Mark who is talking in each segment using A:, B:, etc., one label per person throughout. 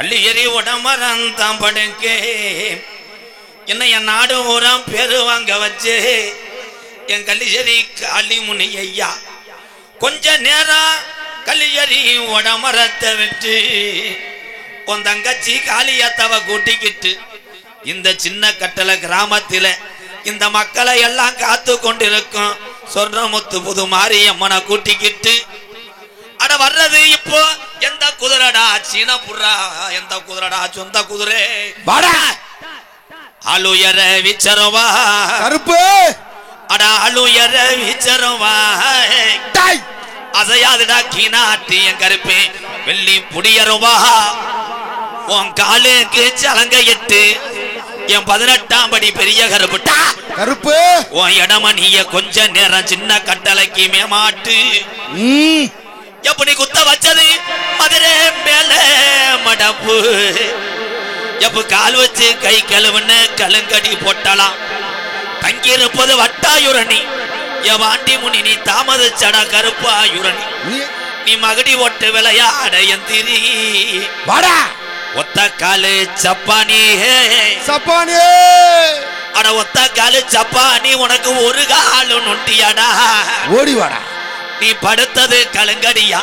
A: கள்ளியறி உடம்பரந்தான் படுக்கே என்ன என் நாடு ஊரம் பேரு வாங்க வச்சு என் கள்ளியறி காளி முனி ஐயா கொஞ்ச நேரம் கள்ளியறி உடமரத்தை விட்டு உன் தங்கச்சி காளியத்தவ கூட்டிக்கிட்டு இந்த சின்ன கட்டளை கிராமத்தில இந்த மக்களை எல்லாம் காத்து கொண்டிருக்கும் சொர்ணமுத்து புது மாரியம்மனை கூட்டிக்கிட்டு அட வர்றது இப்போ எந்த குதிரடா சீன புறா எந்த குதிரடா சொந்த குதிரை வாடா அலுயர விச்சரவா
B: கருப்பு
A: அட அலுயர விச்சரவா அசையாதுடா கீனாட்டி என் கருப்பே வெள்ளி புடியருவா உன் காலுக்கு சலங்கையிட்டு என் 18ஆம் படி பெரிய கருப்புட்டா
B: கருப்பு
A: உன் இடமணிய கொஞ்ச நேரம் சின்ன கட்டளைக்கு மேமாட்டு எப்படி குத்த வச்சது மதுரை மேல மடப்பு எப்ப கால் வச்சு கை கழுவுன்னு கலுங்கடி போட்டலாம் தங்கியிருப்பது வட்டாயுரணி என் வாண்டி முனி நீ தாமதிச்சடா கருப்பாயுரணி நீ மகடி ஓட்டு விளையாட எந்திரி
B: வாடா
A: ஒத்த காலு சப்பானி
B: சப்பானி
A: அட ஒத்த காலு சப்பானி உனக்கு ஒரு காலு நொட்டியாடா
B: ஓடி வாடா
A: நீ படுத்தது கலங்கடியா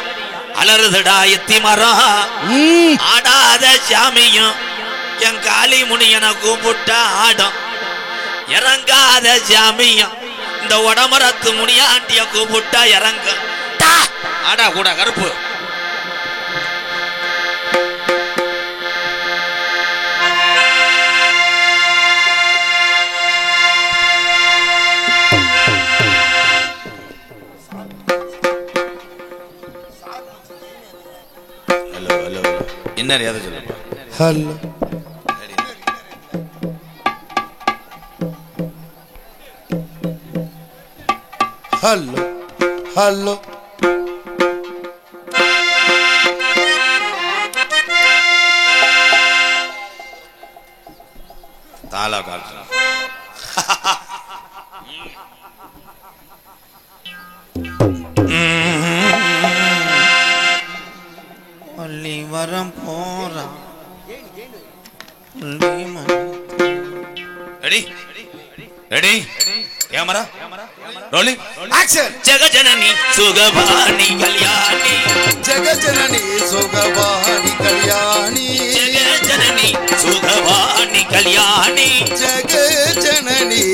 A: அலறுதுடா எத்தி மரம் ஆடாத சாமியும் என் காளி முனியன கூப்பிட்டா ஆடும் இறங்காத சாமியும் இந்த உடமரத்து முனியாண்டிய கூப்பிட்டா இறங்க ஆடா கூட கருப்பு என்ன யாரும் சொல்லுப்பா
B: ஹலோ ஹலோ ஹலோ
A: தாளா காட்டு பள்ளி வரம் போறான் ready ready camera rolling
B: action
A: ஜெகஜனனி சுகவாணி கல்யாணி
B: ஜெகஜனனி சுகவாணி கல்யாணி
A: ஜெகஜனனி சுகவாணி கல்யாணி
B: ஜெகஜனனி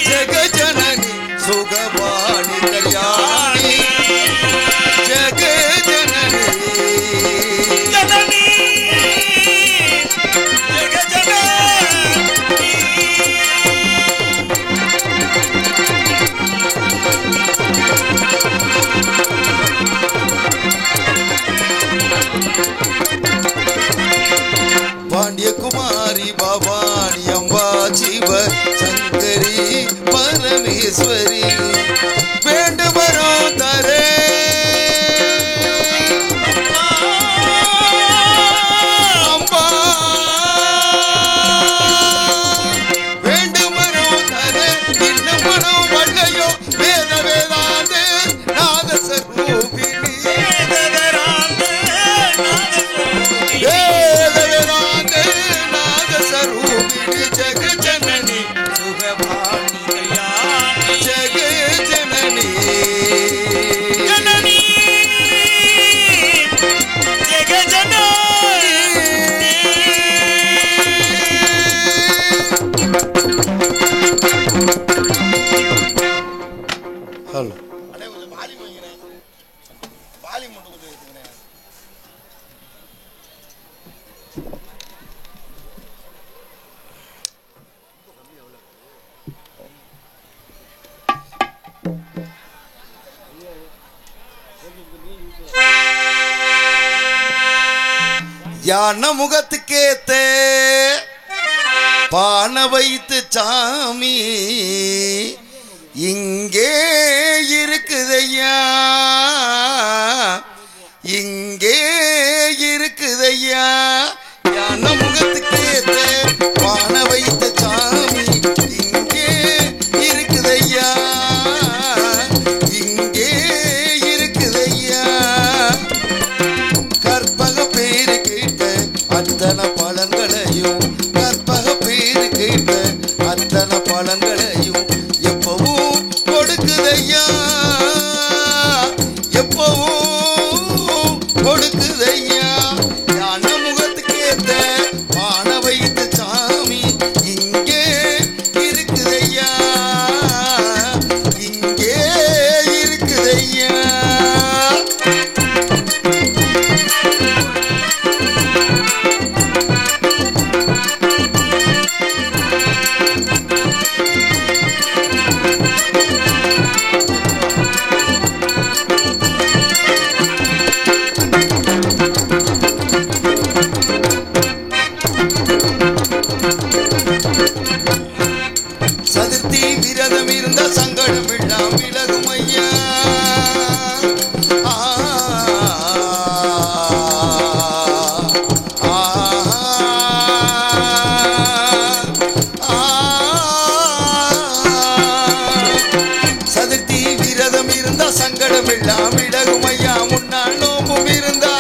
B: ஜெகஜனனி சுகவாணி கல்யாணி ஜெகஜனனி பாண்டியகுமாரி பவானி அம்பா சிவ சங்கரி பரமேஸ்வரி வேண்டுமரோ தரே அம்பா வேண்டுமரோ தரே இன்னமனோ வள்ளையோ வேத வேதாந்தே நாத சரூபிணி ஜெகஜனனி சுகவாணி கல்யாணி ஜெகஜனனி ஜனனி ஜெகஜனனி ஹலோ அடே கொஞ்சம் வால்யூம் வைங்கனே வால்யூம் மட்டும் கொஞ்சம் வைங்கனே யான முகத்துக்கேத்த பான வைத்து சாமி இங்கே இருக்குதையா, இங்கே இருக்குதையா. யான முகத்துக்கேத்த பான வைத்த சாமி இங்கே இருக்குதையா, இங்கே இருக்குதையா. கற்பக பேரு கேட்ட அத்தனை பலன்களையும், கற்பக பேரு கேட்ட அத்தனை பலன்களையும் எப்பவும் கொடுக்குதையா, எப்பவும் கொடுக்குதையா. யான முகத்துக்கேத்த பான வைத்த சாமி இங்கே இருக்குதையா, இங்கே இருக்குதையா. சதுர்த்தி விரதம் இருந்த சங்கடம் எல்லாம் விலகும் ஐயா. சதுர்த்தி விரதம் இருந்த சங்கடம் எல்லாம் விலகும் ஐயா. முன்னாள் நோம்பும் இருந்தா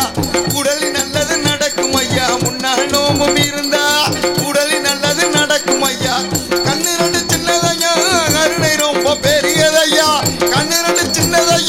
B: உடலில் நல்லது நடக்கும் ஐயா, முன்னாள் நோம்பும் இருந்தா உடலில் நல்லது நடக்கும் ஐயா. கண்ணு ரெண்டு சின்னதையா, கருணை ரொம்ப பெரியதையா, கண்ணு ரெண்டு சின்னதையா,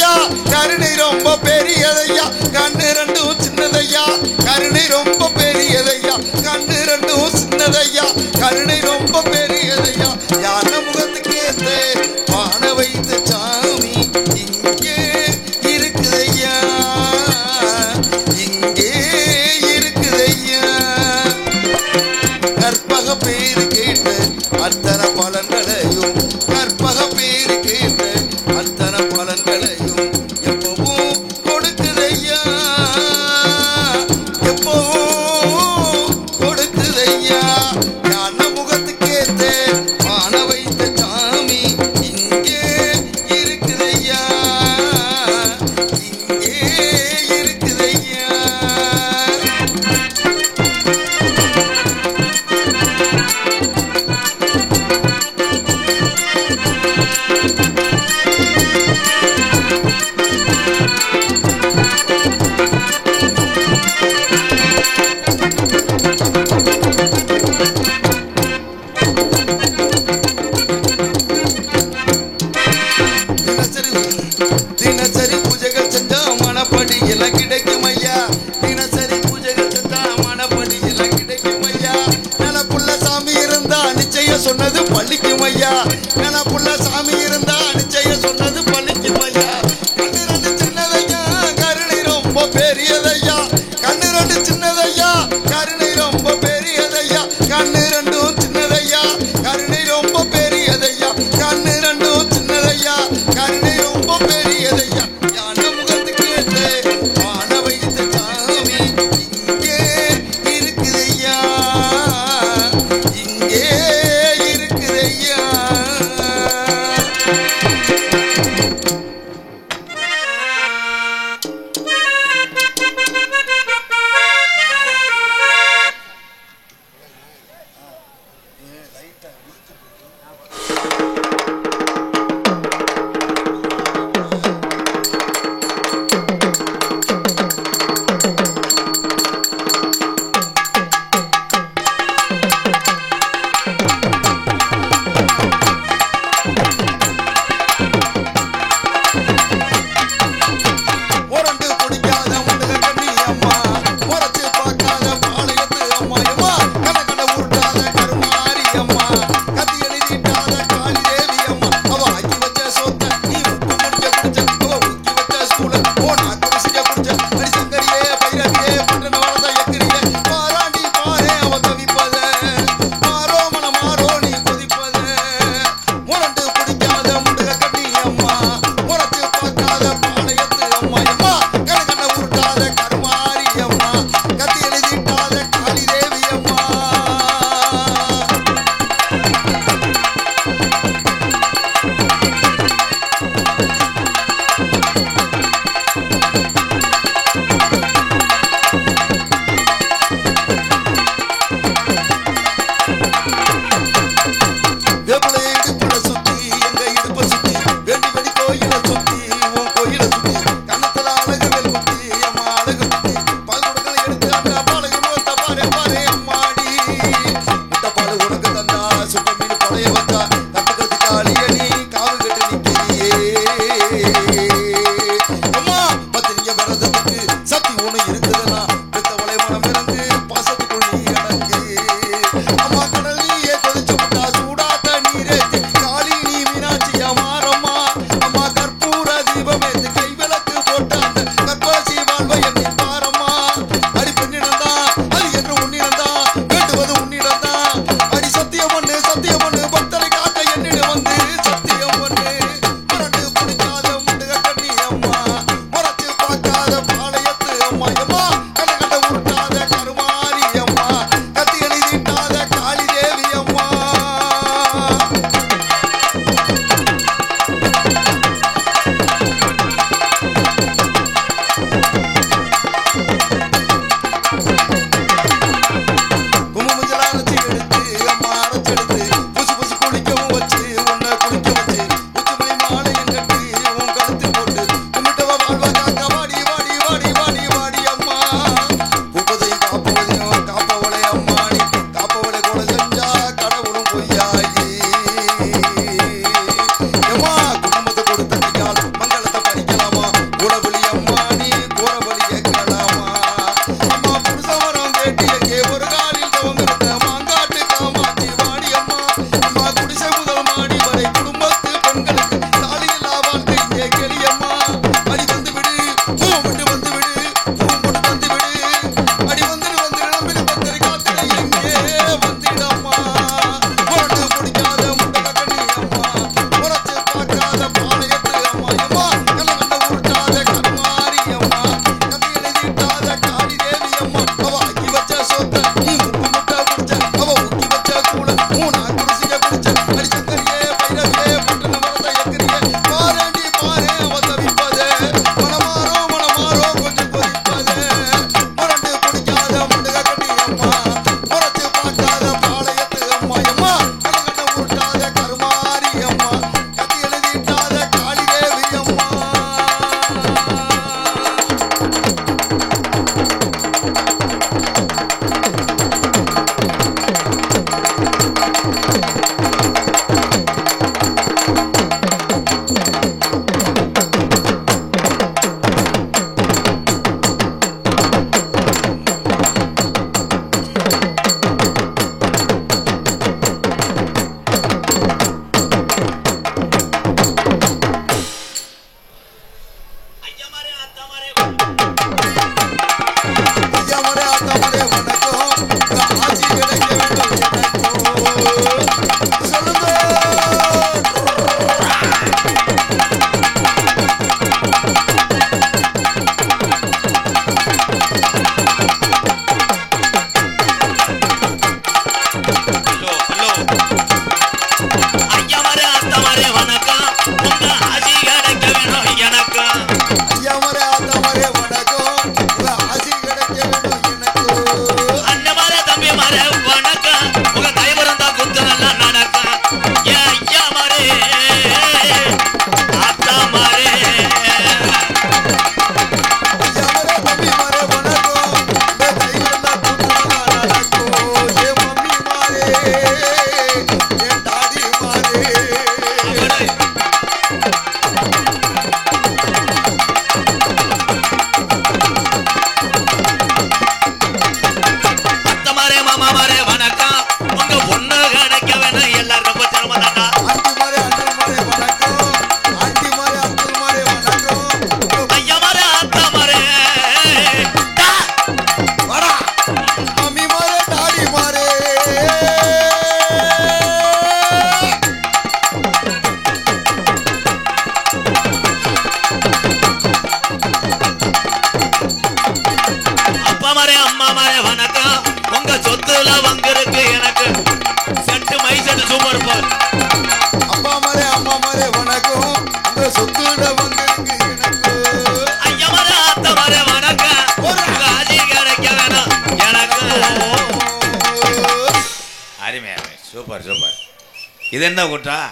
A: இது என்ன கூட்டம்?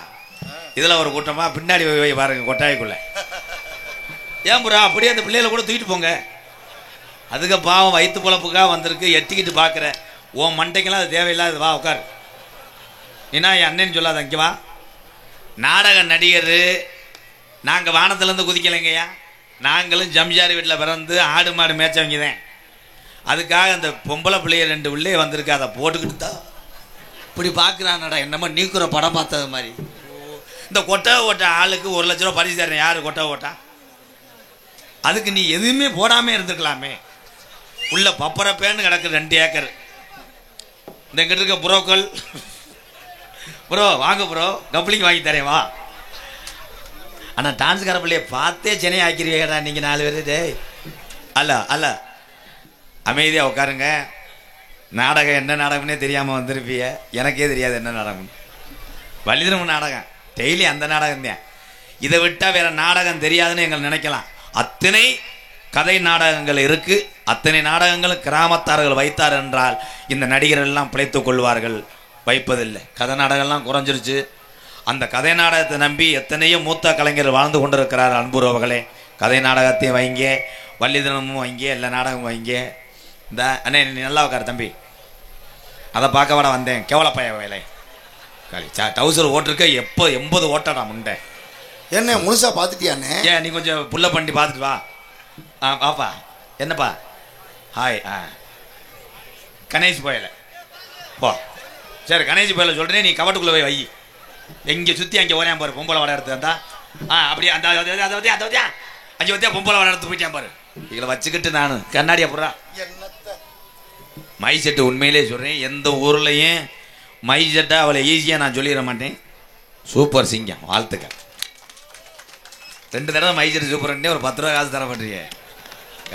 A: இதில் ஒரு கூட்டமா? பின்னாடி போய் பாருங்க கொட்டாய்க்குள்ள. ஏன் புறா அப்படியே அந்த பிள்ளைகளை கூட தூக்கிட்டு போங்க. அதுக்கு பாவம் வயிற்று பொழப்புக்காக வந்திருக்கு, எட்டிக்கிட்டு பார்க்குற. உன் மண்டைக்கெல்லாம் அது தேவையில்லாது. வா உட்கார். ஏன்னா என் அண்ணன் சொல்லாத, இங்கே வா. நாடக நடிகர் நாங்கள் வானத்துலேருந்து குதிக்கலைங்கய்யா. நாங்களும் ஜம்ஜாரி வீட்டில் பிறந்து ஆடு மாடு மேய்ச்சவங்க தான். அதுக்காக அந்த பொம்பளை பிள்ளைய 2 பிள்ளைய வந்திருக்கு, அதை போட்டுக்கிட்டு தான் இப்படி பார்க்குறானடா, என்னமோ நீக்குற படம் பார்த்தது மாதிரி. இந்த கொட்டை ஓட்ட ஆளுக்கு 1 லட்ச ரூபா பரிசு தரேன். யார் கொட்டை ஓட்டா? அதுக்கு நீ எதுவுமே போடாமல் இருந்துக்கலாமே. உள்ள பப்பரப்பேன்னு கிடக்கு 2 ஏக்கர். இந்த கிட்ட இருக்க புரோக்கள் ப்ரோ வாங்க ப்ரோ, கப்ளிங் வாங்கி தரேன் வா. ஆனால் டான்ஸ்கார பிள்ளைய பார்த்தே சென்னை ஆக்கிடுவீங்கடா நீங்கள் 4 பேர். டேய் அல்ல அல்ல, அமைதியாக உட்காருங்க. நாடகம் என்ன நாடகம்னே தெரியாமல் வந்திருப்பீங்க. எனக்கே தெரியாது என்ன நாடகம். வள்ளிதரன் நாடகம் டெய்லி அந்த நாடகம் தான். இதை விட்டால் வேற நாடகம் தெரியாதுன்னு எங்களை நினைக்கலாம். அத்தனை கதை நாடகங்கள் இருக்கு. அத்தனை நாடகங்கள் கிராமத்தார்கள் வைத்தார் என்றால் இந்த நடிகர்கள் எல்லாம் பிழைத்துக் கொள்வார்கள். வைப்பதில்லை. கதை நாடகம்லாம் குறைஞ்சிருச்சு. அந்த கதை நாடகத்தை நம்பி எத்தனையோ மூத்த கலைஞர் வாழ்ந்து கொண்டிருக்கிறார். அன்புறவர்களே, கதை நாடகத்தையும் வைங்க, வள்ளிதனமும் வைங்க, எல்லா நாடகமும் வைங்க. இந்த அண்ணே நீ நல்லா உட்காரு தம்பி, அதை பார்க்க விட வந்தேன். கேவலப்பைய வேலை டவுசர் ஓட்டிருக்க. எப்போ 80 ஓட்டடா முண்டை.
B: என்ன முழுசா பார்த்துட்டியாண்ணே?
A: ஏன் நீ கொஞ்சம் புள்ள பண்ணி பார்த்துட்டு வா. பாப்பா என்னப்பா? ஹாய். கணேஷ் போயல போ. சரி கணேஷ் போயல சொல்கிறேன். நீ கவட்டுக்குள்ளே போய் வை. எங்கே சுற்றி அங்கே ஓரையான் பாரு. பொம்பளை வட எடுத்து வந்தா அப்படியே அந்த அஞ்சு வத்தியா பொம்பளை வட எடுத்து போயிட்டான் பாரு. இதில் வச்சுக்கிட்டு நான் கண்ணாடியா போடுறா மை செட்டு. உண்மையிலே சொல்கிறேன், எந்த ஊர்லேயும் மை செட்டை அவளை ஈஸியாக நான் சொல்லிட மாட்டேன். சூப்பர் சிங்கம், வாழ்த்துக்கள். 2 தடவை மை செட்டு சூப்பர்ன்ட்டே ஒரு 10 ரூபா காசு தர மாட்டீங்க.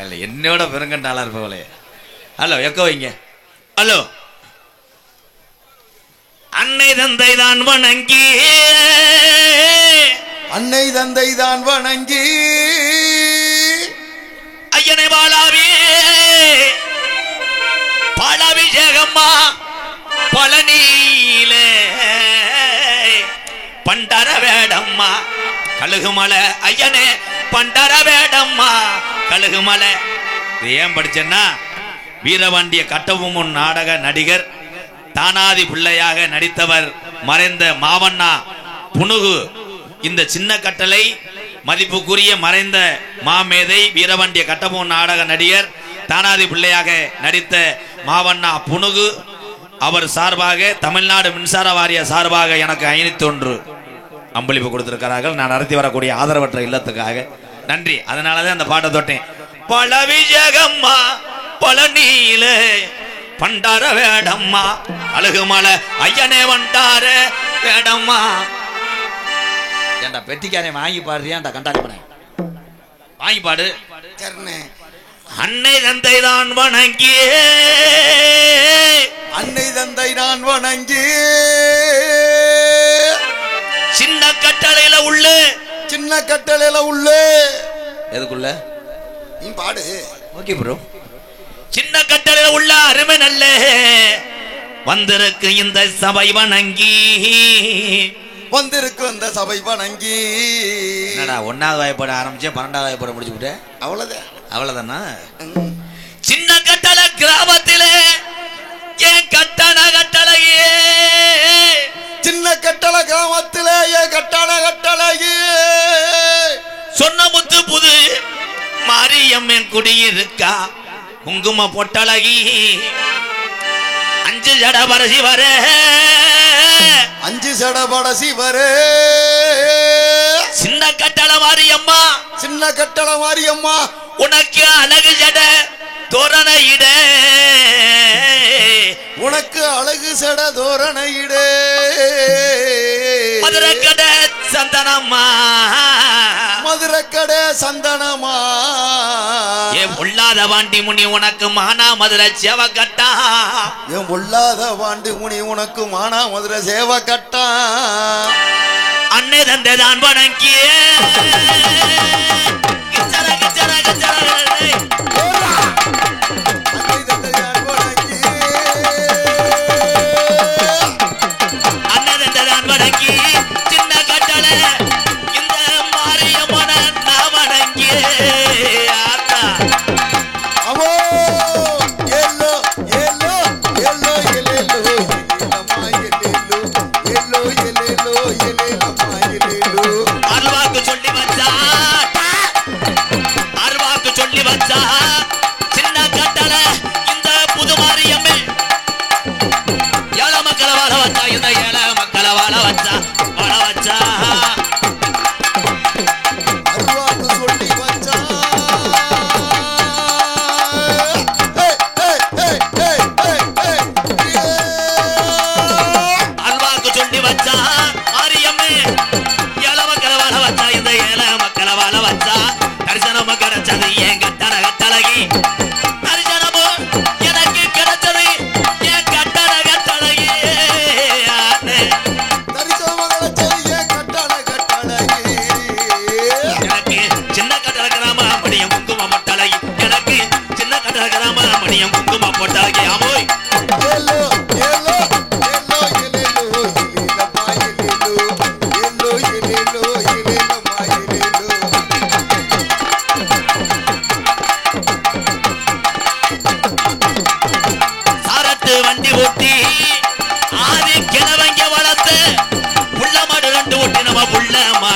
A: இல்லை என்னோட பெருங்கண்டாளாக இருப்பவளே. ஹலோ எக்கோ வைங்க. ஹலோ. அன்னை தந்தை தான் வணங்கி,
B: அன்னை தந்தை தான் வணங்கி,
A: ஐயனை பாலாவே பாலாபிஷேகம்மா பழனியிலே பண்டர வேடம்மா கழுகுமலை. ஐயனே பண்டர வேடம்மா கழுகுமலை. இது ஏன் படிச்சேன்னா, வீரபாண்டிய கட்டபொம்மன் நாடக நடிகர், தானாதி பிள்ளையாக நடித்தவர் மறைந்த மாவண்ணா புனுகு. இந்த சின்ன கட்டளை மதிப்புக்குரிய மறைந்த மாமேதை வீரபாண்டிய கட்டபொம்மன் நாடக நடிகர், தானாதி பிள்ளையாக நடித்த மாவண்ணா புனுகு அவர் சார்பாக, தமிழ்நாடு மின்சார வாரிய சார்பாக எனக்கு 501 அம்பளிப்பு கொடுத்திருக்கிறார்கள். நான் நடத்தி வரக்கூடிய ஆதரவற்ற இல்லத்துக்காக நன்றி. அதனாலதான் அந்த பாட்டை தொட்டேன். பழவிஜகம்மா பழனியிலே பண்டார வேடம்மா அழுகுமலை. ஐயனே வண்டார வேடம்மா. ஏன்டா பெட்டிக்காரே வாங்கி பாடுறியான்டா கண்டாடி பண்ண வாங்கி பாடு. அன்னை தந்தை தான் வணங்கி,
B: அன்னை தந்தை நான் வணங்கி,
A: சின்ன கட்டளையில உள்ள,
B: சின்ன கட்டளையில உள்ள.
A: எதுக்குள்ள
B: நீ பாடு.
A: Okay bro. சின்ன கட்டளையில உள்ள அருமை நல்ல வந்திருக்கு இந்த சபை வணங்கி,
B: வந்திருக்கு இந்த சபை வணங்கி.
A: என்னடா 1வது வாய்ப்பாட ஆரம்பிச்சேன் 12வது வாய்ப்பாட முடிச்சு விட்டேன்.
B: அவ்வளவுதான்.
A: அவ்வளவுதானா? சின்ன கட்டளை கிராமத்திலே ஏன் கட்டண கட்டளையே,
B: சின்ன கட்டளை கிராமத்திலே ஏன் கட்டண கட்டளையே.
A: சொன்ன முத்து புது மாரியம்மன் குடியிருக்கா குங்கும பொட்டழகி 5 ஜடபர சிவரே,
B: 5 ஜடபர சிவரே.
A: சின்ன கட்டளை மாரியம்மா,
B: சின்ன கட்டளை மாரியம்மா,
A: உனக்கு அழகு ஜட தோரணையிட,
B: உனக்கு அழகு சட தோரணையிட.
A: மதுரக்கடை சந்தனம்மா,
B: மதுரக்கடை சந்தனமா.
A: ஏன் பொல்லாத வாண்டி முனி உனக்கு மானா மதுரை சேவை கட்டா,
B: ஏன் பொல்லாத வாண்டி முனி உனக்கு மானா மதுரை சேவை கட்டா.
A: அன்னை தந்தை தான் வணங்கிய அன்னை தந்தை தான் வணங்கி,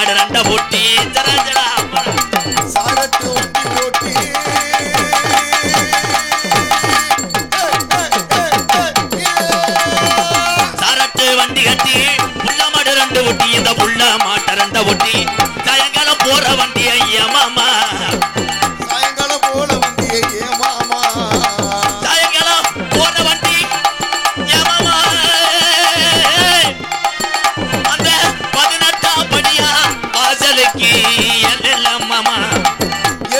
A: மாடு ரெண்ட போட்டி
B: சாரட்டு வண்டி போட்டி
A: சாரட்டு வண்டி கட்டி புள்ள மாடு ரெண்டு ஒட்டி இந்த புள்ள மாட்ட ரெண்ட ஒட்டி சாயங்காலம் போற வண்டி ஐயா மாமா
B: சாயங்காலம் போல வண்டி ஐயா மாமா
A: சாயங்காலம் போற வண்டி ஏமாமா அந்த 18ஆம் படியா வாசலுக்கு மாமா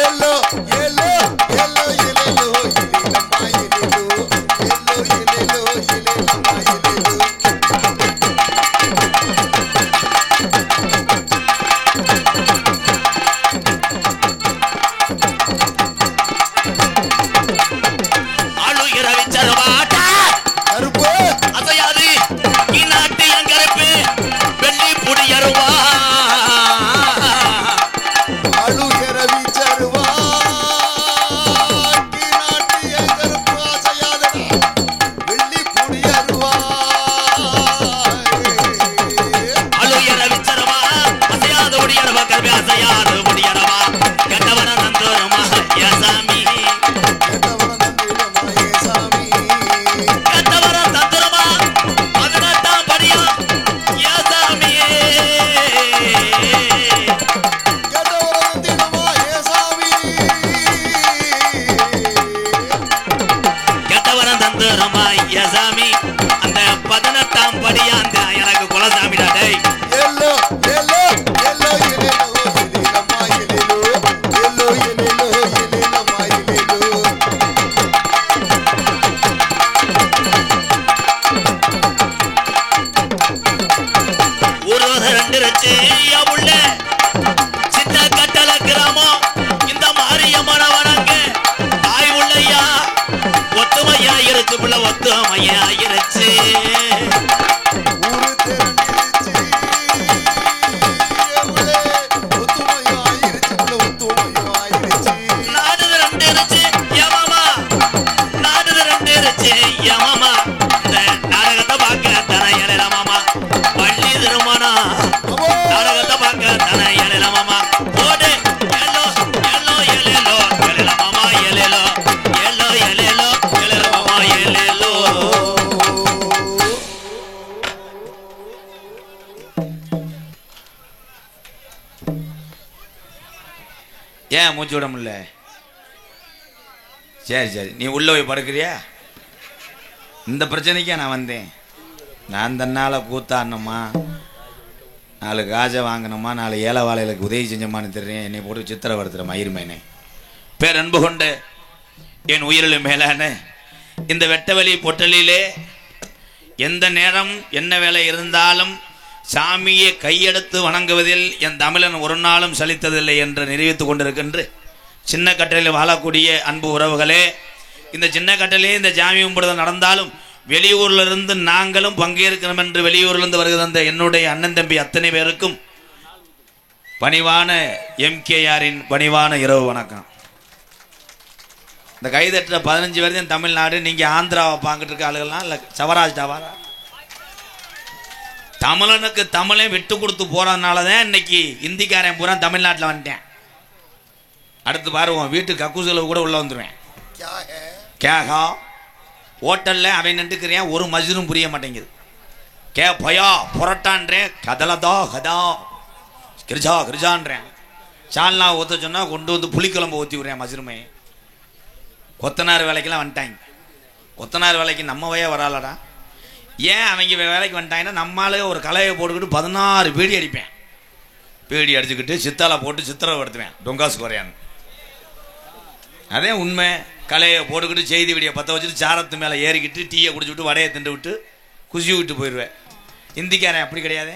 B: ஏலோ ஏலோ ஏலோ ஏலோ ஏலம்மா ஏலோ ஏலோ ஏலோ ஏலம்மா ஏலோ
A: ஆளுகிற விச்சரவாட்டா
B: கருப்பு
A: அசையாது இந்நாட்டு எங்கருப்பு வெள்ளி புடியருவா
B: அழுகிற வீச்சருவா நாட்டு எங்கருப்பு அசையாதடா வெள்ளி புடியருவா
A: ஆளுகிற விச்சரவா அசையாது புடியருவா கல்வி அசையாது புடியருவா கண்டவன நந்தோரமா யாசாமி
B: கேட்டவன நந்திரமா ஏசாமி
A: கண்டவன தந்திரமா 18ஆம் படியா யாசாமி
B: கேட்டவன நந்திரமா ஏசாமி
A: கெட்டவன தந்திரமா யாசாமி அந்த 18ஆம் படியா அந்த எனக்கு குலசாமிடா டேய்
B: ஏலோ ஏலோ ஏலோ ஏலம்மா ஏலோ ஏலோ ஏலோ ஏலம்மா ஏலோ
A: ஒரு ரெண்டு ரச்சு உள்ள சின்ன கட்டள கிராமம் இந்த மாரியம்மன வணங்க தாய் உள்ளையா ஒத்துமையா இருக்கு புள்ள ஒத்துமையா இருச்சு
B: ஊரு தெரிஞ்சிருச்சு எவ்வளே ஒத்துமையாயிருச்சு ஒத்துமையாயிருச்சு
A: நாடு ரெண்டு இருச்சு ஏமாமா நாடு ரெண்டு இருச்சு ஏமாமா இந்த நாடகத்தை பார்க்க தன ஏழல மாமா பள்ளி திருமணம்
B: அவோ
A: நாடகத்தை பார்க்க தன ஏழல மாமா போடு எல்லோ எல்லோ எல்லோ எழல மாமா எல்லோ எல்லோ எல்லோ எழல மாமா எல்லோ ஏன் மூச்சு விட முடியல சரி சரி நீ உள்ள போய் படுக்கிறியா இந்த பிரச்சனைக்கே நான் வந்தேன் நான் தன்னால் கூத்தாடணுமா 4 காஜை வாங்கணுமா 4 ஏழை வாழைகளுக்கு உதவி செஞ்சமான்னு தெரியும் என்னை போட்டு சித்திரப்படுத்துகிற மயிர்மேனே பேர் அன்பு கொண்டு என் உயிரிலும் மேலான இந்த வெட்டவெளி பொட்டலிலே எந்த நேரம் என்ன வேலை இருந்தாலும் சாமியை கையெடுத்து வணங்குவதில் என் தமிழன் ஒரு நாளும் சலித்ததில்லை என்று நிரூபித்துக் கொண்டிருக்கின்ற சின்ன கட்டளையில் வாழக்கூடிய அன்பு உறவுகளே இந்த சின்ன கட்டளையே இந்த ஜாமி கும்பிடுதல் நடந்தாலும் வெளியூர்ல இருந்து நாங்களும் பங்கேற்கிறோம் என்று வெளியூரிலிருந்து வருகிற என்னுடைய அண்ணன் தம்பி அத்தனை பேருக்கும் பணிவான எம்கேஆரின் பணிவான இரவு வணக்கம். இந்த கைதட்டுற 15 பேர் தான் தமிழ்நாடு. நீங்க ஆந்திராவை பார்த்துட்டு இருக்க ஆளுகள்லாம் இல்லை சவராஜ் டவாரா தமிழனுக்கு தமிழை விட்டு கொடுத்து போறதுனால தான் இன்னைக்கு இந்திக்காரன் பூரா தமிழ்நாட்டில் வந்துட்டேன். அடுத்து பாருவோம் வீட்டு கக்கூசுல கூட உள்ள வந்துடுவேன். கேகா ஹோட்டல்ல அவன் நின்றுக்கிறேன் ஒரு மஜ்ரும் புரிய மாட்டேங்குது. கே பயா புரட்டான்றேன் கதலதா கதா கிரிஜா கிரிஜான்றேன். சால்னா ஊற்ற சொன்னா கொண்டு வந்து புளிக்குழம்பு ஊற்றி விடுறேன் மஜ்ருமே. கொத்தனார் வேலைக்கெல்லாம் வந்துட்டாங்க. கொத்தனார் வேலைக்கு நம்ம வய வராலடா. ஏன் அவங்க வேலைக்கு வந்துட்டாங்கன்னா நம்மளாலே ஒரு கலையை போட்டுக்கிட்டு 16 பீடி அடிப்பேன். பீடி அடிச்சுக்கிட்டு சித்தால போட்டு சித்திரப்படுத்துவேன் டொங்காசு குறையான்னு. அதே உண்மை. கலையை போட்டுக்கிட்டு செய்தி விடிய பற்ற வச்சுட்டு சாரத்து மேலே ஏறிக்கிட்டு டீயை குடிச்சுட்டு வடையை திண்டு விட்டு குசி விட்டு போயிடுவேன். இந்திக்காரன் அப்படி கிடையாது.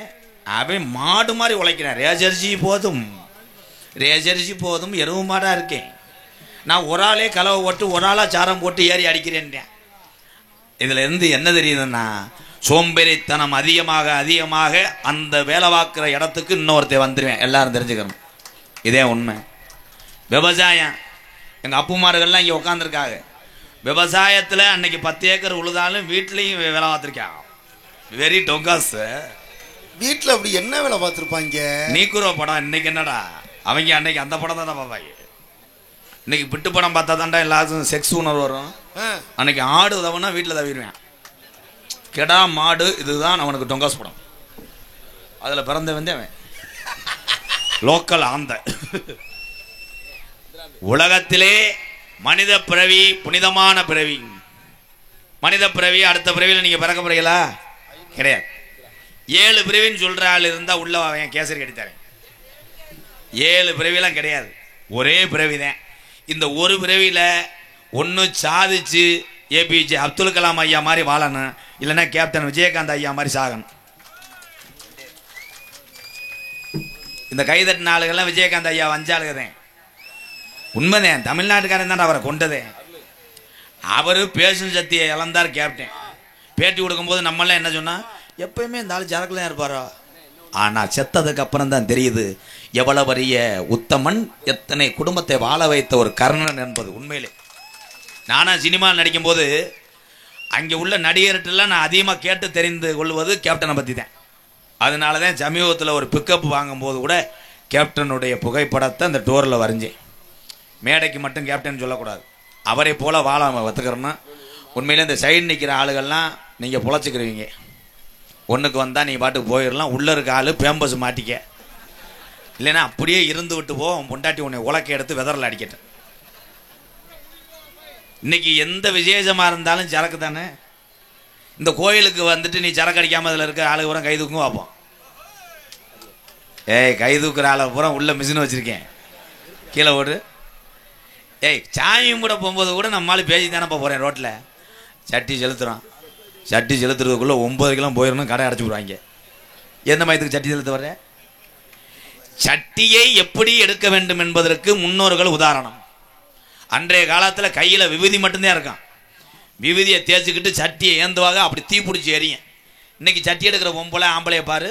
A: அவன் மாடு மாதிரி உழைக்கிறேன். ரேஜர்ஜி போதும் ரேஜர்ஜி போதும் எருவு மாடாக இருக்கேன். நான் ஒரு ஆளே கலவை போட்டு ஒரு ஆளாக சாரம் போட்டு ஏறி அடிக்கிறேன். இதில் இருந்து என்ன தெரியுதுன்னா சோம்பேறித்தனம் அதிகமாக அதிகமாக அந்த வேலை பார்க்குற இடத்துக்கு இன்னொருத்த வந்துடுவேன். எல்லாரும் தெரிஞ்சுக்கணும். இதே உண்மை. விவசாயம் எங்கள் அப்புமார்கள்லாம் இங்கே உட்காந்துருக்காங்க. விவசாயத்தில் அன்னைக்கு 10 ஏக்கர் உழுதாலும் வீட்லேயும் வேலை பார்த்துருக்காங்க. வெரி டொங்காஸ்
B: வீட்டில் அப்படி என்ன வேலை பார்த்துருப்பாங்க?
A: நீக்குறோ படம் இன்னைக்கு என்னடா, அவங்க அன்னைக்கு அந்த படம் தான் பார்ப்பாங்க. இன்னைக்கு பிட்டு படம் பார்த்தா தான்டா எல்லாருக்கும் செக்ஸ் உணர்வு வரும். அன்னைக்கு ஆடு தவனா வீட்டில் தவிடுவேன். கெடா மாடு இதுதான் அவனுக்கு டொங்காஸ் படம். அதில் பிறந்த வந்து அவன் லோக்கல் ஆந்த. உலகத்திலே மனித பிறவி புனிதமான பிறவி. மனித பிறவி அடுத்த பிறவியில் நீங்கள் பிறக்க போறீங்களா? கிடையாது. 7 பிறவின்னு சொல்கிற ஆள் இருந்தால் உள்ள அவன் கேசரி கட்டித்தரேன். 7 பிறவிலாம் கிடையாது, ஒரே பிறவி தான். இந்த ஒரு பிறவியில் ஒன்று சாதிச்சு ஏபிஜே அப்துல் கலாம் ஐயா மாதிரி வாழணும், இல்லைன்னா கேப்டன் விஜயகாந்த் ஐயா மாதிரி சாகணும். இந்த கைதட்டின ஆளுகள்லாம் விஜயகாந்த் ஐயா வஞ்சாளுகிறேன். உண்மைதான், தமிழ்நாட்டுக்காரன் தான் அவரை கொண்டதே. அவர் பேசும் சக்தியை இழந்தார் கேப்டன். பேட்டி கொடுக்கும்போது நம்மளாம் என்ன சொன்னால், எப்பயுமே இந்த ஆள் சரக்குலாம் இருப்பாரோ. ஆனால் செத்ததுக்கு அப்புறம் தான் தெரியுது எவ்வளவு பெரிய உத்தமன், எத்தனை குடும்பத்தை வாழ வைத்த ஒரு கர்ணன் என்பது. உண்மையிலே நானா சினிமா நடிக்கும்போது அங்கே உள்ள நடிகர்கிட்டலாம் நான் அதிகமாக கேட்டு தெரிந்து கொள்வது கேப்டனை பற்றி தான். அதனால தான் சமீபத்தில் ஒரு பிக்கப் வாங்கும்போது கூட கேப்டனுடைய புகைப்படத்தை அந்த டோரில் வரைஞ்சேன். மேடைக்கு மட்டும் கேப்டன் சொல்லக்கூடாது, அவரை போல் வாழ கற்றுக்கிறோன்னா. உண்மையிலே இந்த சைடு நிற்கிற ஆளுகள்லாம் நீங்கள் பொழைச்சிக்கிறீங்க. ஒன்றுக்கு வந்தால் நீ பாட்டுக்கு போயிடலாம், உள்ளே இருக்க ஆள் பேம்பஸ் மாட்டிக்க, இல்லைன்னா அப்படியே இருந்து விட்டு போ, பொண்டாட்டி உன்னை உலக்க எடுத்து வெதரில் அடிக்கட்டும். இன்னைக்கு எந்த விசேஷமாக இருந்தாலும் சரக்கு தானே. இந்த கோயிலுக்கு வந்துட்டு நீ சரக்கு அடிக்காமல் அதில் இருக்கிற ஆளுக்கு பூரா கை தூக்கும் பார்ப்போம். ஏய், கை தூக்குற ஆளை பூரா உள்ள மிஷின் வச்சுருக்கேன், கீழே ஓடு. ஏய், சாமியும் கூட போகும்போது கூட நம்மளால பேசி தானேப்பா போகிறேன். ரோட்டில் சட்டி செலுத்துகிறோம், சட்டி செலுத்துறதுக்குள்ளே 9 கிலோ போயிடணும், கடை அடைச்சி விடுவாங்க. எந்த மயத்துக்கு சட்டி செலுத்த வர்ற? சட்டியை எப்படி எடுக்க வேண்டும் என்பதற்கு முன்னோர்கள் உதாரணம். அன்றைய காலத்தில் கையில் விபூதி மட்டும்தான் இருக்கான். விபூதியை தேய்ச்சிக்கிட்டு சட்டியை ஏந்துவாங்க, அப்படி தீ பிடிச்சி எரியும். இன்னைக்கு சட்டி எடுக்கிற பொம்பளை ஆம்பளையை பாரு,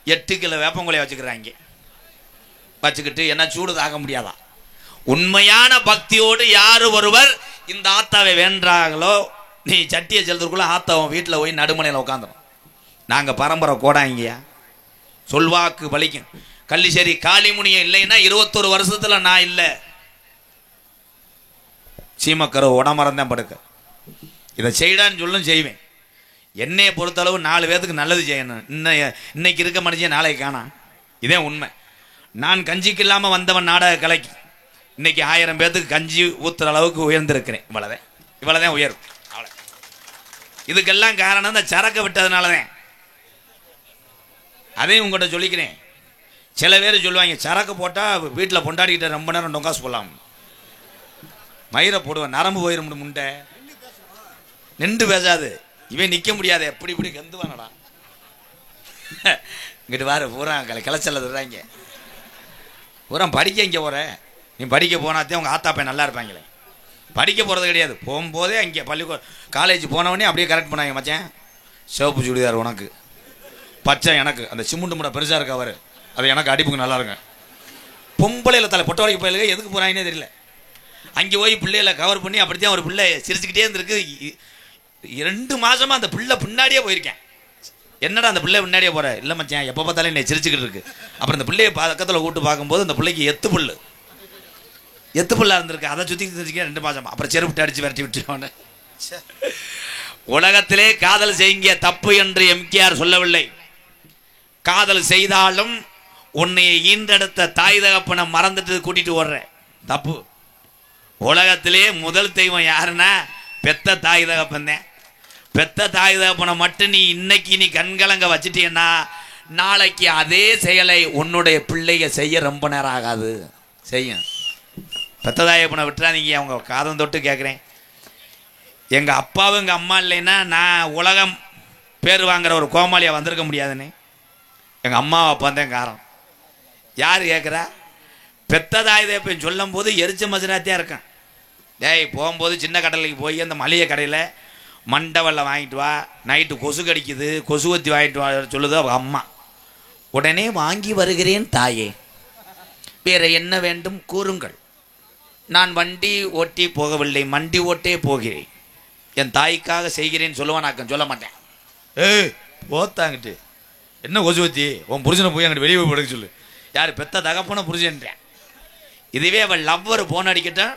A: 8 கிலோ வேப்பங்கொலையை வச்சுக்கிறாங்க. வச்சுக்கிட்டு என்ன சூடு தாக்க முடியாதா? உண்மையான பக்தியோடு யார் ஒருவர் இந்த ஆத்தாவை வேண்டாங்களோ, நீ சட்டியை செலுத்துக்குள்ள ஆத்தாவும் வீட்டில் போய் நடுமனையில் உட்காந்துரும். நாங்கள் பரம்பரை கோடாங்கய்யா, சொல்வாக்கு பலிக்கும். கள்ளிச்சேரி காளிமுனியை இல்லைன்னா 21 வருஷத்தில் நான் இல்லை. சீமக்கரை உடமரம் படுக்க இதை செய்டான்னு சொல்லும் செய்வேன். என்னையை பொறுத்தளவு 4 பேருக்கு நல்லது செய்யணும். இன்னைக்கு இருக்க மனுஷன் நாளைக்கு காணா, இதே உண்மை. நான் கஞ்சிக்கு இல்லாமல் வந்தவன் நாடக கலைக்கு இன்னைக்கு 1000 பேர்த்துக்கு கஞ்சி ஊத்துற அளவுக்கு உயர்ந்திருக்கிறேன். இவ்வளவுதான் உயர்வு. அவ்வளோ. இதுக்கெல்லாம் காரணம் இந்த சரக்கை விட்டதுனால தான். அதையும் உங்கள்கிட்ட சொல்லிக்கிறேன். சில பேர் சொல்லுவாங்க, சரக்கு போட்டால் வீட்டில் பொண்டாடிக்கிட்ட ரொம்ப நேரம் டொங்காசு போடலாம். மயிரை போடுவேன், நரம்பு போயிடும் முண்டை. நின்று பேசாது, இவன் நிற்க முடியாது, எப்படி இப்படி கந்துவானடா. இங்கிட்டு வாரு பூரா கிளச்சல்ல தர்றாங்க. பூரா படிக்க இங்கே போகிற, நீ படிக்க போனாத்தே உங்கள் ஆத்தா பையன் நல்லா இருப்பாங்களே. படிக்க போகிறது கிடையாது, போகும்போதே அங்கே காலேஜ் போனவொடனே அப்படியே கரெக்ட் பண்ணாங்க. மச்சான், சிவப்பு சுடிதார் உனக்கு, பச்சை எனக்கு, அந்த சிமுண்டு முடை பெருசாக இருக்கா அவர், அது எனக்கு அடிப்புக்கு நல்லா இருங்க. பொம்பளையில் தலை பொட்ட வரைக்கும் போயிலுங்க, எதுக்கு போகிறாங்கன்னே தெரியல. அங்கே போய் பிள்ளைகளை கவர் பண்ணி அப்படித்தான் ஒரு பிள்ளை சிரிச்சுக்கிட்டே இருந்திருக்கு. 2 மாதமாக அந்த பிள்ளை பின்னாடியே போயிருக்கேன். என்னடா அந்த பிள்ளை பின்னாடியே போகிற? இல்லை மச்சான், எப்போ பார்த்தாலும் என்னை சிரிச்சுக்கிட்டு இருக்கு. அப்புறம் அந்த பிள்ளையை பக்கத்தில் கூப்பிட்டு பார்க்கும்போது அந்த பிள்ளைக்கு எத்து புல்லாக இருந்திருக்கு. அதை சுற்றி சிரிச்சுக்கேன் 2 மாதம். அப்புறம் செருப்பு அடித்து விரட்டி விட்டுருவானே. உலகத்திலே காதல் செய்ய தப்பு என்று எம்கேஆர் சொல்லவில்லை. காதல் செய்தாலும் உன்னை ஈன்றெடுத்த தாய் தகப்பனை மறந்துட்டு கூட்டிட்டு ஓடுற தப்பு. உலகத்திலே முதல் தெய்வம் யாருன்னா பெத்த தாய் தகப்பன். பெத்த தாய் தகப்பனை மட்டும் நீ இன்னைக்கு நீ கண்கலங்க வச்சுட்டீன்னா நாளைக்கு அதே செயலை உன்னுடைய பிள்ளைங்க செய்ய ரொம்ப நேரம் ஆகாது, செய்யும். பெத்த தாய் தகப்பனை விட்டுறாதீங்க. அவங்க காதம் தொட்டு கேட்குறேன். எங்கள் அப்பாவும் எங்கள் அம்மா இல்லைன்னா நான் உலகம் பேர் வாங்குற ஒரு கோமாளியாக வந்திருக்க முடியாதுன்னு. எங்கள் அம்மா அப்பா தான் காரணம். யார் கேட்குறா? பெத்த தாய் தகப்பன் சொல்லும் போது எரிச்ச மசுராத்தியாக இருக்கேன். டேய், போகும்போது சின்ன கடலைக்கு போய் அந்த மளிகை கடையில் மண்டவெல்ல வாங்கிட்டு வா, நைட்டு கொசு கடிக்குது, கொசுவத்தி வாங்கிட்டு வா சொல்லுது அவங்க அம்மா. உடனே வாங்கி வருகிறேன் தாயே, வேற என்ன வேண்டும் கூறுங்கள். நான் வண்டி ஓட்டி போகவில்லை, மண்டி ஓட்டே போகிறேன். என் தாய்க்காக செய்கிறேன்னு சொல்லுவானாக்கம், சொல்ல மாட்டேன். ஏய் போத்தாங்கிட்டு என்ன கொசுவத்தி உன் புருஷனை போய் அங்கிட்டு வெளியே போய் படுக்க சொல்லு. யார் பெத்த தகப்பன புருஷன்றேன். இதுவே அவள் லவ்வர் போன் அடிக்கட்டான்.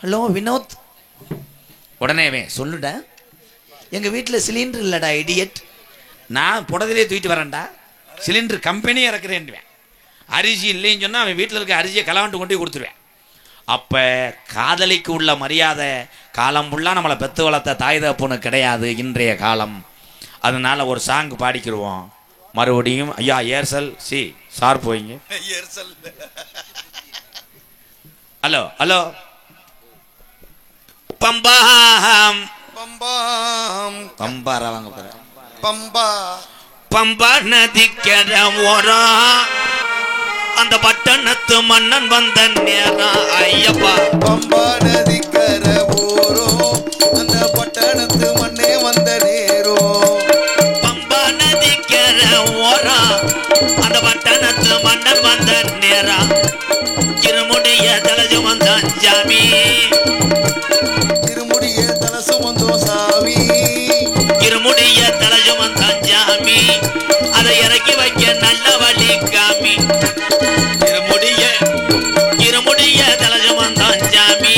A: ஹலோ வினோத். உடனே சொல்லுடா, எங்கள் வீட்டில் சிலிண்டர் இல்லைடா இடியட், நான் புடதிலே தூக்கிட்டு வரேன்டா, சிலிண்டர் கம்பெனியே இறக்குறேன்டுவேன். அரிசி இல்லைன்னு சொன்னால் அவன் வீட்டில் இருக்க அரிசியை கலவாண்டு கொண்டு கொடுத்துருவேன். அப்போ காதலிக்கு உள்ள மரியாதை காலம் ஃபுல்லாக நம்மளை பெத்து வளர்த்த தாய் தகப்பனு கிடையாது இன்றைய காலம். அதனால ஒரு சாங் பாடிக்கிடுவோம். மறுபடியும் ஐயா ஏர்செல் சி சார் போயிங்க. ஹலோ ஹலோ பம்பாம்
B: பம்பாம்
A: பம்பாரா வாங்க போற
B: பம்பா
A: பம்பா நதிக்கரை ஓரம் அந்த பட்டணத்து மன்னன் வந்த நேரம். ஐயப்பா
B: பம்பா நதிக்கரை ஓரம் அந்த பட்டணத்து மண்ணே வந்த நேரம்.
A: பம்பா நதிக்கரை ஓரம் அந்த பட்டணத்து மன்னன் வந்த நேரம். இருமுடிய தலஜு வந்தான் ஜாமி,
B: இருமுடிய தலசு வந்தோம் சாமி,
A: இருமுடிய தலஜு வந்தான் ஜாமி, அதை இறக்கி வைக்க நல்ல வழி காமி. இருமுடிய தலஜு வந்தான் ஜாமி,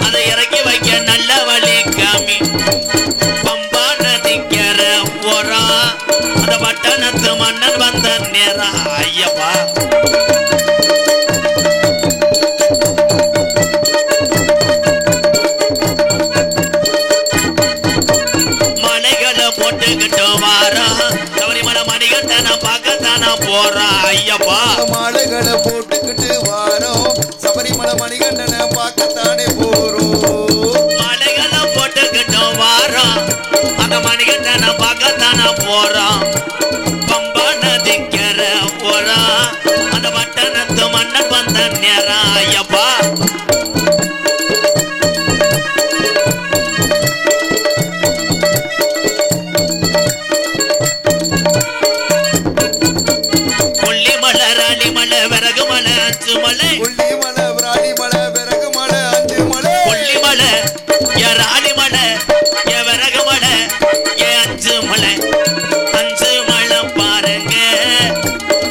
A: அதை இறக்கி வைக்க நல்ல வழி காமி. பம்பா நதிக்கரை ஓரம் அந்த பட்டணத்து மன்னன் வந்த நேரம். ஐயப்பா மலைகளை போட்டுக்கிட்டு வாரம் சபரிமலை மணிகண்டனை பார்க்கத்தானா போறான். ஐயப்பா
B: மாலைகளை போட்டுக்கிட்டு வாரோம் சபரிமலை மணிகண்டனை பார்க்கத்தானே போறோம்.
A: மலைகளை போட்டுக்கிட்டு வாரம் அந்த மணிகண்டனை பார்க்கத்தானா போறான். பம்பா நதிக்கரை ஓரம் அந்த பட்டணத்து மன்னன் வந்த நேரம். ஐயப்பா கொல்லிமலை ராணிமலை விறகு மலை அஞ்சு மலை.
B: கொல்லிமலை விராலிமலை விறகு மலை அஞ்சு மலை.
A: கொல்லிமலை ஏ ராணிமலை ஏ விறகு மலை ஏ அஞ்சு மலை. அஞ்சு மலை பாருங்க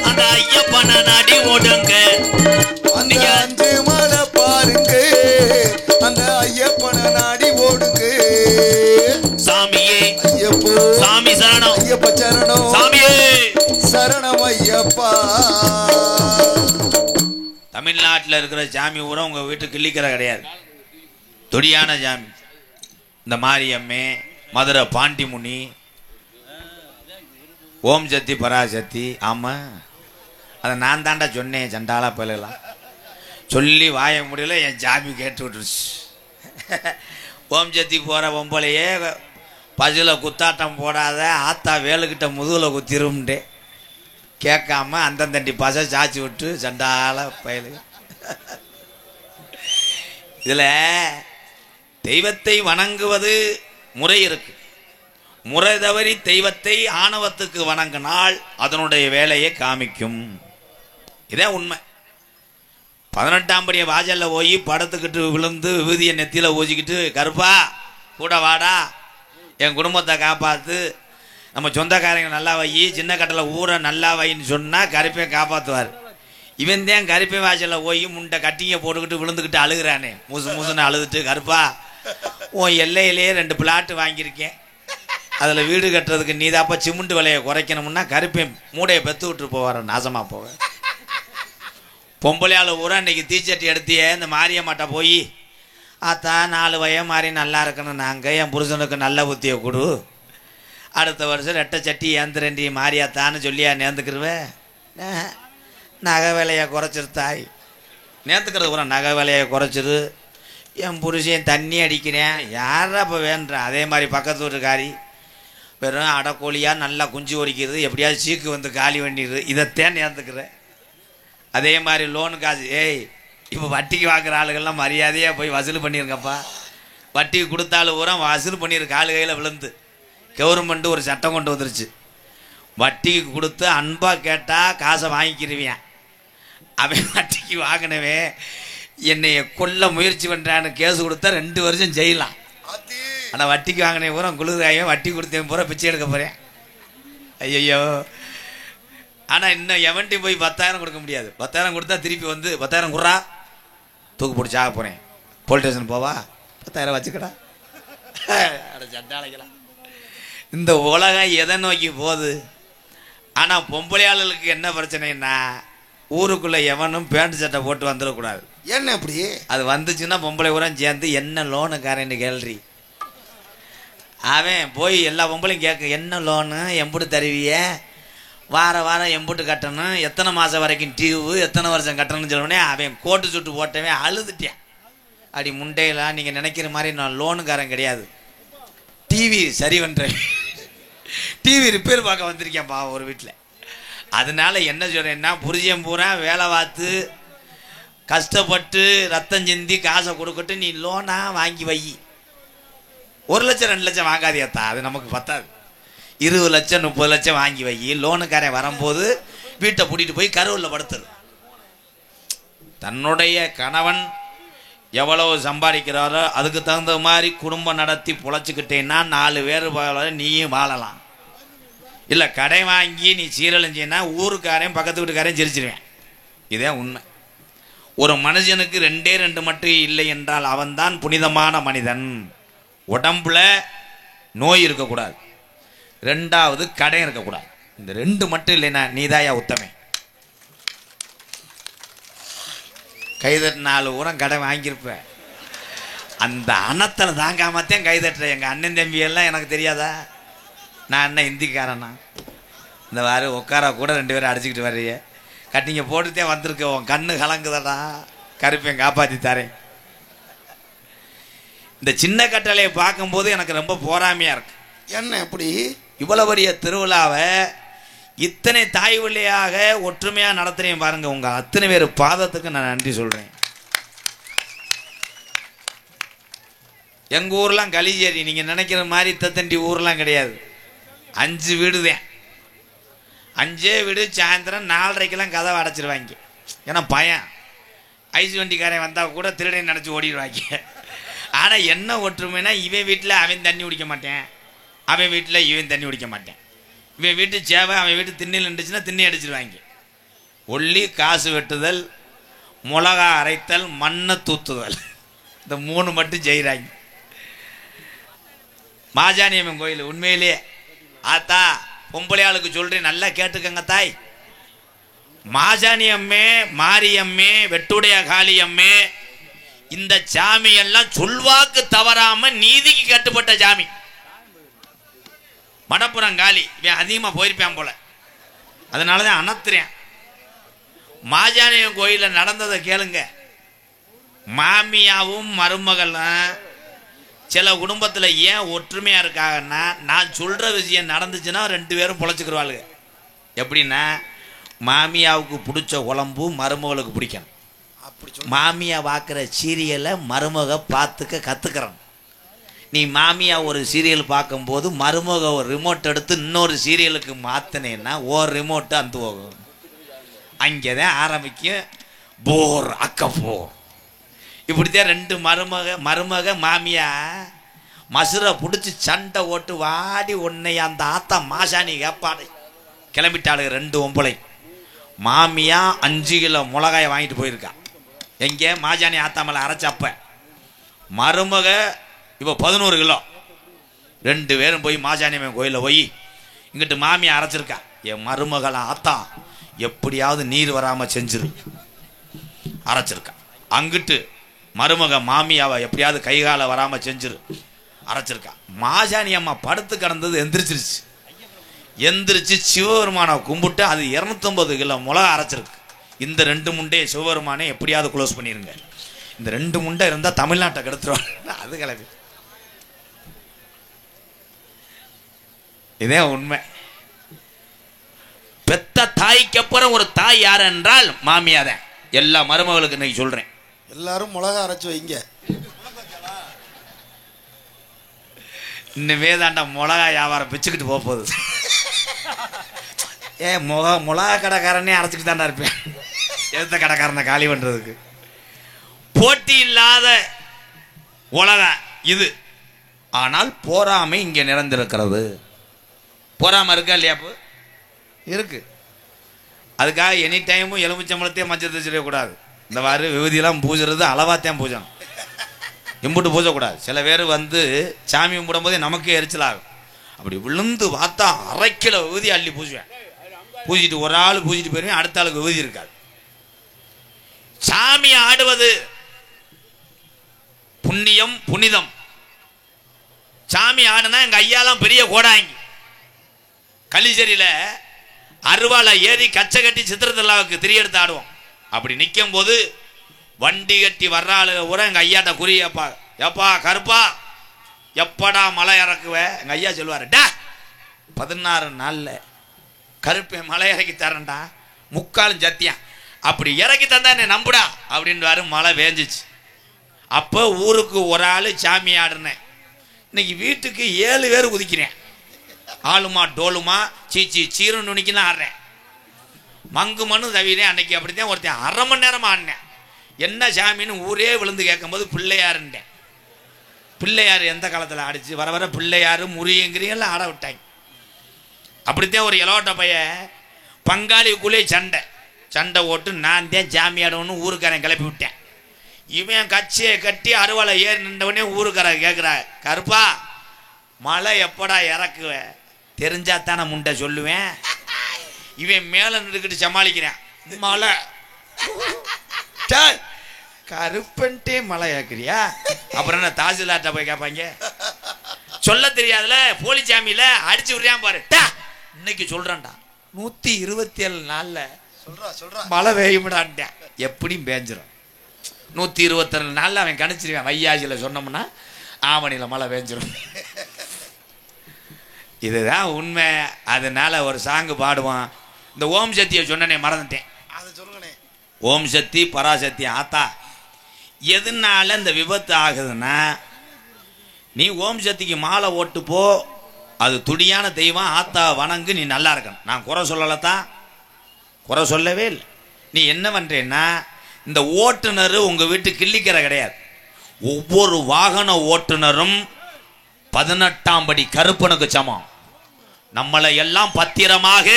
A: அந்த ஐயப்பனை நாடி ஓடுங்க.
B: அந்த அஞ்சு மலை பாருங்க அந்த ஐயப்பனை நாடி ஓடுங்க.
A: சாமியே
B: ஐயப்போ
A: சாமி சரணம்,
B: ஐயப்ப சரணம்,
A: சாமியே
B: சரணம் ஐயப்பா.
A: தமிழ்நாட்டில் இருக்கிற சாமி ஊரை உங்கள் வீட்டுக்கு கிள்ளிக்கிற கிடையாது. தொடியான சாமி இந்த மாரியம்மே, மதுரை பாண்டிமுனி, ஓம் சக்தி பராசக்தி. ஆமாம், அதை நான் தாண்டா சொன்னேன். சண்டாலா பயிலாம் சொல்லி வாய முடியல, என் சாமி கேட்டு விட்டுருச்சு. ஓம் சக்தி போகிற பொம்பளையே பஜில குத்தாட்டம் போடாத, ஆத்தா வேலுக்கிட்ட முதுகில் குத்திரும்டே கேட்காம அந்தந்தண்டி பசை சாச்சி விட்டு சண்டால பயலு. இதில் தெய்வத்தை வணங்குவது முறை இருக்கு. முறை தவறி தெய்வத்தை ஆணவத்துக்கு வணங்கினால் அதனுடைய வேலையை காமிக்கும். இதே உண்மை. 18ஆம் படி வாசலில் போய் படத்துக்கிட்டு விழுந்து விபூதியை நெத்தியில் ஊசிக்கிட்டு கருப்பா கூட வாடா, என் குடும்பத்தை காப்பாற்று, நம்ம சொந்தக்காரங்க நல்லா வை, சின்ன கட்டில் ஊரை நல்லா வைன்னு சொன்னால் கருப்பையை காப்பாற்றுவார். இவன் தான் கருப்பை வாசலில் போய் முண்டை கட்டிங்க போட்டுக்கிட்டு விழுந்துக்கிட்டு அழுகிறானே, முசுன்னு அழுதுட்டு, கருப்பா உன் எல்லையிலேயே 2 பிளாட்டு வாங்கியிருக்கேன், அதில் வீடு கட்டுறதுக்கு நீதாப்பா சிமெண்ட் விலையை குறைக்கணும்னா கருப்பை மூடையை பெற்று விட்டு போவார், நாசமாக போவேன். பொம்பளையால் ஊரா இன்னைக்கு தீச்சட்டி எடுத்தியே இந்த மாரியம்மாட்ட போய், ஆத்தா 4 வயம் மாறி நல்லா இருக்கணும், நாங்கள் என் புருஷனுக்கு நல்ல புத்தியை கொடு, அடுத்த வருஷம் 2 சட்டி ஏந்திரண்டி மாரியாத்தான்னு சொல்லியா நேர்ந்துக்கிருவேன். நகை விலையை குறைச்சிருத்தாய், நேர்த்துக்கிறது கூட நகை விலையை குறைச்சிரு, என் புருஷன் தண்ணி அடிக்கிறேன், யாரா இப்போ வேண்டாம். அதே மாதிரி பக்கத்து வீட்டுக்காரி வெறும் அடக்கோழியாக நல்லா குஞ்சு ஒடிக்கிறது, எப்படியாவது சீக்கு வந்து காலி பண்ணிடுது, இதைத்தேன் நேர்ந்துக்கிறேன். அதே மாதிரி லோனு காசு, ஏய் இப்போ வட்டிக்கு வாங்குற ஆளுகள்லாம் மரியாதையாக போய் வசூல் பண்ணியிருங்கப்பா, வட்டிக்கு கொடுத்தாலும் பூரா வசூல் பண்ணியிருக்கு ஆளு கையில் விழுந்து. கவர்மெண்ட்டு ஒரு சட்டம் கொண்டு வந்துருச்சு, வட்டிக்கு கொடுத்து அன்பாக கேட்டால் காசை வாங்கிக்கிருவேன். அவன் வட்டிக்கு வாங்கினவே என்னைய கொல்ல முயற்சி பண்ணுறான்னு கேஸ் கொடுத்தா 2 வருஷம் செய்யலாம். ஆனால் வட்டிக்கு வாங்கினே பூரா குளிர்காயம், வட்டி கொடுத்தேன் பூரா பிச்சை எடுக்க போகிறேன். ஐயோ ஆனால் இன்னும் எவன்ட்டி போய் 10,000 கொடுக்க முடியாது. 10,000 கொடுத்தா திருப்பி வந்து 10,000 குறா தூக்கு போட்டு சாக போகிறேன், போலீஸ் ஸ்டேஷன் போவா, 10,000 வச்சுக்கடா. சண்டாளைக்கலாம். இந்த உலகம் எதை நோக்கி போகுது? ஆனால் பொம்பளையாளர்களுக்கு என்ன பிரச்சனைன்னா, ஊருக்குள்ளே எவனும் பேண்ட் சட்டை போட்டு வந்துடக்கூடாது.
B: என்ன அப்படி? அது
A: வந்துச்சுன்னா பொம்பளை ஊரம் சேர்ந்து என்ன லோனுக்காரன்னு கேள்றி. அவன் போய் எல்லா பொம்பளையும் கேட்க, என்ன லோனு, எம்புட்டு தருவிய, வாரம் எம்புட்டு கட்டணும், எத்தனை மாதம் வரைக்கும் டியூவு, எத்தனை வருஷம் கட்டணும்னு சொல்லவுடனே அவன் கோட்டு சுட்டு போட்டவன் அழுதுட்டேன். அப்படி முண்டையெல்லாம் நீங்கள் நினைக்கிற மாதிரி நான் லோனுக்காரன் கிடையாது, டிவி சரி பண்ணுறேன், டிவி ரிப்பேர் பார்க்க வந்திருக்கேன்ப்பா ஒரு வீட்டில். அதனால என்ன சொல்கிறேன்னா, புரிஜம் பூரா வேலை பார்த்து கஷ்டப்பட்டு ரத்தம் சிந்தி காசை கொடுக்கட்டு நீ லோனாக வாங்கி வை. 1 லட்சம் 2 லட்சம் வாங்காதியாத்தா, அது நமக்கு பத்தாது. 20 லட்சம் 30 லட்சம் வாங்கி வை. லோனுக்காரன் வரும்போது வீட்டை பூட்டிட்டு போய் கருவில் படுத்துரு. தன்னுடைய கணவன் எவ்வளவு சம்பாதிக்கிறாரோ அதுக்கு தகுந்த மாதிரி குடும்பம் நடத்தி பொழைச்சிக்கிட்டேன்னா 4 பேர் நீயும் வாழலாம். இல்லை கடை வாங்கி நீ சீரழிஞ்சின்னா ஊருக்காரையும் பக்கத்து வீட்டுக்காரையும் சிரிச்சிருவேன். இதே உண்மை. ஒரு மனுஷனுக்கு 2 மட்டும் இல்லை என்றால் அவன்தான் புனிதமான மனிதன். உடம்புல நோய் இருக்கக்கூடாது, 2வது கடை இருக்கக்கூடாது. இந்த 2 மட்டும் இல்லைன்னா நீதாயா உத்தமே. கைதட்டு 4 ஊரம் கடை வாங்கியிருப்ப. அந்த அன்னத்தில் தாங்காமத்தான் கைதட்டுற எங்கள் அண்ணன் தம்பி எல்லாம் எனக்கு தெரியாதா? நான் என்ன இந்திக்காரனா? இந்த வாரு உட்கார கூட 2 பேரும் அடிச்சுக்கிட்டு வர்றீங்க, கட்டிங்க போட்டுத்தே வந்திருக்க, உன் கண்ணு கலங்குதடா, கருப்பேன் காப்பாற்றி தரேன். இந்த சின்ன கட்டளையை பார்க்கும்போது எனக்கு ரொம்ப போராமையாக இருக்கு.
B: என்ன எப்படி
A: இவ்வளோ பெரிய திருவிழாவை இத்தனை தாய் வழியாக ஒற்றுமையாக நடத்துறேன் பாருங்க. உங்கள் அத்தனை பேர் பாதத்துக்கு நான் நன்றி சொல்கிறேன். எங்கள் ஊர்லாம் கலிஜேரி, நீங்கள் நினைக்கிற மாதிரி தத்தண்டி ஊர்லாம் கிடையாது. 5 வீடு தான். 5 வீடு சாயந்தரம் 4:30க்கெல்லாம் கதவை அடைச்சிருவாங்க. ஏன்னா பயம், ஐஸ் வண்டிக்காரன் வந்தால் கூட திருடனை நினச்சி ஓடிடுவாங்க. ஆனால் என்ன ஒற்றுமைனா, இவன் வீட்டில் அவன் தண்ணி குடிக்க மாட்டேன், அவன் வீட்டில் இவன் தண்ணி குடிக்க மாட்டேன். இவன் வீட்டு சேவை அவன் வீட்டு திண்ணில் இருந்துச்சுன்னா திண்ணி அடிச்சிருவாங்க. ஒல்லி காசு வெட்டுதல், மிளகா அரைத்தல், மண்ணை தூத்துதல், இந்த 3 மட்டும் செய்கிறாங்க. மாஜானியம்மன் கோயில் உண்மையிலேயே ஆத்தா பொம்பளையாளுக்கு சொல்கிறேன், நல்லா கேட்டுக்கங்க தாய். மாஜானியம்மே, மாரியம்மே, வெட்டுடைய காளியம்மே, இந்த சாமி எல்லாம் சொல்வாக்கு தவறாம நீதிக்கு கட்டுப்பட்ட சாமி. மடப்புறம் காளி இவன் அதிகமாக போயிருப்பான் போல, அதனால தான் அணத்துறேன். மாஜானியம் கோயிலில் நடந்ததை கேளுங்க. மாமியாவும் மருமகளும் சில குடும்பத்தில் ஏன் ஒற்றுமையாக இருக்காங்கன்னா, நான் சொல்கிற விஷயம் நடந்துச்சுன்னா 2 பேரும் பொழைச்சிக்கிடுவாளுங்க. எப்படின்னா, மாமியாவுக்கு பிடிச்ச குழம்பு மருமகளுக்கு பிடிக்கணும். மாமியா பார்க்குற சீரியலை மருமக பார்த்துக்க கற்றுக்கிறோம். நீ மாமியா ஒரு சீரியல் பார்க்கும்போது மருமக ஒரு ரிமோட் எடுத்து இன்னொரு சீரியலுக்கு மாற்றினேன்னா ஒரு ரிமோட்டு அந்த போகும். அங்கே தான் ஆரம்பிக்கும் போர் அக்கப்போர். இப்படித்தான் 2 மருமக மாமியா மசுரை பிடிச்சி சண்டை ஓட்டு வாடி உன்னை அந்த ஆத்தா மாசாணி கேப்பாடு கிளம்பிட்டாளுங்க. 2 ஒம்பளை. மாமியா 5 கிலோ மிளகாயை வாங்கிட்டு போயிருக்கா. எங்கே? மாஜானி ஆத்தா மேலே அரைச்சப்ப. மருமக இப்போ 11 கிலோ. 2 பேரும் போய் மாஜானியம்மன் கோயிலில் போய் இங்கிட்டு மாமியை அரைச்சிருக்கா. என் மருமகளை ஆத்தா எப்படியாவது நீர் வராமல் செஞ்சிரு அரைச்சிருக்கா. அங்கிட்டு மருமக மாமியாவை எப்படியாவது கைகால வராமல் செஞ்சிரு அரைச்சிருக்கா. மாஜானி அம்மா படுத்து கிடந்தது எந்திரிச்சிருச்சு. எந்திரிச்சு சிவபெருமானை கும்பிட்டு அது 250 கிலோ மிளகா அரைச்சிருக்கு. இந்த 2 முண்டையை சிவபெருமானே எப்படியாவது க்ளோஸ் பண்ணிருங்க. இந்த 2 முண்டை இருந்தால் தமிழ்நாட்டை கெடுத்துருவாங்க. அது கிளம்பி இதே உண்மை. பெத்த தாய்க்கு அப்புறம் ஒரு தாய் யார் என்றால் மாமியாதான். எல்லா மருமகளுக்கு இன்னைக்கு சொல்றேன்,
B: எல்லாரும் மிளகா அரைச்சு வைங்க.
A: இன்னுமே தாண்டா மிளகா வியாபாரம் பிச்சுக்கிட்டு போகுது. மிளகா கடைக்காரனே அரைச்சிக்கிட்டு தாண்டா இருப்பேன் எந்த கடைக்காரனை காலி பண்றதுக்கு. போட்டி இல்லாத உலகம் இது. ஆனால் போராமை இங்கே நிறைந்திருக்கிறது. போராமை இருக்கா இல்லையா? இருக்கு. அதுக்காக எனி டைமும் எலுமிச்சம்பழத்தையும் மஞ்சள் தச்சிடக்கூடாது. இந்த மாதிரி விபூதியெல்லாம் பூஜைறது அளவாத்தான் பூஜணும், இம்புட்டு பூஜக்கூடாது. சில பேர் வந்து சாமி கும்பிடும் போதே நமக்கே எரிச்சலாகும். அப்படி விழுந்து பார்த்தா 1/2 கிலோ விபூதி அள்ளி பூஜுவேன். பூஜிட்டு ஒரு ஆள் பூஜிட்டு போயிருவேன், அடுத்த ஆளுக்கு விபூதி இருக்காது. சாமி ஆடுவது புண்ணியம் புனிதம். சாமி ஆடுனா எங்க ஐயாலாம் பெரிய கோடாங்கி கலிசரியில அருவாளை ஏறி கச்சை கட்டி சித்திரத்தில்லாவுக்கு திரியெடுத்து ஆடுவோம். அப்படி நிற்கும் போது வண்டி கட்டி வர்ற ஆளு கூட எங்க ஐயாட்ட குறியப்பா, எப்பா கருப்பா எப்படா மலை இறக்குவ? எங்க ஐயா சொல்லுவாரு, டா 16 நாள்ல கருப்பை மலை இறக்கி தரேன்டா, முக்காலும் சத்தியம், அப்படி இறக்கி தந்தா என்ன நம்புடா அப்படின்வாரு. மழை வேஞ்சிச்சு. அப்போ ஊருக்கு ஒரு ஆள் சாமி ஆடுனேன். இன்னைக்கு வீட்டுக்கு 7 பேர் குதிக்கிறேன். ஆளுமா டோலுமா சீச்சி சீரன் நுணிக்கெல்லாம் ஆடுறேன். மங்கு மண்ணு தவிரேன். அன்னைக்கு அப்படித்தான் ஒருத்தன் 1/2 மணி நேரம் ஆடினேன். என்ன சாமின்னு ஊரே விழுந்து கேட்கும்போது பிள்ளையாருன்றேன். பிள்ளையார் எந்த காலத்தில் ஆடிச்சு? வர வர பிள்ளையாரு முறியங்கிறீங்கெல்லாம் ஆட விட்டாங்க. அப்படித்தான் ஒரு இலவட்ட பையன் பங்காளிக்குள்ளே சண்டை ஓட்டு நான் தான் சாமி ஆடணும்னு ஊருக்காரன் கிளப்பி விட்டேன். இவன் கட்சியை கட்டி அருவாளை ஏறி நின்றவனே ஊருக்காரன் கேட்குறா, கருப்பா மழை எப்படா இறக்குவ? தெரிஞ்சாத்தானே முண்டை சொல்லுவேன். இவன் மேலே நின்றுக்கிட்டு சமாளிக்கிறேன், மழை கருப்பன்ட்டே மழை இறக்குறியா? அப்புறம் என்ன தாசில்தார்ட்ட போய் கேட்பாங்க? சொல்ல தெரியாதுல போலிச்சாமியில அடிச்சு விடுறான் பாரு. இன்னைக்கு சொல்றான்டா 127 நாள்ல மழை பெய்யும்டான்ட்டேன். எப்படியும் பேஞ்சிடும். 122 நாள்ல அவன் கணிச்சிருவேன். வையாசியில சொன்னோம்னா ஆவணியில மழை பெஞ்சிடும். இதுதான் உண்மை. அதனால ஒரு சாங்கு பாடுவான். இந்த ஓம் சக்தியை சொன்னனே மறந்துட்டேன், அதை சொல்லுங்கண்ணே. ஓம் சக்தி பராசக்தி ஆத்தா. எதனால இந்த விபத்து ஆகுதுன்னா, நீ ஓம் சக்திக்கு மாலை ஓட்டு போ, அது துடியான தெய்வம், ஆத்தா வணங்கு, நீ நல்லா இருக்கணும். நான் குறை சொல்லலத்தான், குறை சொல்லவே இல்லை. நீ என்ன பண்றேன்னா, இந்த ஓட்டுநர் உங்க வீட்டு கிள்ளிக்கிற கிடையாது. ஒவ்வொரு வாகன ஓட்டுநரும் 18ஆம் படி கருப்பனுக்கு சமம். நம்மளை எல்லாம் பத்திரமாக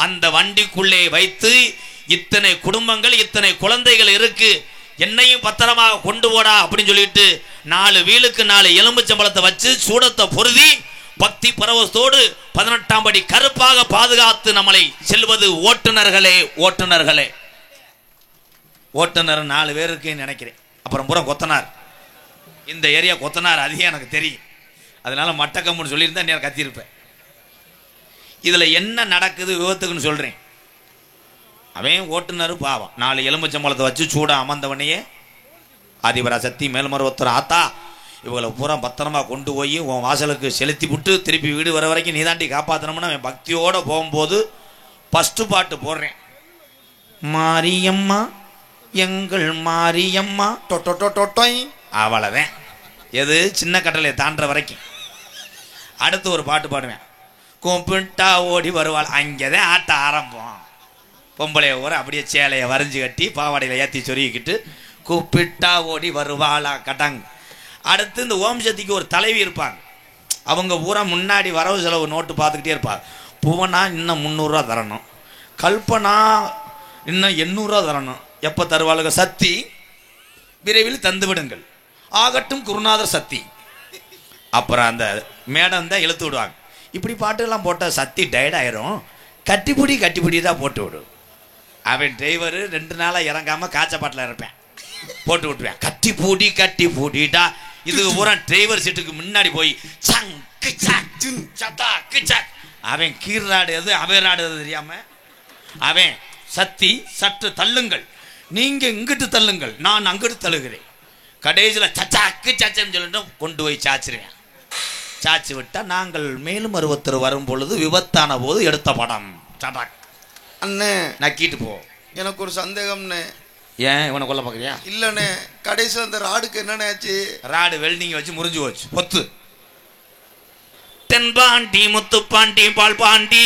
A: அந்த வண்டிக்குள்ளே வைத்து, இத்தனை குடும்பங்கள் இத்தனை குழந்தைகள் இருக்கு, என்னையும் பத்திரமாக கொண்டு போடா அப்படின்னு சொல்லிட்டு 4 வீலுக்கு 4 எலும்புச்சம்பளத்தை வச்சு சூடத்தை பொருதி பக்தி பரவசத்தோடு 18ஆம் படி கருப்பாக பாதுகாத்து நம்மளை செல்வது ஓட்டுநர்களே. ஓட்டுநர்களே ஓட்டுநர் 4 பேர் இருக்குன்னு நினைக்கிறேன். அப்புறம் பூரா கொத்தனார். இந்த ஏரியா கொத்தனார் அதிகம் எனக்கு தெரியும். அதனால மட்டக்கம்முன்னு சொல்லியிருந்தா நேரம் கத்தியிருப்பேன். இதுல என்ன நடக்குது விபத்துக்குன்னு சொல்றேன். அவன் ஓட்டுநர் பாவம் 4 எலும்புச்சம்பளத்தை வச்சு சூட அமர்ந்தவனையே ஆதிபராசக்தி மேல்மருவத்தர் ஆத்தா இவங்களை பூரா பத்திரமா கொண்டு போய் உன் வாசலுக்கு செலுத்தி விட்டு திருப்பி வீடு வர வரைக்கும் நீ தாண்டி காப்பாற்றணும்னு அவன் பக்தியோட போகும்போது ஃபர்ஸ்ட் பாட்டு போடுறேன். மாரியம்மா எங்கள் மாரியம்மா டொட்டொட்டொட்டொய். அவ்வளோதான். எது சின்ன கட்டளையை தாண்டுற வரைக்கும். அடுத்து ஒரு பாட்டு பாடுவேன். கும்பிட்டா ஓடி வருவாள். அங்கேதான் ஆட்ட ஆரம்பம். பொம்பளைய ஊற அப்படியே சேலையை வரைஞ்சி கட்டி பாவாடையில் ஏற்றி சொருகிக்கிட்டு கூப்பிட்டா ஓடி வருவாளா கட்டாங்க. அடுத்து இந்த ஓம் சக்திக்கு ஒரு தலைவி இருப்பாங்க. அவங்க பூரா முன்னாடி வரவு செலவு நோட்டு பார்த்துக்கிட்டே இருப்பாங்க. புவனா இன்னும் 300 ரூபா தரணும், கல்பனா இன்னும் 800 ரூபா தரணும். எப்போ தருவாளுங்க? சக்தி விரைவில் தந்து விடுங்கள், ஆகட்டும் குருநாதர் சக்தி. அப்புறம் அந்த மேடம் தான் இழுத்து விடுவாங்க. இப்படி பாட்டுலாம் போட்டால் சக்தி டயர்ட் ஆயிரும், கட்டிப்பிடி தான் போட்டு விடு. அவன் டிரைவரு 2 நாளாக இறங்காமல் காய்ச்ச பாட்டில் இருப்பேன், போட்டு விட்டுருவேன். கட்டி பூடிடா. இது பூரா டிரைவர் சீட்டுக்கு முன்னாடி போய் அவன் கீழ்நாடு எது அவைநாடு எது தெரியாம அவன் சக்தி சற்று தள்ளுங்கள், நீங்க இங்கிட்டு தள்ளுங்கள், நான் அங்கிட்டு தள்ளுகிறேன். கடைசியில் சச்சாக்கு சச்சன்னு சொல்லிட்டு கொண்டு போய் சாச்சிருவேன். சாச்சி விட்டா நாங்கள் மேலும் 60 வரும் பொழுது விபத்தான போது எடுத்த படம்
B: அண்ணே
A: நக்கிட்டு போ.
B: எனக்கு ஒரு சந்தேகம்ண்ணே.
A: ஏன் இவனை கொல்ல பார்க்குறியா?
B: இல்லைண்ணே, கடைசியில் அந்த ராடுக்கு என்னண்ணே ஆச்சு?
A: ராடு வெல்டிங் வச்சு முறிஞ்சு போச்சு. பொத்து தென்பாண்டி முத்துப்பாண்டி பால் பாண்டி,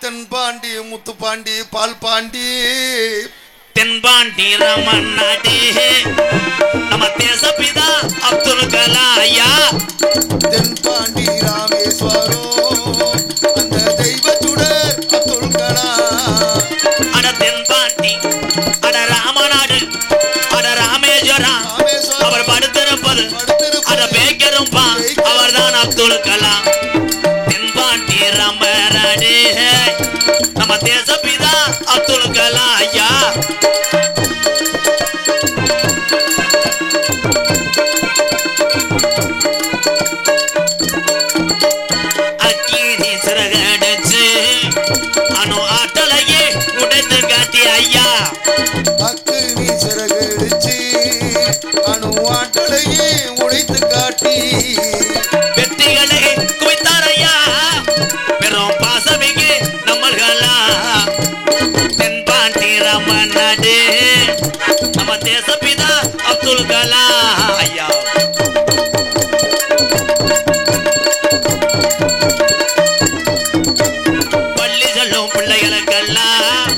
B: தென்பாண்டி முத்துப்பாண்டி பால் பாண்டி,
A: தென்பாண்டி ரமநாடி நம்ம தேசப்பிதா அப்துல் கலாயா,
B: தென்பாண்டி ராமேஸ்வரம் அந்த தெய்வ சுடர் அப்துல் கலாம்.
A: அப்துல் கலாம் தென்பாண்டி ராமராஜே நம்ம தேசப்பிதா அப்துல் கலாம் ஐயா அக்கினி சிறகடிச்சு அணு ஆற்றலையே உடைத்து காட்டி ஐயா
B: அக்கினி சிறகடிச்சு அணு ஆற்றலையே உடைத்து காட்டி
A: வெற்றிகளை குவித்தார் ஐயா பெரும் பாசமிகு நம்மள்களா தென்பாண்டி ராமன் நாடு நம்ம தேசப்பிதா அப்துல் கலாம் ஐயா பள்ளி செல்லும் பிள்ளைகளுக்கெல்லாம்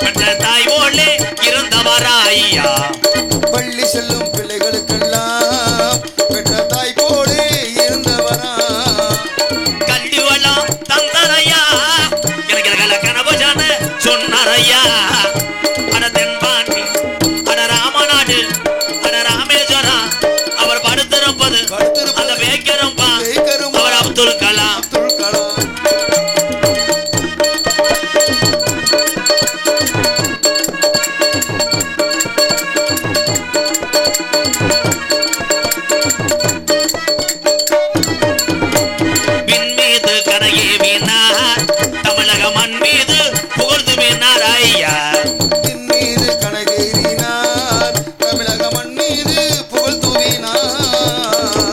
A: பெற்ற தாய் போலே இருந்தவரா ஐயா
B: பள்ளி செல்லும் பிள்ளைகளுக்கெல்லாம் பெற்ற தாய் போலே இருந்தவரா
A: கல்வி வளம் தந்தரையா எனக்கு கனவு ஜான சொன்னாரையா அட தென்பாண்டி அட ராமநாடு அட ராமேஸ்வரம் அவர் படுத்திருப்பது அந்த வேக்கரம்பா அவர் அப்துல் கலாம்
B: அப்துல் கலாம்
A: விண்மீது கரையே வீணார் தமிழக மண் மீது புகழ்ந்து வீணார் ஐயா
B: மீது கனகேறினார் தமிழக மண் மீது புகழ் தூவினார்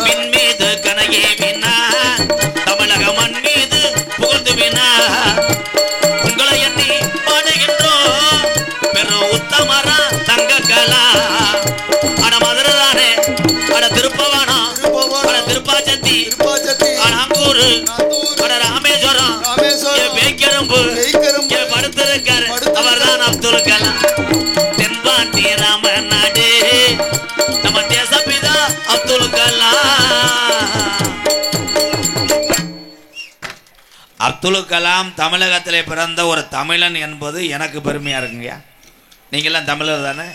A: விண்மீது கரையே வீணார் தமிழக மண் மீது புகழ்ந்து வீணார் உங்களை எண்ணி பாடுகின்றோம் பெரும் உத்தமரா தங்க கலா அட மதுரதானே அட திருப்பவானம் அட திருப்பாச்சத்தி
B: திருப்பாச்சத்தி
A: அட அங்கூரு
B: நாத்தூர்
A: அட ராமேஸ்வரம்
B: ராமேஸ்வரம்
A: வேக்கரம்பு
B: வேய்க்கரம்பு
A: படுத்திருக்காரு அவர்தான் அப்துல் கலாம் தென்பாண்டி ராமன் நாடு நம்ம தேசப்பிதா அப்துல் கலாம் அப்துல் கலாம் தமிழகத்திலே பிறந்த ஒரு தமிழன் என்பது எனக்கு பெருமையா இருக்குங்கய்யா. நீங்கெல்லாம் தமிழர் தானே?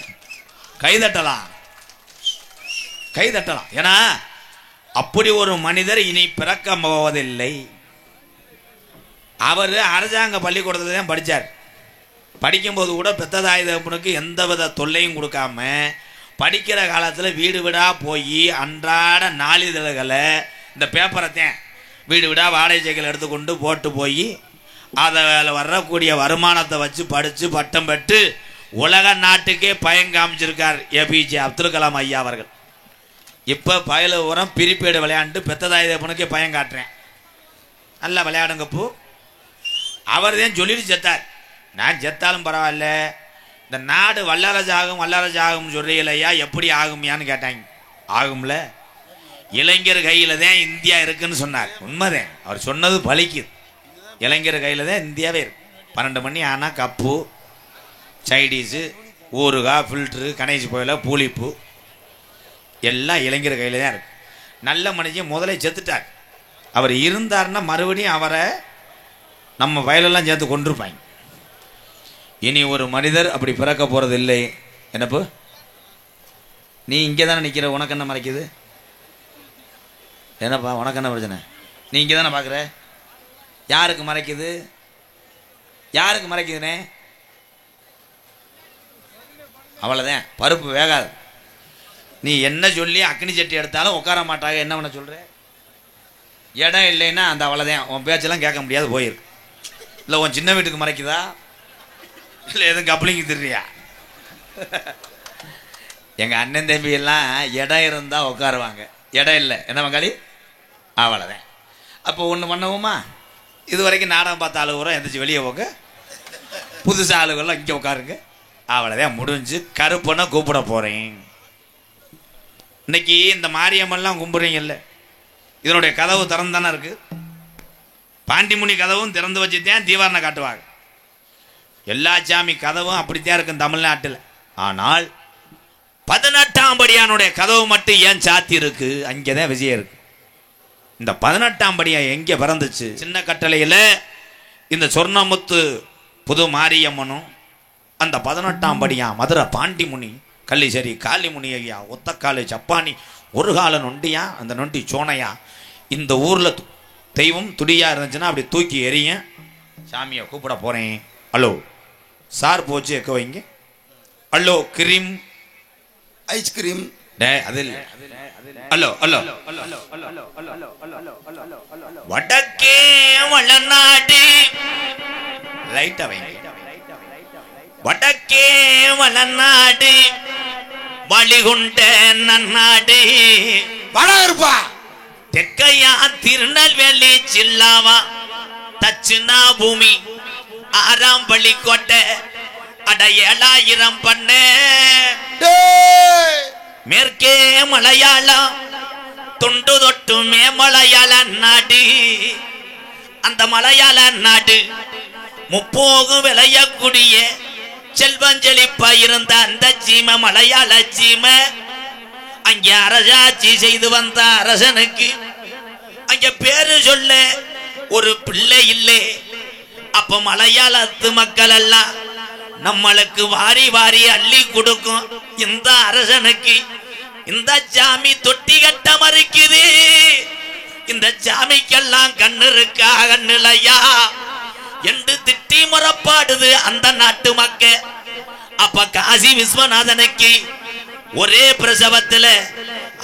A: கைதட்டலாம் கைதட்டலாம். ஏன்னா அப்படி ஒரு மனிதர் இனி பிறக்க போவதில்லை. அவர் அரசாங்க பள்ளிக்கூடத்தில் தான் படித்தார். படிக்கும்போது கூட பெத்ததாய் தகப்பனுக்கு எந்தவித தொல்லையும் கொடுக்காம படிக்கிற காலத்தில் வீடு வீடாக போய் அன்றாட நாளிதழ்களை இந்த பேப்பரை தான் வீடு வீடாக வாடகை சைக்கிள் எடுத்துக்கொண்டு போட்டு போய் அதில் வரக்கூடிய வருமானத்தை வச்சு படித்து பட்டம் பெற்று உலக நாட்டுக்கே பயன் காமிச்சிருக்கார் ஏபிஜே அப்துல் கலாம் ஐயா அவர்கள். இப்போ பயல உரம் பிரிப்பேடு விளையாண்டு பெத்ததாய் தகப்பனுக்கே பயன் காட்டுறேன், நல்லா விளையாடுங்கப்போ. அவர் தான் சொல்லிட்டு செத்தார். நான் செத்தாலும் பரவாயில்ல, இந்த நாடு வல்லரசு ஆகும் வல்லரசு ஆகும் சொல்றீங்களையா, எப்படி ஆகும்யான்னு கேட்டாங்க. ஆகும்ல, இளைஞர் கையில் தான் இந்தியா இருக்குன்னு சொன்னார். உண்மைதான், அவர் சொன்னது பலிக்குது. இளைஞர் கையில் தான் இந்தியாவே இருக்கு. 12 மணி ஆனால் கப்பு, சைடிஸு, ஊறுகாய், ஃபில்ட்ரு, கணேசி போயில, பூலிப்பு எல்லாம் இளைஞர் கையில் தான் இருக்கு. நல்ல மனுஷன் முதலே செத்துட்டார். அவர் இருந்தார்னா மறுபடியும் அவரை நம்ம வயலெல்லாம் சேர்த்து கொண்டிருப்பாங்க. இனி ஒரு மனிதர் அப்படி பிறக்க போகிறது இல்லை. என்னப்பு நீ இங்கே தானே நிற்கிற, உனக்கு என்ன மறைக்குது? என்னப்பா உனக்கு என்ன பிரச்சனை? நீ இங்கே தானே பார்க்குற, யாருக்கு மறைக்குது? யாருக்கு மறைக்குதுனே? அவ்வளோதான், பருப்பு வேகாது. நீ என்ன சொல்லி அக்னி சட்டி எடுத்தாலும் உட்கார மாட்டாங்க. என்ன பண்ண சொல்கிற? இடம் இல்லைன்னா அந்த அவ்வளோதான், உன் பேச்செல்லாம் கேட்க முடியாது, போயிருக்கு. இல்லை உன் சின்ன வீட்டுக்கு மறைக்குதா, இல்லை எதுவும் கப்ளிங்க திரியா? எங்கள் அண்ணன் தம்பி எல்லாம் இடம் இருந்தால் உட்காருவாங்க, இடம் இல்லை என்ன பங்காளி, அவ்வளோதான். அப்போ ஒன்று பண்ணுவோமா, இது வரைக்கும் நாடகம் பார்த்த ஆளுவரம் எந்திரிச்சு வெளியே போங்க, புதுசு ஆளுகள்லாம் இங்கே உட்காருங்க, அவ்வளோதான் முடிஞ்சு. கருப்பனை கூப்பிட போகிறேன். இன்னைக்கு இந்த மாரியம்மன்லாம் கும்பிட்றீங்கல்ல, இதனுடைய கதவு திறந்தானே இருக்கு. பாண்டிமுனி கதவும் திறந்து வச்சுதான் தீவாரணை காட்டுவாங்க. எல்லா சாமி கதவும் அப்படித்தான் இருக்கும் தமிழ்நாட்டில். ஆனால் 18ஆம் படியானுடைய கதவு மட்டும் ஏன் சாத்தி இருக்கு? அங்கேதான் விஜயம் இருக்கு. இந்த 18ஆம் படியா எங்கே பிறந்துச்சு? சின்ன கட்டளையில் இந்த சொர்ணமுத்து புது மாரியம்மனும் அந்த 18ஆம் படியா மதுரை பாண்டிமுனி, கள்ளிசேரி காளிமுனி ஐயா, ஒத்தக்காலு சப்பானி, ஒரு கால நொண்டியா, அந்த நொண்டி சோனையா, இந்த ஊர்ல தெய்வம் துடியா இருந்துச்சுன்னா அப்படி தூக்கி எறிய சாமியை கூப்பிட போறேன். ஹலோ சார் போச்சு எக்க வைங்க. ஹலோ கிரீம்
B: ஐஸ்கிரீம்
A: அது இல்ல. ஹலோ ஹலோ வடக்கே வளநாடு லைட்டா வைங்க. வடக்கே வளநாடு வழிகுண்ட நன்னாடு
B: வட இருப்பா.
A: தெற்கையா திருநெல்வேலி சில்லாவா தச்சுனா பூமி ஆறாம்பள்ளி கோட்டை அட 7000 பண்ண மேற்கே மலையாளம் தொண்டு தொட்டுமே மலையாள நாடு. அந்த மலையாள நாடு முப்போகு விளையக்கூடிய செல்வஞ்செழிப்பா இருந்த அந்த சீமை மலையாள சீமை. அங்கே அரசாட்சி செய்து வந்த அரசனுக்கு அங்க பேரு சொல்ல ஒரு பிள்ளை இல்லை. அப்ப மலையாளத்து மக்கள் எல்லாம் நம்மளுக்கு வாரி வாரி அள்ளி கொடுக்கும். இந்த அரசனுக்கு இந்த சாமி தொட்டி கட்ட மறுக்குது. இந்த சாமிக்கெல்லாம் கண்ணு இருக்கா கண்ணுலையா என்று திட்டி முறப்பாடுது அந்த நாட்டு மக்க. அப்ப காசி விஸ்வநாதனுக்கு ஒரே பிரசவத்துல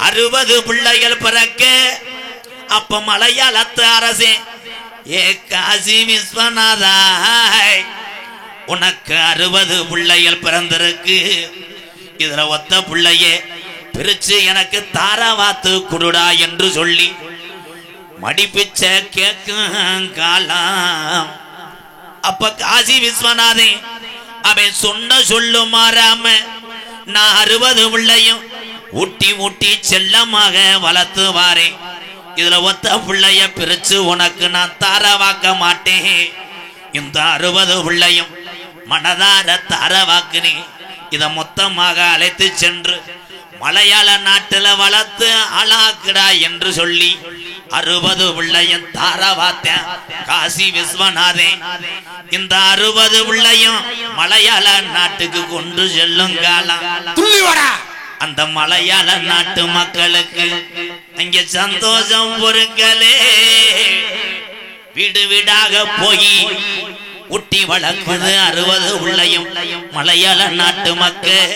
A: 60 பிள்ளைகள் பிறக்க. அப்ப மலையாளத்து அரசே ஏ காசி விஸ்வநாதா உனக்கு 60 பிள்ளைகள் பிறந்திருக்கு. இதுல ஒத்த பிள்ளையே பிரிச்சு எனக்கு தாராவாத்து குடுடா என்று சொல்லி மடிப்பிச்ச கேக்கும் காலம். அப்ப காசி விஸ்வநாதே அவன் சொன்ன சொல்லு மாறாம நான் 60 பிள்ளையும் ஊட்டி ஊட்டி செல்லமாக வளர்த்து வாரேன். இதுல ஒத்த பிள்ளைய பிரிச்சு உனக்கு நான் தாரவாக்க மாட்டேன். இந்த 60 பிள்ளையும் மனதார தாரவாக்குனே. இத மொத்தமாக அழைத்து சென்று மலையாள நாட்டுல வளர்த்து ஆளாக்குடா என்று சொல்லி 60 பிள்ளையும் தாரவாத்த காசி விஸ்வநாதே. இந்த 60 பிள்ளையும் மலையாள நாட்டுக்கு கொண்டு செல்லும் காலம். அந்த மலையாள நாட்டு மக்களுக்கு அங்க சந்தோஷம் பொருங்களே. வீடு வீடாக போய் ஊட்டி வளர்க்குது 60 பிள்ளையும் மலையாள நாட்டு மக்கள்.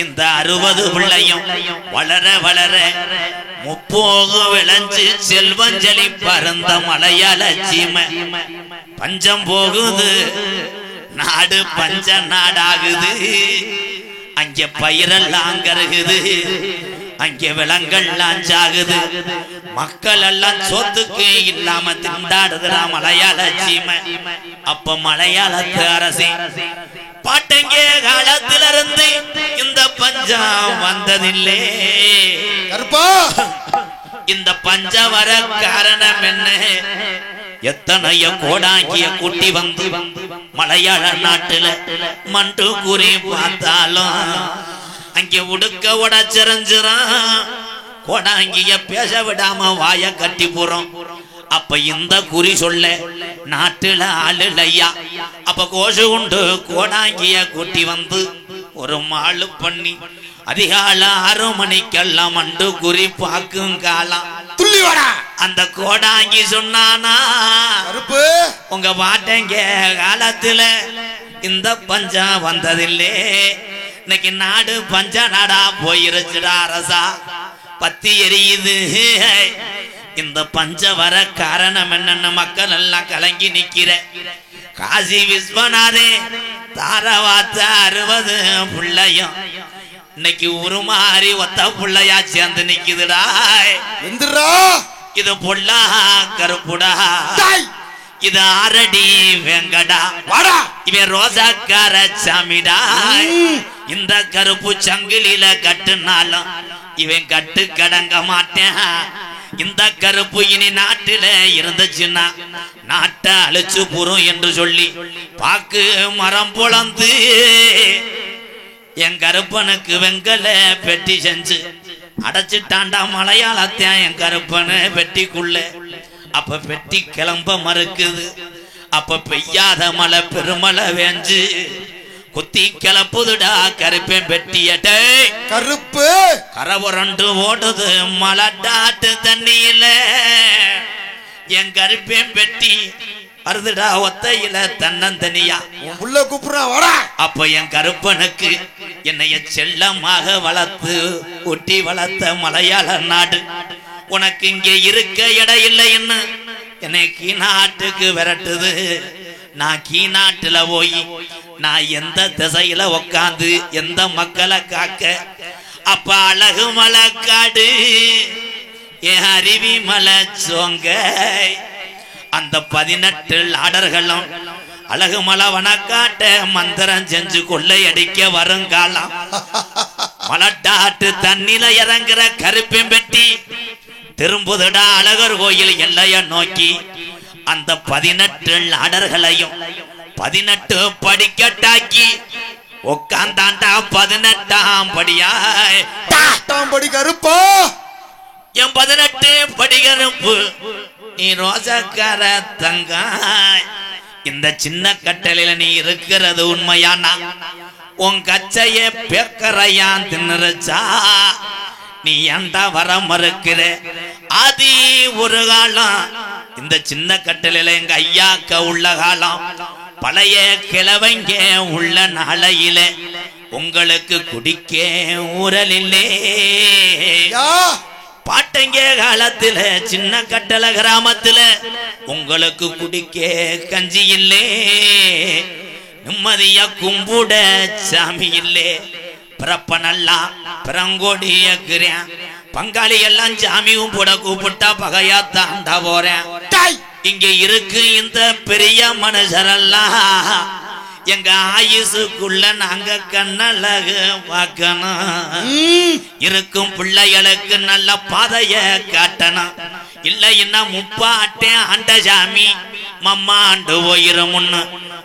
A: இந்த 60 பிள்ளையும் வளர வளர முப்போகு விளைஞ்சு செல்வஞ்சலி பறந்த மலையாள சீமை. பஞ்சம் போகுது நாடு பஞ்ச நாடாகுது. அங்கே பயிரெல்லாம் கருகுது. அங்கே விலங்கெல்லாம் சாகுது. மக்கள் எல்லாம் சொத்துக்கு இல்லாம திண்டாடுதுடா மலையாள சீமை. அப்ப மலையாளத்து அரசே பாட்டங்கே காலத்திலிருந்து இந்த பஞ்சம் வந்ததில்லை. இந்த பஞ்ச வர காரணம் என்ன? எத்தனைய கோடாங்கிய கூட்டி வந்து மலையாள நாட்டுல மண்டு கூறி பார்த்தாலும் அங்கே உடுக்க உடச்சிரஞ்சிரான். கோடாங்கிய பேச விடாம வாய கட்டி போறோம். அப்ப இந்த குறி சொல்ல நாட்டுல ஆளுலையா. அப்ப கோஷு உண்டு கோடாங்கிய கூட்டி வந்து ஒரு மாளு பண்ணி அதிகால 6 மணிக்கெல்லாம் மண்டு குறி பாக்கும் காலம். அந்த கோடாங்கி சொன்னானா உங்க பாட்டங்க காலத்துல இந்த பஞ்சம் வந்ததில்லை. இன்னைக்கு நாடு பஞ்ச நாடா போயிருச்சுடா அரசா. பத்தி எரியுது. இந்த பஞ்ச வர காரணம் என்னன்னு மக்கள் எல்லாம் கலங்கி நிக்கிற. காசி விஸ்வநாதே தாரவாத்த 60 பிள்ளையும் இன்னைக்கு உருமாறி ஒத்த பிள்ளையா சேர்ந்து நிக்குதுடா. இது பொல்லா கருப்புடா. இது ஆரடி வெங்கடா. இவன் ரோசாக்கார சாமிடா. இந்த கருப்பு சங்கிலில கட்டுனாலும் இவன் கட்டு கடங்க மாட்டேன். இந்த கருப்பு இனி நாட்டில இருந்துச்சுன்னா நாட்டை அழிச்சு போறோம் என்று சொல்லி பாக்கு மரம் பொழந்து என் கருப்பனுக்கு வெங்கல பெட்டி செஞ்சு அடைச்சிட்டாண்டா மலையாளத்தான் என் கருப்பனை பெட்டிக்குள்ள. அப்ப பெட்டி கிளம்ப மறுக்குது. அப்ப பெய்யாத மழை பெருமழை வேஞ்சு குத்தி கிளப்புதுடா கருப்பேன் பெட்டியட்டே
B: கருப்பு
A: கரவரண்டு ஓடுது மலட்டாட்டு தண்ணியில என் கருப்பேன் பெட்டி வருதுடா ஒத்தையில தன்னந்தனியா
B: உள்ள கூப்பிடுறா வாடா.
A: அப்ப என் கருப்பனுக்கு என்னைய செல்லமாக வளர்த்து ஒட்டி வளர்த்த மலையாள நாடு உனக்கு இங்கே இருக்க இடம் இல்லைன்னு என்னை கீநாட்டுக்கு விரட்டுது. நான் கீநாட்டுல போய் நான் எந்த திசையில உக்காந்து எந்த மக்களை காக்க அப்ப அழகு மலைக்காடு என் அருவி மலை சோங்க அந்த 18 ஆடர்களும் அழகு மலை வனக்காட்ட மந்திரம் செஞ்சு கொள்ளையடிக்க வருங்காலம் மலட்டாட்டு தண்ணில இறங்குற கருப்பேன் பெட்டி திரும்புதுடா அழகர் கோயில் எல்லைய நோக்கி அந்த 18 ஆடர்களையும் 18 படிக்கட்டாக்கி உட்காந்தாண்டா 18ஆம் படியா
B: படி கருப்பா
A: என் 18 படி கருப்பு நீ ரோசக்கார தங்காய் இந்த சின்ன கட்டளையில நீ இருக்கிறது உண்மையானா உன் கச்சைய பேக்கரையான் தின்னுச்சா நீ ஏண்டா வர மறுக்கிற ஆதி ஒரு காலம் இந்த சின்ன கட்டளையில எங்க ஐயாக்க உள்ள காலம் பழைய கிழவங்க உள்ள நாளையில உங்களுக்கு குடிக்க ஊரலில்லே பாட்டங்க காலத்துல சின்ன கட்டளை கிராமத்துல உங்களுக்கு குடிக்க கஞ்சி இல்லே நிம்மதியா கும்புட சாமி இல்லே பிறப்ப நல்லா பிறங்கோடியக்கிறேன் பங்காளி எல்லாம் சாமி கும்பிட கூப்பிட்டா பகையா தாண்டா போறேன். இங்க இருக்கு இந்த பெரிய மனுஷரெல்லாம் எங்க ஆயுசுக்குள்ள நாங்க கண்ணழகு பார்க்கணும். இருக்கும் பிள்ளைகளுக்கு நல்ல பாதைய காட்டணும். இல்லைன்னா முப்பாட்டே ஆண்ட சாமி மம்மா ஆண்டு போயிரும்.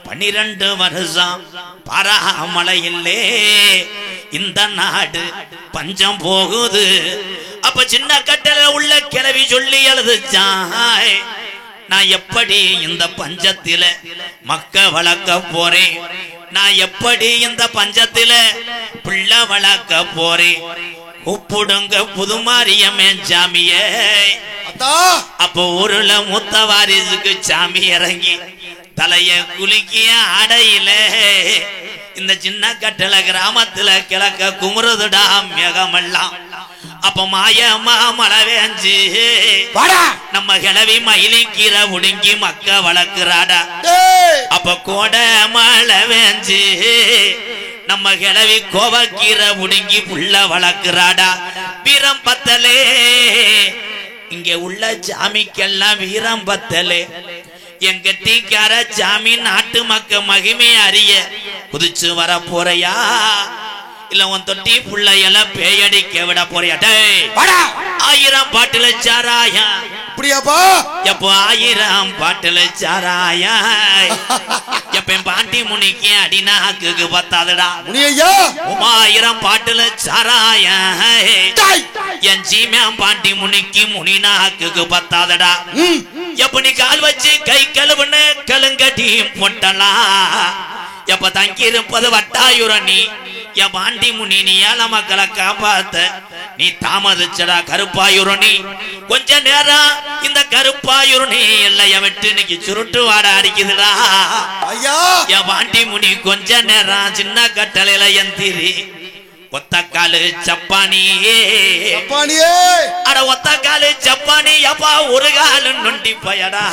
A: 12 வருஷம் பாராமலை இல்லே இந்த நாடு பஞ்சம் போகுது. அப்ப சின்ன கட்டளை உள்ள கிளவி சொல்லி எழுதுச்சாய் நான் எப்படி இந்த பஞ்சத்தில மக்க வளர்க்க போறேன், நான் எப்படி இந்த பஞ்சத்தில பிள்ளை வளர்க்க போறேன். கூப்பிடுங்க புதுமாரியமே சாமியே. அப்போ ஊருல மூத்த வாரிசுக்கு சாமி இறங்கி தலைய குலுக்கிய அடையில இந்த சின்ன கட்டளை கிராமத்துல கிழக்க குமுறுதுடா மேகமெல்லாம். அப்ப மாயமா மழை வேஞ்சு நம்ம கிளவி மயிலிக்கீரை உடுங்கி மக்க வளர்க்கிறாடா. அப்ப கோட மழை வேஞ்சு நம்ம கிளவி கோவக்கீரை உடுங்கி புள்ள வளர்க்கிறாடா. வீரம் பத்தலே இங்க உள்ள சாமிக்கெல்லாம் வீரம் பத்தலே. எங்க டீக்கார சாமி நாட்டு மக்க மகிமை அறிய குதிச்சு வர போறையா இல்ல உன் தொட்டி புள்ளையில பேயடிக்க விட போறியா? 1000 பாட்டுல சாராயா
B: அப்படியாப்பா
A: எப்போ 1000 பாட்டுல சாராயா எப்ப பாண்டி முனிக்கு அடிநாக்கு பத்தாதுடா. 1000 பாட்டுல சாராயா என் சீமியாம் பாண்டி முனிக்கு முனிநாக்கு பத்தாதடா. எப்ப நீ கால் வச்சு கை கழுவுன்னு கலுங்கட்டி போட்டலாம். எப்ப தங்கி இருப்பது வட்டாயுரணி என் பாண்டி முனி நீ ஏழை மக்களை காப்பாத்த நீ தாமதிச்சடா கருப்பாயுரணி. கொஞ்ச நேரம் இந்த கருப்பாயுரணி எல்லைய விட்டு இன்னைக்கு சுருட்டு வாட அடிக்குதுடா. என் பாண்டி முனி கொஞ்ச நேரம் சின்ன கட்டளையில எந்திரி ஒத்தக்காலு சப்பானியே அட ஒத்தக்காலு சப்பானி அப்பா ஒரு காலு நொண்டி பயடா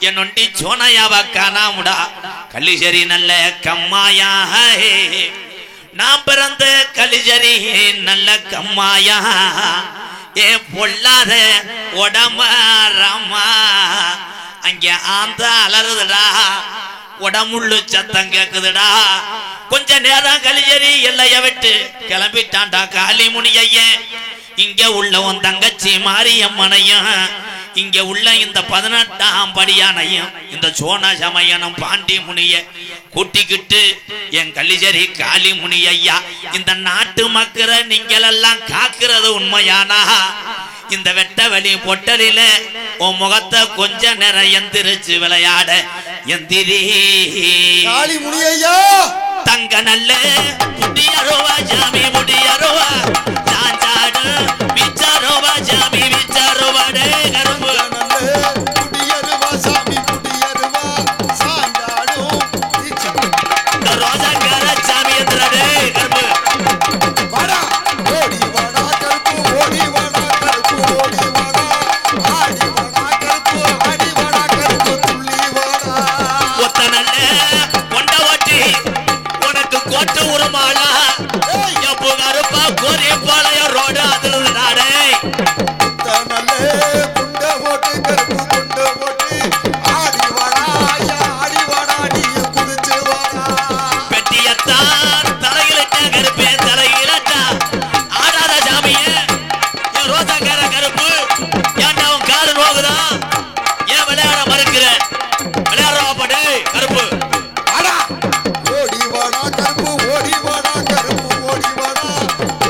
A: என் நொண்டி சோனையாவா காணாமுடா. கள்ளிசரி நல்ல கம்மாயா நான் பிறந்த கலிஜரி நல்ல கம்மாயா ஏ பொல்லாத உடம்பா அங்க ஆந்த அலறுதுடா உடம்புள்ளு சத்தம் கேக்குதுடா. கொஞ்ச நேரம் கலிஜரி எல்லைய விட்டு கிளம்பிட்டான்டா காளி முனிய. இங்க உள்ள உன் தங்கச்சி மாரியம்மனையும் இங்க உள்ள இந்த 18ஆம் படியானையும் இந்த சோனா சமயனும் பாண்டி முனிய கூட்டிக்கிட்டு என் கலிஜரி காளி முனி ஐயா இந்த நாட்டு மக்களை நீங்கள் எல்லாம் காக்குறது உண்மையானா இந்த வெட்ட வெளி பொட்டலில உன் முகத்தை கொஞ்ச நேரம் எந்திரிச்சு விளையாட எந்திரி
B: காளி முனி ஐயா
A: தங்க நல்ல முடியருவா ஜாமி முடியருவா சாஞ்சாடு விச்சாருவா ஜாமி விச்சாருவாடே கரும்பு
B: முடியருவா சாமி முடியருவா சாஞ்சாடும்
A: ரோஜாக்கார சாமி எந்திரடே கரும்பு
B: வாடா ஓடி வாடா கருப்பு ஓடி வாடா கருப்பு ஓடி வாடா ஆடி வாடா கருப்பு ஆடி வாடா கருப்பு துள்ளி வாடா
A: ஒத்த நல்ல கொண்ட ஓட்டி உனக்கு கோட்டு உருமாளா எப்போ கருப்பா கோரி பாளைய ரோடு அதுல நாடே
B: நல்ல குண்ட போட்டு கருப்பு குண்ட போட்டு ஆடி வாடா ஐயா ஆடி வாடா நீ குதிச்சு வாடா
A: பெட்டியத்தான் தலையிலட்ட கருப்பே தலையிலட்டா ஆடாத சாமியே என் ரோசாக்கார கருப்பு ஏன்டா அவன் காடு நோகுதா ஏன் விளையாட மறுக்கிற விளையாடுறா பாட்டு கருப்பு
B: வாடா ஓடி வாடா கருப்பு ஓடி வாடா கருப்பு ஓடி வாடா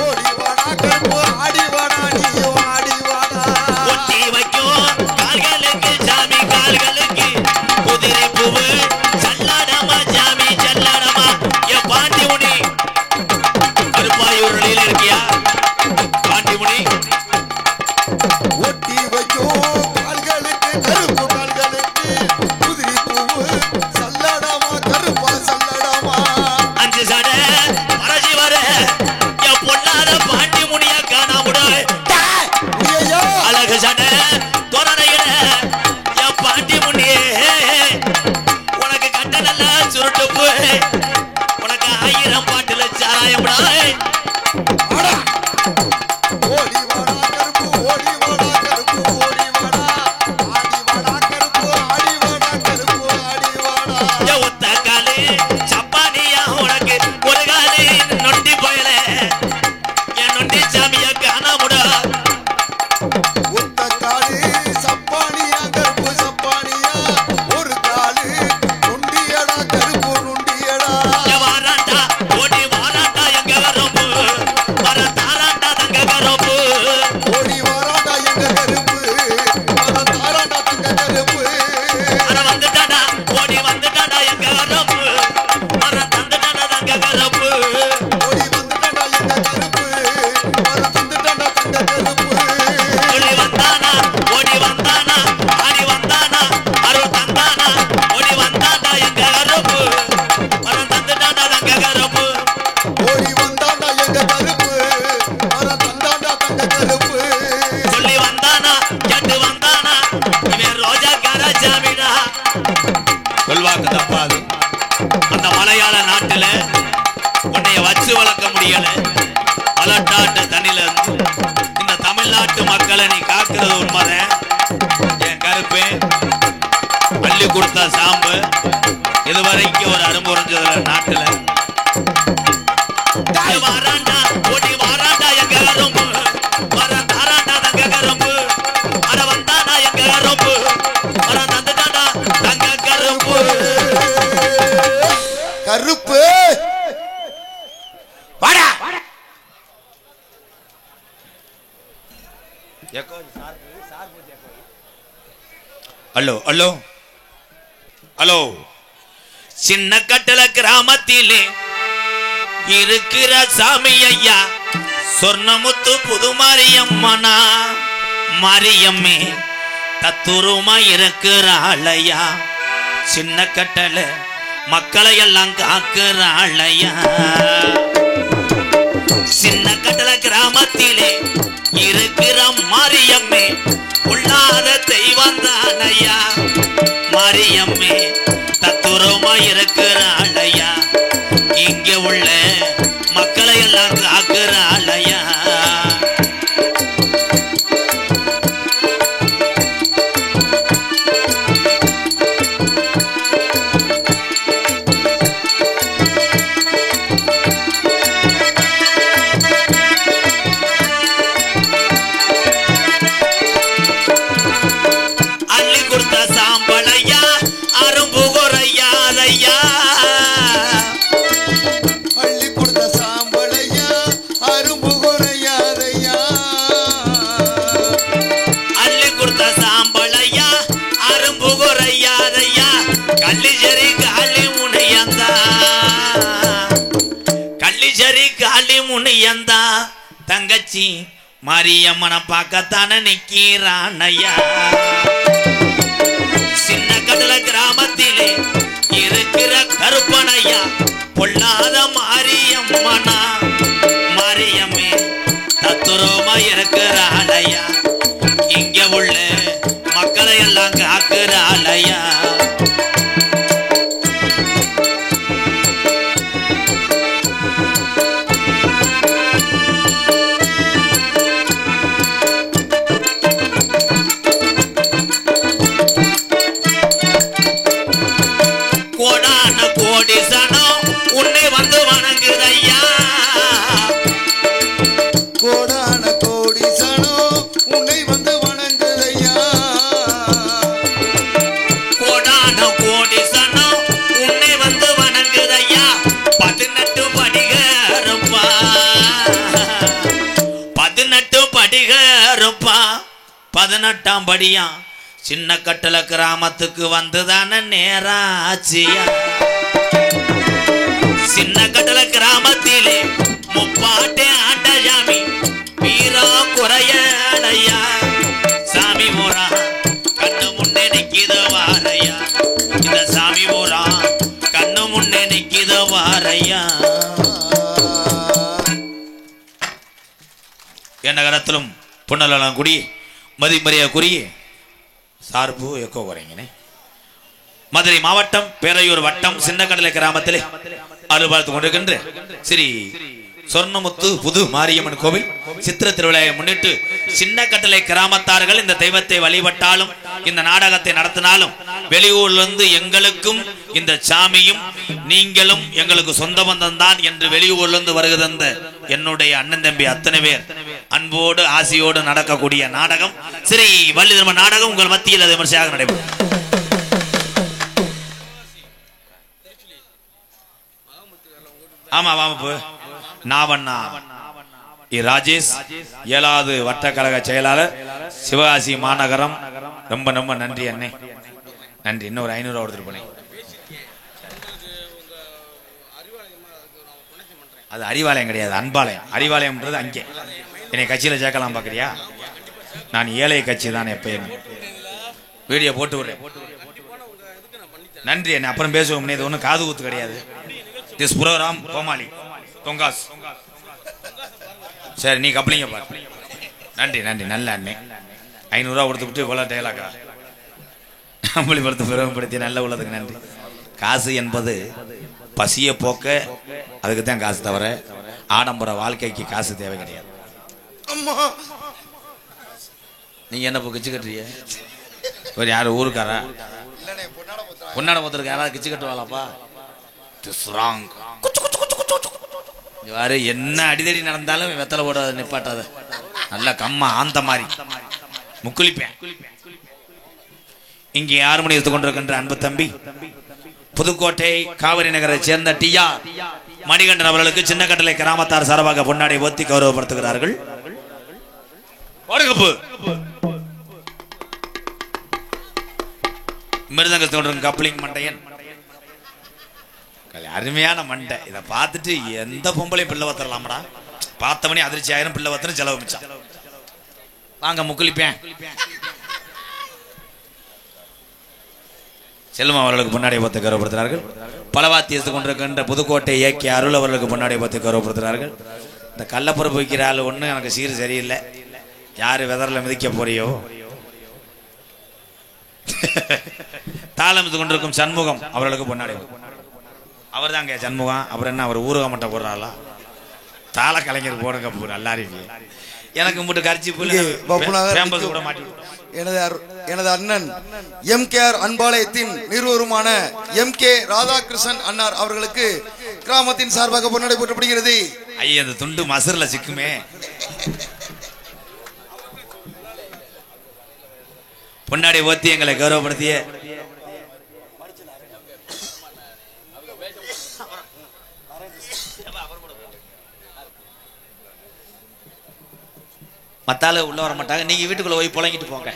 B: ஓடி வாடா கருப்பு ஆடி வாடா நீ ஆடி வாடா
A: ஒட்டி வைக்கும் கால்களுக்கு சாமி கால்களுக்கு குதிரை பூவு சல்லாடமா சாமி சல்லாடமா என் பாண்டி முனி கருப்பாயூரில் இருக்கியா பாண்டி முனி
B: ஒட்டி வைக்கும் கால்களுக்கு கருப்பு கால்களுக்கு குதிரை பூவு சல்லடமா கருப்பா சல்லடமா
A: அஞ்சு சட பரசி வர என் பொண்ணாத பாண்டி முனிய காணாமுட
B: ஐயோ
A: அழகு சட தோரணையிட என் பாண்டி முனியே உனக்கு கட்ட நல்லா சுருட்டு உனக்கு 1000 பாட்டுல சாராயம்டா
B: வாடா ஓடி வாடா கருப்பு ஓடி வாடா கருப்பு ஓடி வாடா ஆடி வாடா கருப்பு ஆடி வாடா கருப்பு ஆடி வாடா
A: என் ஒத்த காலு சப்பானியா உனக்கு ஒரு காலு நொண்டி பயல என் நொண்டி சாமிய காணாமுடா
B: ஒத்த காலு சப்பானியா கருப்பு சப்பானியா ஒரு காலு நொண்டியடா கருப்பு நொண்டியடா
A: என் வாராண்டா ஓடி வாராண்டா எங்க கருப்பு வர தாராண்டா தங்க கருப்பு
B: ஓடி வாராடா எங்க கருப்பு வர தாராடா தங்க கருப்பு
A: வர வந்துட்டாடா ஓடி வந்துட்டாடா எங்க கருப்பு வர தந்துட்டாடா தங்க கருப்பு
B: ஓடி வந்துட்டாடா எங்க கருப்பு வர தந்துட்டாடா தங்க கருப்பு
A: சொல்லி வந்தானா ஓடி வந்தானா ஆடி வந்தானா அருள் தந்தானா ஓடி வந்தாடா எங்க கருப்பு வர தந்துட்டாடா தங்க கருப்பு
B: ஓடி வந்தாடா எங்க கருப்பு வர தந்தாடா தங்க கருப்பு
A: சொல்லி வந்தானா கேட்டு வந்தானா இவன் ரோஜாக்கார சாமிடா சொல்வாக்கு தப்பாது அந்த மலையாள நாட்டுல உன்னைய வச்சு வளர்க்க முடியல மலட்டாட்டு தண்ணில இருந்து இந்த தமிழ்நாட்டு மக்களை நீ காக்குறது உண்மைதான் என் கருப்பே பள்ளி கொடுத்த சாம்பு இதுவரைக்கும் ஒரு அனுபவிச்சதுல நாட்டுல வாராண்டா ஓடி வாராண்டா எங்க கரும்பு வர தாராண்டா தங்க கரும்பு அட வந்தானா எங்க கரும்பு வர தந்துட்டாடா தங்க கரும்பு
B: கருப்பு
A: வாடா ஹலோ ஹலோ ஹலோ சின்ன கட்டள கிராமத்திலே இருக்கிற சாமி ஐயா சொர்ணமுத்து புது மாரியம்மனா மாரியம்மே தத்துருமா இருக்கிற ஆளையா சின்ன கட்டள மக்களை எல்லாம் காக்குற ஆளையா சின்ன கட்டள கிராமத்திலே இருக்கிற மாரியம்மே உள்ளாத தெய்வம் தானையா மாரியம்மே தத்துருமா இருக்கிற ஆளையா இங்க உள்ள மக்களை எல்லாம் காக்குற ஆளையா அள்ளி கொடுத்த சாம்பளையா அரும்பு குறையாதையா
B: அள்ளி
A: கோடீஸ்வரி காளி முனியந்தா தங்கச்சி மாரியம்மனை பார்க்கத்தானே நிக்கிறான் ஐயா. சின்ன கடல கிராமத்திலே இருக்கிற கருப்பனையா பொல்லாத மாரியம்மனா. மாரியம்மே தத்துரமா இருக்கிறாள் ஐயா. இங்க உள்ள மக்களை எல்லாம் காக்குறாள் ஐயா. கோடான கோடி சனம் உன்னை வந்து வணங்குதையா.
B: கோடான கோடி சனம் உன்னை வந்து வணங்குதையா.
A: கோடான கோடி சனம் உன்னை வந்து வணங்குதையா. 18 படிகருப்பா 18 படிகருப்பா 18ஆம் படியா சின்ன கட்டள கிராமத்துக்கு வந்துதான நேராச்சியா. சின்ன கட்டள கிராமத்திலே முப்பாட்டே ஆண்ட சாமி வீரா குறையலையா. சாமி போரா கண்ணு முன்னே நிக்கிது வாரையா. இந்த சாமி போரா கண்ணு முன்னே நிக்கிது வாரையா. என்ன கடத்திலும் புன்னலாம் குடி மதிமரியா குறி சார்பு எக்கோ குறைங்கனே. மதுரை மாவட்டம் பேரையூர் வட்டம் சின்னக்கடலை கிராமத்திலே அலுவலத்து கொண்டிருக்கின்ற ஸ்ரீ சொர்ணமுத்து புது மாரியம்மன் கோவில் சித்திர திருவிழாவை முன்னிட்டு சின்னக்கட்டளை கிராமத்தார்கள் இந்த தெய்வத்தை வழிபட்டாலும் இந்த நாடகத்தை நடத்தினாலும் வெளியூர்லிருந்து எங்களுக்கும் இந்த சாமியும் நீங்களும் எங்களுக்கு சொந்த பந்தம் தான் என்று வெளியூர்லிருந்து வருகிறந்த என்னுடைய அண்ணன் தம்பி அத்தனை பேர் அன்போடு ஆசையோடு நடக்கக்கூடிய நாடகம் ஸ்ரீ வள்ளி திருமண நாடகம் உங்கள் மத்தியில் விமர்சையாக நடைபெறும். ஆமா வாமப்பு நாவண்ணா ராஜேஷ் 7வது வட்டக்கழக செயலாளர் சிவகாசி மாநகரம். ரொம்ப ரொம்ப நன்றி அண்ணே, நன்றி. இன்னொரு 500 கொடுத்துட்டு போனேன். அது அறிவாலயம் கிடையாது, அன்பாலயம். அறிவாலயம்ன்றது அங்கே. என்னை கட்சியில் சேர்க்கலாம் பார்க்குறியா? நான் ஏழை கட்சி தான் எப்பயும். வீடியோ போட்டு விடுறேன். நன்றி அண்ணே, அப்புறம் பேசுவோம். இது ஒன்றும் காது ஊத்து கிடையாது. திஸ் புரோகிராம் கோமாளி தொங்காஸ். சரி நீ கப்ளிங்க பாரு. நன்றி நன்றி, நல்ல அண்ணே. 500 ரூபா கொடுத்து விட்டு இவ்வளோ டைலாக்கா அம்பளிப்படுத்த பெருமைப்படுத்தி நல்ல உள்ளதுக்கு நன்றி. காசு என்பது பசியை போக்க அதுக்கு தான் காசு, தவிர ஆடம்பர வாழ்க்கைக்கு காசு தேவை கிடையாது. நீங்க என்ன கிச்சு கட்டுறிய? ஒரு யாரு ஊருக்காரா? பொன்னாட போத்திருக்க யாராவது கிச்சு கட்டுவாளாப்பா? யாரு என்ன அடிதடி நடந்தாலும் வெத்தலை போடாத நிப்பாட்டாத. நல்ல கம்மா ஆந்த மாதிரி முக்குளிப்பேன். இங்கே 6 மணி எடுத்துக் கொண்டிருக்கின்ற அன்பு தம்பி புதுக்கோட்டை காவிரி நகரை சேர்ந்த டியா மணிகண்டன் அவர்களுக்கு சின்னக்கட்டளை கிராமத்தார் சார்பாக பொன்னாடை ஓத்தி கௌரவப்படுத்துகிறார்கள். மிருதங்கத்தில் கொண்டிருக்கும் கப்ளிங் மண்டையன் அருமையான மண்டை. இதை பார்த்துட்டு எந்த பொம்பளையும் பிள்ளை வத்தரலாமடா. பார்த்த மணி அதிர்ச்சி ஆயிரம் பிள்ளை வத்தரும் செலவு மிச்சம். வாங்க முக்குளிப்பேன். செல்வம் அவர்களுக்கு முன்னாடி பார்த்து கௌரவப்படுத்துகிறார்கள். பலவாத்தியத்தை கொண்டிருக்கின்ற புதுக்கோட்டை இயக்கிய அருள் அவர்களுக்கு முன்னாடி பார்த்து கௌரவப்படுத்துகிறார்கள். இந்த கள்ளப்பருப்பு வைக்கிற ஆள் ஒன்று எனக்கு சீர் சரியில்லை. யாரு வெதரில் மிதிக்க போறியோ. தாளமித்து கொண்டிருக்கும் சண்முகம் அவர்களுக்கு முன்னாடி. அவர் தாங்க சண்முகம். அப்புறம் என்ன அவர் ஊருக மட்டும் போடுறாளா? தாள கலைஞர் போடுங்க நல்லா இருக்கு. எனக்கு மட்டும் கரிச்சி கூட மாட்டி.
B: எனது அண்ணன் MKR அன்பாலயத்தின் நிறுவனமான MK ராதாகிருஷ்ணன் அன்னார் அவர்களுக்கு கிராமத்தின் சார்பாக பொன்னாடை போற்றப்படுகிறது.
A: ஐயா அந்த துண்டு மசர்ல சிக்குமே. பொன்னாடை ஓத்தி எங்களை கௌரவப்படுத்திய மத்தால உள்ள வர மாட்டாங்க. நீங்க வீட்டுக்குள்ள போய் புழங்கிட்டு போங்க.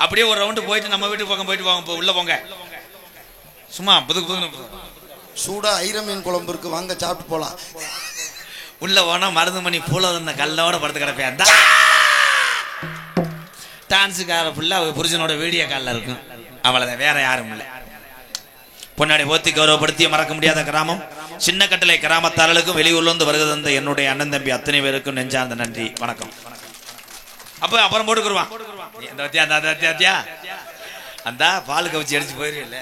A: அப்படியே ஒரு ரவுண்டு போயிட்டு நம்ம வீட்டுக்கு பக்கம் போயிட்டு வாங்க. உள்ள போங்க. சும்மா புதுக்கு புது
B: சூடா ஐர மீன் குழம்பு இருக்கு, வாங்க சாப்பிட்டு போலாம்.
A: உள்ள போனா மருந்து மணி பூல இருந்த கல்லோட படுத்து கிடப்பேன். டான்ஸுக்கார ஃபுல்லாக புருஷனோட வீடியோ காலில் இருக்கும். அவ்வளோதான், வேற யாரும் இல்லை. பொன்னாடி போத்தி கௌரவப்படுத்திய மறக்க முடியாத கிராமம் சின்ன கட்டளை கிராமத்தாரர்களுக்கும் வெளியூர்லேருந்து வருகை தந்த என்னுடைய அண்ணன் தம்பி அத்தனை பேருக்கும் நெஞ்சார்ந்த நன்றி, வணக்கம். அப்போ அப்புறம் போட்டுக்குருவான் அந்த பால் கவிச்சி அடிச்சு போயிருவில்ல.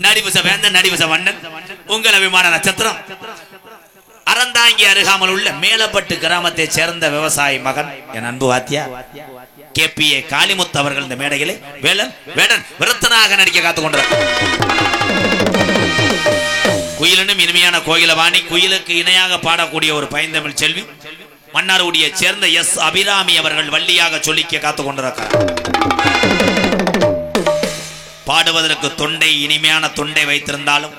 A: நடிபுச வேந்த நடிபுச வண்ணன் உங்கள் அபிமான நட்சத்திரம் அறந்தாங்கி அருகாமல் உள்ள மேலப்பட்டு கிராமத்தை சேர்ந்த விவசாயி மகன் என் அன்பு வாத்தியா KPA காளிமுத்து அவர்கள் இந்த மேடையிலே வேடன் விருத்தனாக நடிக்க காத்துக் கொண்டார். குயிலனும் இனிமையான கோயிலவாணி, குயிலுக்கு இணையாக பாடக்கூடிய ஒரு பைந்தமிழ் செல்வி மன்னார்குடியை சேர்ந்த S அபிராமி அவர்கள் வள்ளியாக சொல்லிக்க காத்துக் கொண்டிருக்கிறார். பாடுவதற்கு தொண்டை இனிமையான தொண்டை வைத்திருந்தாலும்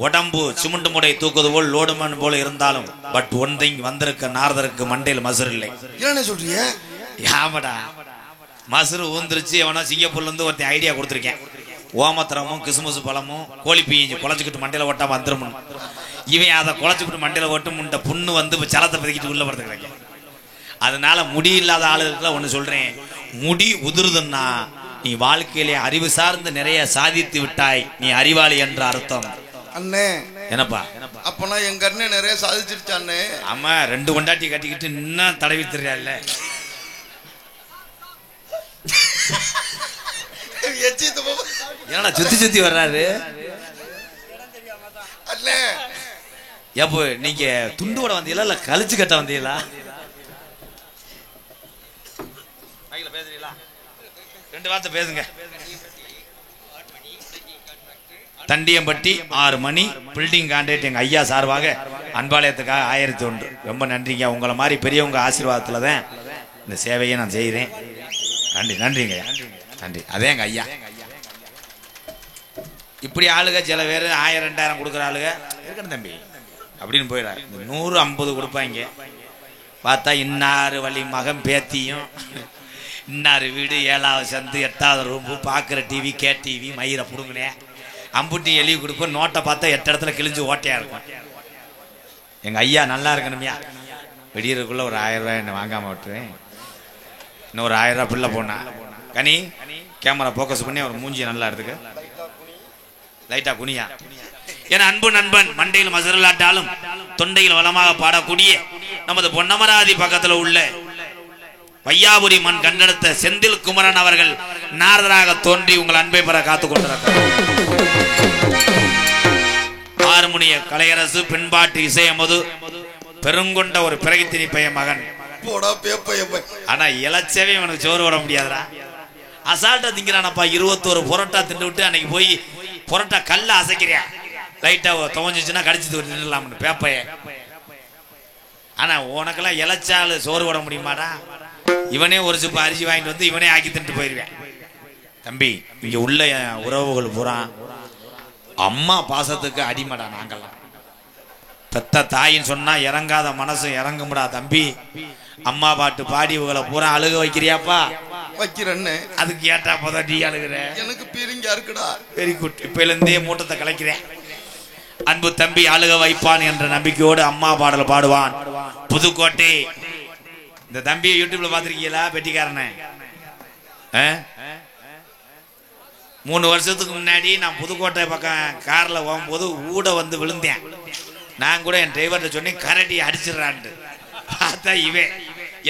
A: உடம்பு சிமுண்டு முடை தூக்குவது போல் லோடுமன் போல இருந்தாலும் பட் ஒன் திங் வந்திருக்க நாரதருக்கு மண்டையில் மசுறு இல்லை.
B: என்ன சொல்றீங்க?
A: யாமடா மசுறு ஊந்துருச்சு. எவனோ சிங்கப்பூர்ல இருந்து ஒருத்தன் ஐடியா கொடுத்துருக்கேன். ஓமத்திரமும் கிசுமுசு பழமும் கோழி பீஞ்சு குழச்சிக்கிட்டு மண்டையில ஓட்டாம வந்துடும். இவன் அதை குழச்சிக்கிட்டு மண்டையில ஓட்டு முண்டை புண்ணு வந்து சலத்தை பதுக்கிட்டு உள்ள படுத்து கிடைக்கும். அதனால முடி இல்லாத ஆளுகளுக்குலாம் ஒண்ணு சொல்றேன், முடி உதிருதுன்னா நீ வாழ்க்கையிலே அறிவு சார்ந்து நிறைய சாதித்து விட்டாய், நீ அறிவாளி என்ற அர்த்தம்.
B: அண்ணே
A: என்னப்பா
B: அப்பனா எங்க அண்ணன் நிறைய சாதிச்சிருச்சாண்ணே.
A: ஆமா, 2 கொண்டாட்டி கட்டிக்கிட்டு இன்னும் தடவி தெரியாதுல்ல. ஏன்னா சுத்தி சுத்தி வர்றாரு.
B: அண்ணே
A: எப்போ நீங்க துண்டு வட வந்தீங்களா இல்ல கழிச்சு கட்ட வந்தீங்களா? பேசுறீங்களா? 2 வார்த்தை பேசுங்க. தண்டியம்பட்டி 6 மணி பில்டிங் கான்ட்ராக்ட் எங்க ஐயா சார்பாக அன்பாலயத்துக்காக 1001. ரொம்ப நன்றிங்க. உங்களை மாதிரி பெரியவங்க ஆசீர்வாதத்துல தான் இந்த சேவையை நான் செய்கிறேன். நன்றிங்க, நன்றி. அதே எங்க ஐயா. இப்படி ஆளுக சில பேர் 1000 2000 கொடுக்குற ஆளுக இருக்கணும் தம்பி அப்படின்னு போயிடாரு. 100 50 கொடுப்பாங்க. பார்த்தா இன்னாரு வழி மகன் பேத்தியும் இன்னாரு வீடு 7வது சந்து 8வது ரூம்பு பார்க்குற டிவி KTV மயிரை பிடுங்கினேன் அம்புட்டி எழுதி கொடுப்போம். நோட்டை பார்த்தா 8 இடத்துல கிழிஞ்சு ஓட்டையா இருக்கும். எங்க ஐயா நல்லா இருக்கணும்யா. வெடியறதுக்குள்ள ஒரு 1000 ரூபாய் என்ன வாங்காம விட்டுருவேன். இன்னும் ஒரு 1000 ரூபாய் பிள்ளை போனா கனி கேமரா போக்கஸ் பண்ணி அவர் மூஞ்சி நல்லா இருக்கு, லைட்டா குனியா. என அன்பு நண்பன் மண்டையில் மசுரலாட்டாலும் தொண்டையில் வளமாக பாடக்கூடிய நமது பொன்னமராதி பக்கத்துல உள்ள வையாபுரி மண் கண்டெடுத்த செந்தில் குமரன் அவர்கள் நாரதராக தோன்றி உங்கள் அன்பை பெற காத்துக் கொண்டிருக்கிறார். ஹார்மோனிய கலையரசு பின்பாட்டு இசையமது பெருங்கொண்ட ஒரு பிறகு பைய மகன். ஆனா இலச்சவே இவனுக்கு சோறு விட முடியாதுடா. அசால்ட்டா திங்கிறானப்பா. 21 புரோட்டா திண்டு விட்டு அன்னைக்கு போய் புரோட்டா கல்ல அசைக்கிறியா, லைட்டா துவஞ்சிச்சுன்னா கடிச்சு நின்றுலாம்னு பேப்பைய. ஆனா உனக்கெல்லாம் இலச்சாலு சோறு விட முடியுமாடா? இவனே ஒரு சிப்ப அரிசி வாங்கிட்டு வந்து இவனே ஆக்கி தின்ட்டு போயிருவேன். தம்பி இங்க உள்ள உறவுகள் பூரா அம்மா பாசத்துக்கு அடிமடா. நாங்கெல்லாம் பெத்த தாயின்னு சொன்னா இறங்காத மனசு இறங்கும்டா தம்பி. அம்மா பாட்டு பாடி இவங்களை பூரா அழுக வைக்கிறியாப்பா?
B: வைக்கிறேன்னு.
A: அதுக்கு ஏட்டா போதா நீ அழுகுற?
B: எனக்கு பீரிங்கா இருக்குடா. Very good.
A: இப்ப இருந்தே மூட்டத்தை கலைக்கிறேன். அன்பு தம்பி அழுக வைப்பான் என்ற நம்பிக்கையோடு அம்மா பாடல் பாடுவான். புதுக்கோட்டை. இந்த தம்பியை யூடியூப்ல பாத்திருக்கீங்களா? பெட்டிக்காரன 3 வருஷத்துக்கு முன்னாடி நான் புதுக்கோட்டை பக்கம் கார்ல போகும்போது ஊட வந்து விழுந்தேன். நான் கூட என் டிரைவர்கிட்ட சொன்னேன் கரடி அடிச்சிடறான்ட்டு. பார்த்தா இவன்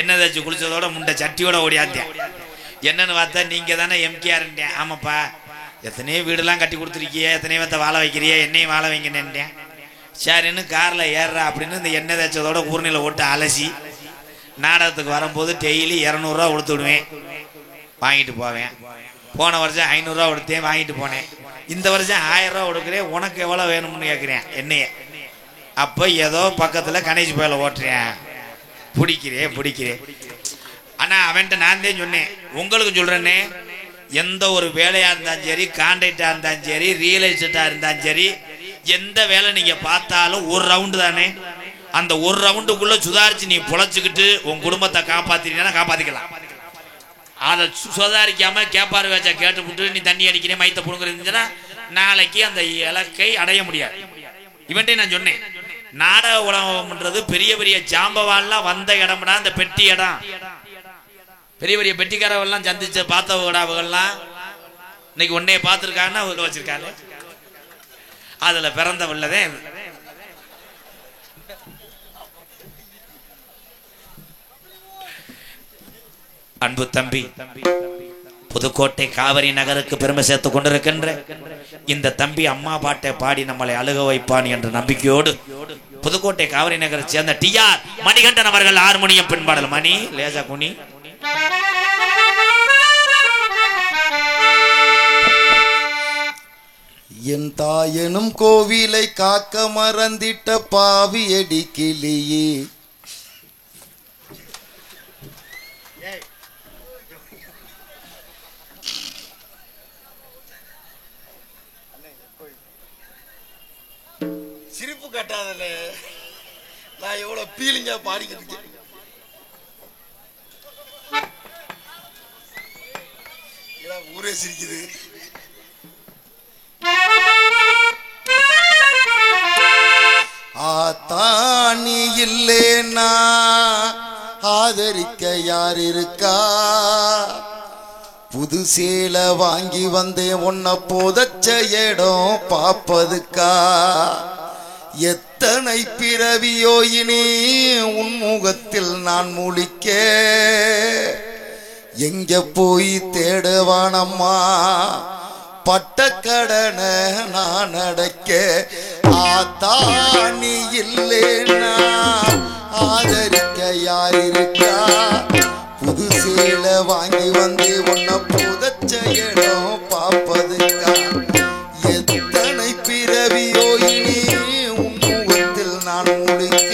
A: என்ன தச்சு குளிச்சதோட முண்டை சட்டியோட ஓடியாந்தேன். என்னன்னு பார்த்தா நீங்க தானே MKR. ஆமாப்பா, எத்தனையோ வீடெல்லாம் கட்டி கொடுத்துருக்கிய, எத்தனையோ பேத்த வாழ வைக்கிறிய, என்னையும் வாழ வைங்கன்னேன். சரின்னு கார்ல ஏறுறா அப்படின்னு இந்த எண்ணெய் தேய்ச்சதோட ஊர்நிலை ஓட்டு அலசி நாடகத்துக்கு வரும்போது டெய்லி 200 ரூபா கொடுத்து விடுவேன், வாங்கிட்டு போவேன். போன வருஷம் 500 ரூபா கொடுத்தேன், வாங்கிட்டு போனேன். இந்த வருஷம் 1000 ரூபா கொடுக்குறேன், உனக்கு எவ்வளோ வேணும்னு கேட்குறேன் என்னைய. அப்போ ஏதோ பக்கத்தில் கணேஷ் போயில ஓட்டுறேன், பிடிக்கிறேன். ஆனால் அவன்கிட்ட நான் தான் சொன்னேன், உங்களுக்கு சொல்கிறேன்னே, எந்த ஒரு வேலையாக இருந்தாலும் சரி, கான்ட்ராக்டாக இருந்தாலும் சரி, ரியல் எஸ்டேட்டாக இருந்தாலும் சரி, எந்த வேலை நீங்கள் பார்த்தாலும் ஒரு ரவுண்டு தானே. அந்த ஒரு ரவுண்டுக்குள்ளே சுதாரித்து நீ பொழைச்சிக்கிட்டு உன் குடும்பத்தை காப்பாற்றினா காப்பாற்றிக்கலாம். அதை சுதாரிக்காமல் கேப்பாரு வேச்சா கேட்டுவிட்டு நீ தண்ணி அடிக்கிறேன் மைத்த புடுங்குறதுன்னா நாளைக்கு அந்த இலக்கை அடைய முடியாது. இவன்ட்டே நான் சொன்னேன், நாடக உலகம்ன்றது பெரிய பெரிய ஜாம்பவான்லாம் வந்த இடம்னா அந்த பெட்டி இடம். பெரிய பெரிய பெட்டிக்காரவெல்லாம் சந்திச்ச பார்த்தவங்கலாம் இன்னைக்கு ஒன்னே பார்த்துருக்காங்கன்னா உள்ள வச்சிருக்காங்க. அதுல பிறந்தவள்ளதே அன்பு தம்பி, புதுக்கோட்டை காவிரி நகருக்கு பெருமை சேர்த்து கொண்டிருக்கின்ற இந்த தம்பி அம்மா பாட்டை பாடி நம்மளை அழுக வைப்பான் என்ற நம்பிக்கையோடு புதுக்கோட்டை காவிரி நகரை சேர்ந்த டிஆர் மணிகண்டன் அவர்கள் ஹார்மோனியம் பின்பாடல். மணி லேசா குனி.
B: என் தாயனும் கோவிலை காக்க மறந்திட்ட பாவி அடி கிளியே, சிரிப்பு கட்டாதல, நான் எவ்வளவு பீலிங்கா பாடிக்கிட்டு இருக்கேன். ஊரே சிரிக்குது. ஆத்தானி இல்லேனா ஆதரிக்க யார் இருக்கா? புது சேலை வாங்கி வந்தேன் உன்னை போதச்ச இடம் பாப்பதுக்கா? எத்தனை பிறவியோ இனி உன்முகத்தில் நான் முழிக்க, எங்க போய் தேடுவானம்மா பட்டக்கடனை நான் அடைக்க? ஆத்தானி இல்லேனா ஆதரிக்க யார் இருக்கா? புது சேலை வாங்கி வந்து உன்னை புதச்ச இடம் பாப்பதுக்கா? எத்தனை பிறவியோ இனி உன்முகத்தில் நான் முடிக்க,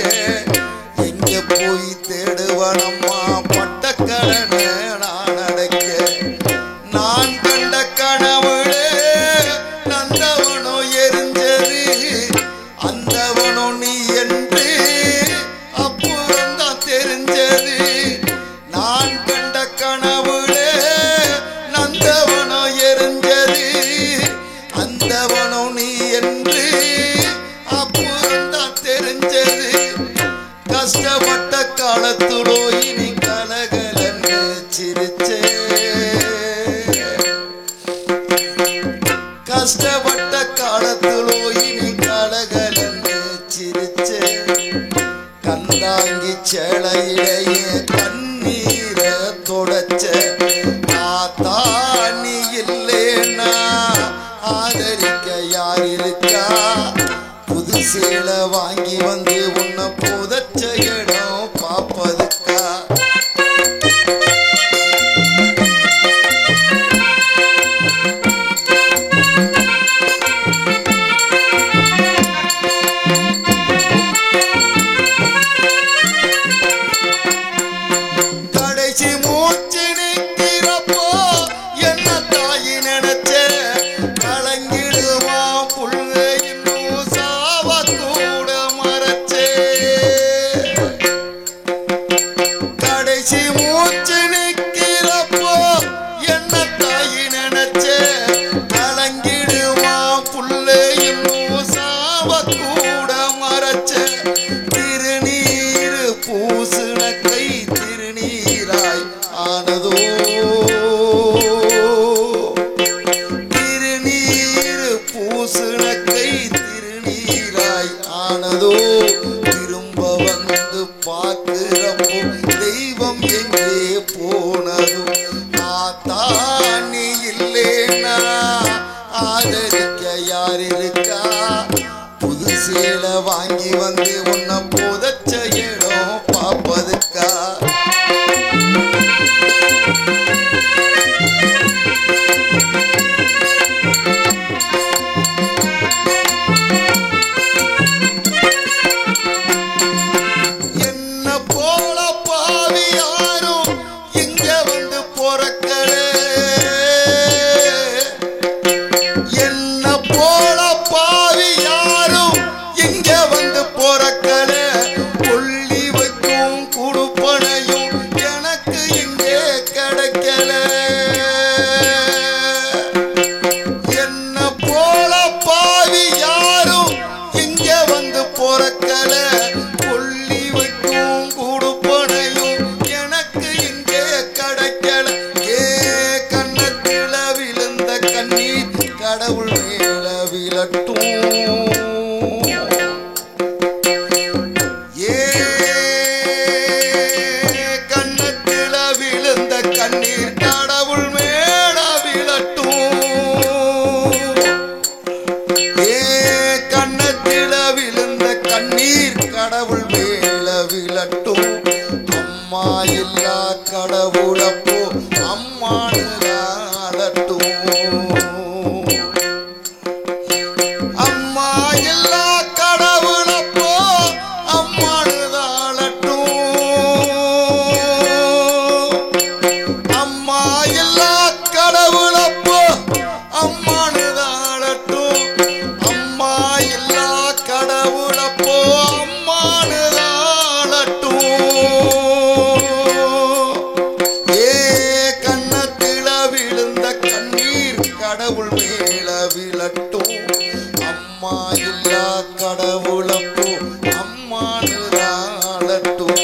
B: எங்க போய் தேடுவனம்மா பட்டக்கடனை நான் அடைக்க? நான் கண்ட கனவுளே நந்தவனோ எரிஞ்சது, அந்தவனோ நீ என்று அப்புறம்தான் தெரிஞ்சது. நான் கண்ட கனவுளே நந்தவனோ எரிஞ்சது, அந்தவனோ நீ என்று அப்புறம்தான் தெரிஞ்சது. கஷ்டப்பட்ட காலத்துலோ இனி கலகலன்னு சிரிச்சே, கஷ்டப்பட்ட காலத்துலோ இனி கலகலன்னு சிரிச்சே. கந்தாங்கி சேலையிலேயே கண்ணீரை தொடச்ச, ஆத்தானி இல்லேனா ஆதரிக்க யார் இருக்கா? புது சேலை வாங்கி வந்து உன்னை புதச்ச இடம் பாப்பதுக்கா? கடைசி மூச்சு நிற்கிறப்போ என்ன தாயி நினைச்ச, கலங்கிடுவான் புல்ல இன்னும் சாவ கூட மறைச்சே. கடைசி மூச்சு நிற்கிறப்போ என்ன தாயி நினைச்ச, கலங்கிடுவான் புல்ல இன்னும் சாவ கூட மறைச்ச. திருநீரு பூசுன கை திருநீராய் ஆனதோ, திருநீரு பூசுன கை திருநீராய் ஆனதோ. திரும்ப வந்து பார்க்கிறப்போ தெய்வம் எங்கே போனதோ? ஆத்தானி இல்லேனா ஆதரிக்க யார் இருக்கா? புது சேலை வாங்கி வந்து உன்னை புதச்ச இடம் பாப்பதுக்கா? என்ன போல பாவி யாரும் இங்க வந்து பொறக்கல, என்ன போல பாவி யாரும் இங்க வந்து பொறக்கல. விழட்டும் ஏ கண்ணத்தில விழுந்த கண்ணீர் கடவுள் மேல விழட்டும் ஏ கண்ணத்தில விழுந்த கண்ணீர் கடவுள் மேல விழட்டும் அம்மா இல்லா கடவுளப்போ அம்மானு ஆளட்டும் அம்மா இல்லா கடவுளப்போ அம்மானு ஆளட்டும் அம்மா இல்லா கடவுளப்போ அம்மானு ஆளட்டும் அம்மா இல்லா கடவுளப்போ அம்மானு ஆளட்டும் ஏ கண்ணத்தில விழுந்த கண்ணீர் கடவுள் மேல விழட்டும் அம்மா இல்லா கடவுளப்போ அம்மானு ஆளட்டும்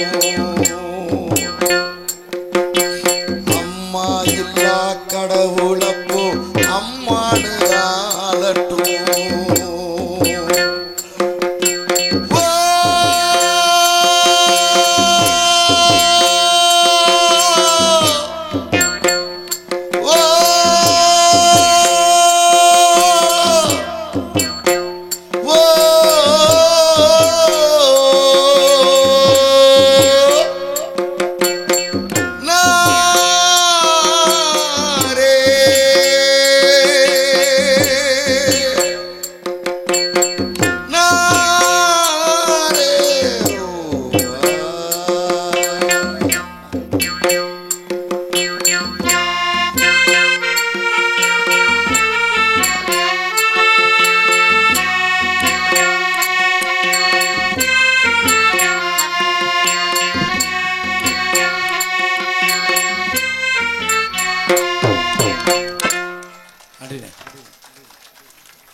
B: அம்மா இல்லா கடவுளப்போ அம்மானு ஆளட்டும்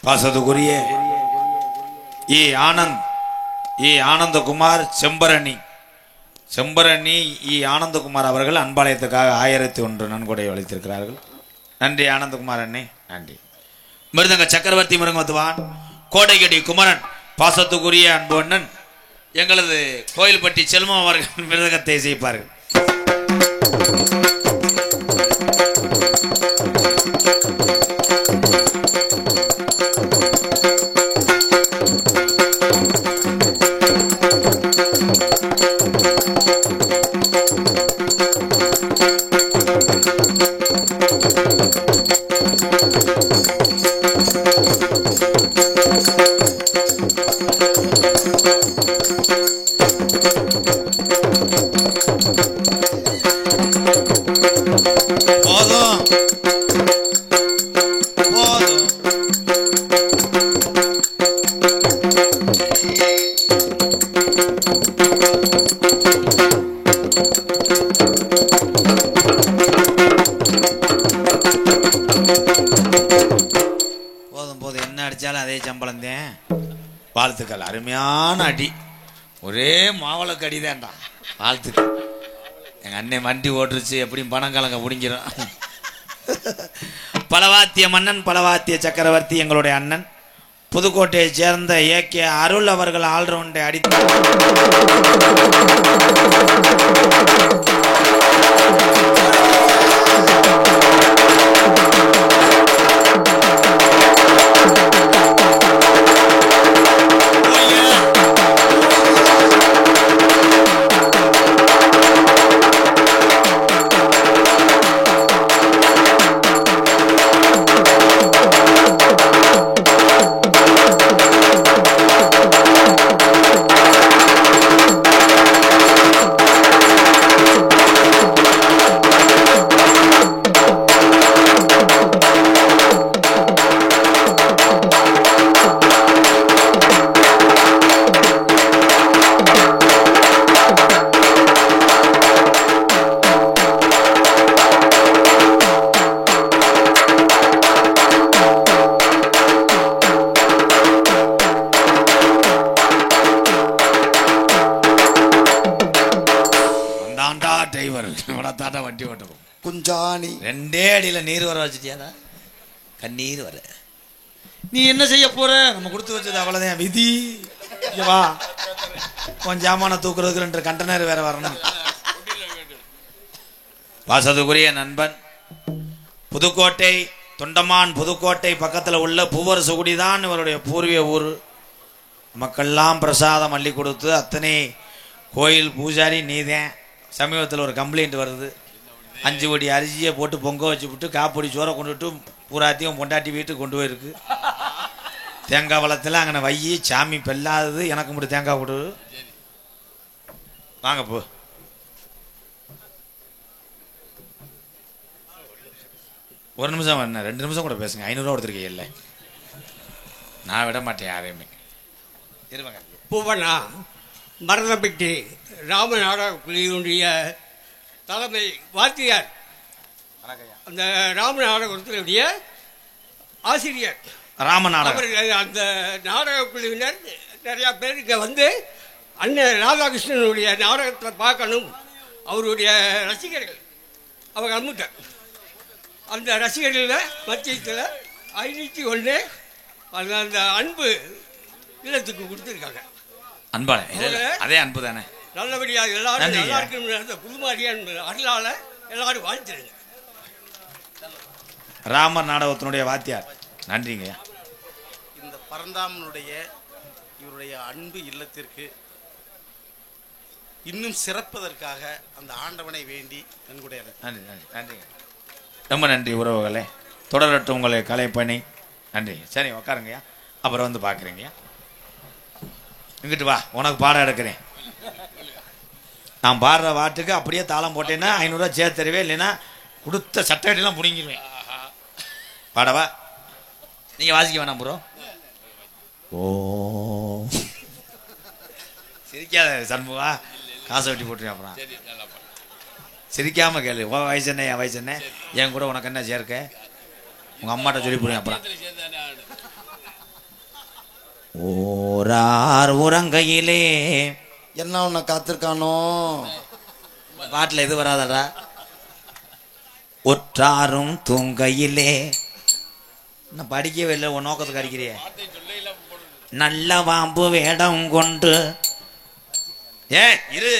A: பாசத்துக்குரிய ஏ ஆனந்த் ஏ ஆனந்தகுமார் செம்பரணி இ ஆனந்தகுமார் அவர்கள் அன்பாலயத்துக்காக 1001 நன்கொடை அளித்திருக்கிறார்கள். நன்றி ஆனந்தகுமார் அண்ணே, நன்றி. மிருதங்க சக்கரவர்த்தி மிருங்கத்துவான் கோடைகடி குமரன் பாசத்துக்குரிய அன்பு அண்ணன் எங்களது கோயில்பட்டி செல்வம் அவர்கள் மிருதங்கத்தை செய்ப்பார்கள். அதே சம்பளம் தான். வாழ்த்துக்கள். அருமையான அடி, ஒரே மாவளக்கு அடி தான்டா. வாழ்த்துக்கள். எங்கள் அண்ணன் வண்டி ஓட்டுருச்சு, எப்படியும் பணம் கலங்க முடிஞ்சிடும். பலவாத்திய மன்னன் பலவாத்திய சக்கரவர்த்தி எங்களுடைய அண்ணன் புதுக்கோட்டையை சேர்ந்த ஏகே அருள் அவர்கள் ஆல்ரவுண்டை அடித்து வண்டி ஓட்டணும். குஞ்சாணி 2 அடியில் நீர் வர வச்சுட்டியாடா, கண்ணீர் வர. நீ என்ன செய்ய போற? நம்ம கொடுத்து வச்சது அவ்வளவுதான் விதி. இங்க வா, கொஞ்சம் ஜாமான தூக்குறதுக்கு 2 கண்டனர் வேற வரணும். வாசதுக்குரிய நண்பன் புதுக்கோட்டை தொண்டமான் புதுக்கோட்டை பக்கத்தில் உள்ள பூவரசுகுடி தான் இவருடைய பூர்வீக ஊர். மக்கள்லாம் பிரசாதம் அள்ளி கொடுத்து அத்தனை கோயில் பூஜாரி நீதேன். சமீபத்தில் ஒரு கம்ப்ளைண்ட் வருது, 5 கோடி அரிசியை போட்டு பொங்க வச்சு விட்டு காப்பொடி சோறை கொண்டுட்டு பூராத்தையும் பொண்டாட்டி வீட்டுக்கு கொண்டு போயிருக்கு. தேங்காய் வளத்தில் அங்கே வையி சாமி பெல்லாதது, எனக்கு மட்டும் தேங்காய் கொடு. வாங்க போ. ஒரு நிமிஷம் என்ன 2 நிமிஷம் கூட பேசுங்க. 500 ரூபா கொடுத்துருக்கீங்க இல்லை, நான் விட மாட்டேன் யாரையுமே. இருவாங்க.
C: பூவனா மருதப்பட்டி ராமநாடகக்குழுவினுடைய தலைமை வாத்தியார், அந்த ராமநாடகத்தினுடைய ஆசிரியர்
A: ராமநாடகம்.
C: அந்த நாடகக்குழுவினர் நிறையா பேர் இங்கே வந்து அண்ணன் ராதாகிருஷ்ணனுடைய நாடகத்தை பார்க்கணும், அவருடைய ரசிகர்கள் அவங்க அம்முட்டார். அந்த ரசிகர்களில் மத்தியத்தில் 501 அந்த அன்பு இல்லத்துக்கு கொடுத்துருக்காங்க.
A: அன்பான அதே அன்பு தானே.
C: நல்லபடியாக எல்லாரும் நல்லா இருக்கும். அந்த புதுமாரியான் அருளால் எல்லாரும் வாழ்த்துருங்க.
A: ராமர் நாடகத்தினுடைய வாத்தியார், நன்றிங்க.
D: இந்த பரந்தாமனுடைய இவருடைய அன்பு இல்லத்திற்கு இன்னும் சிறப்பதற்காக அந்த ஆண்டவனை வேண்டி நன்கொடை.
A: நன்றி நன்றி நன்றிங்க, ரொம்ப நன்றி உறவுகளே. தொடரட்டும் உங்களை கலைப்பணி. நன்றி. சரி உக்காருங்கய்யா, அப்புறம் வந்து பார்க்குறீங்கய்யா. இங்கிட்டு வா, உனக்கு பாடம் எடுக்கிறேன். நான் பாடுற பாட்டுக்கு அப்படியே தாளம் போட்டேன்னா 500 ரூபா சேர்த்து தருவேன், இல்லைன்னா கொடுத்த சட்டக்கட்டெல்லாம் பிடிங்கிடுவேன். பாடவா? நீங்கள் வாசிக்க வேணாம் ப்ரோ. ஓ சிரிக்காத சண்முகா, காசை வெட்டி போட்டுருவேன். அப்புறம் சிரிக்காம கேளு. உன் வயசு என்ன, என் வயசு என்ன, என் கூட உனக்கு என்ன சேர்க்க, உங்க அம்மாட்ட சொல்லி போடுவேன். அப்புறம் ஓரார் உறங்கையிலே
B: என்ன உன்னை காத்திருக்கானோ
A: பாட்டில் எது வராதடா. ஒற்றாரும் தூங்கையிலே, நான் படிக்கவே இல்லை, உன் நோக்கத்துக்கு அடிக்கிறிய. நல்ல வாம்பு வேடம் கொண்டு இரு,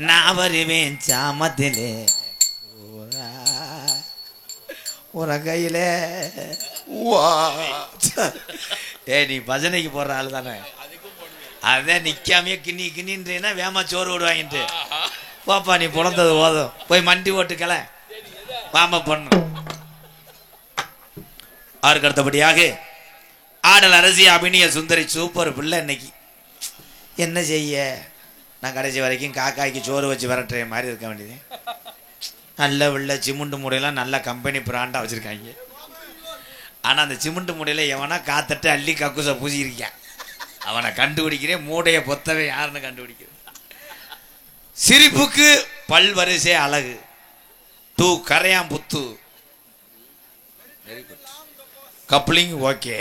A: நான் வருவேன் சாமத்திலே உறங்கையிலே. நீ பஜனைக்கு போடுற ஆள் தானே, அதான் நிக்காமையே கிண்ணி கிண்ணின்றீன்னா வேமா சோறு விடுவாங்கிட்டு பாப்பா, நீ பிறந்தது போதும், போய் மண்டி ஓட்டுக்கல வாம பொண்ணு. அவருக்கு அடுத்தபடியாக ஆடல் அரசி அபிநய சுந்தரி சூப்பர் பிள்ளை. இன்னைக்கு என்ன செய்ய, நான் கடைசி வரைக்கும் காக்காய்க்கு சோறு வச்சு விரட்டுற மாதிரி இருக்க வேண்டியது. நல்ல பிள்ளை, சிமுண்டு மூடையெல்லாம் நல்ல கம்பெனி பிராண்டாக வச்சுருக்காங்க. ஆனால் அந்த சிமெண்ட் மூடையில் எவனா காத்தட்டு அள்ளி கக்குசை பூசியிருக்கான், அவனை கண்டுபிடிக்கிறேன். மூடையை பொத்தவே யாருன்னு கண்டுபிடிக்கிறேன். சிரிப்புக்கு பல்வரிசை அழகு, டூ கரையாம் புத்து, கப்ளிங் ஓகே,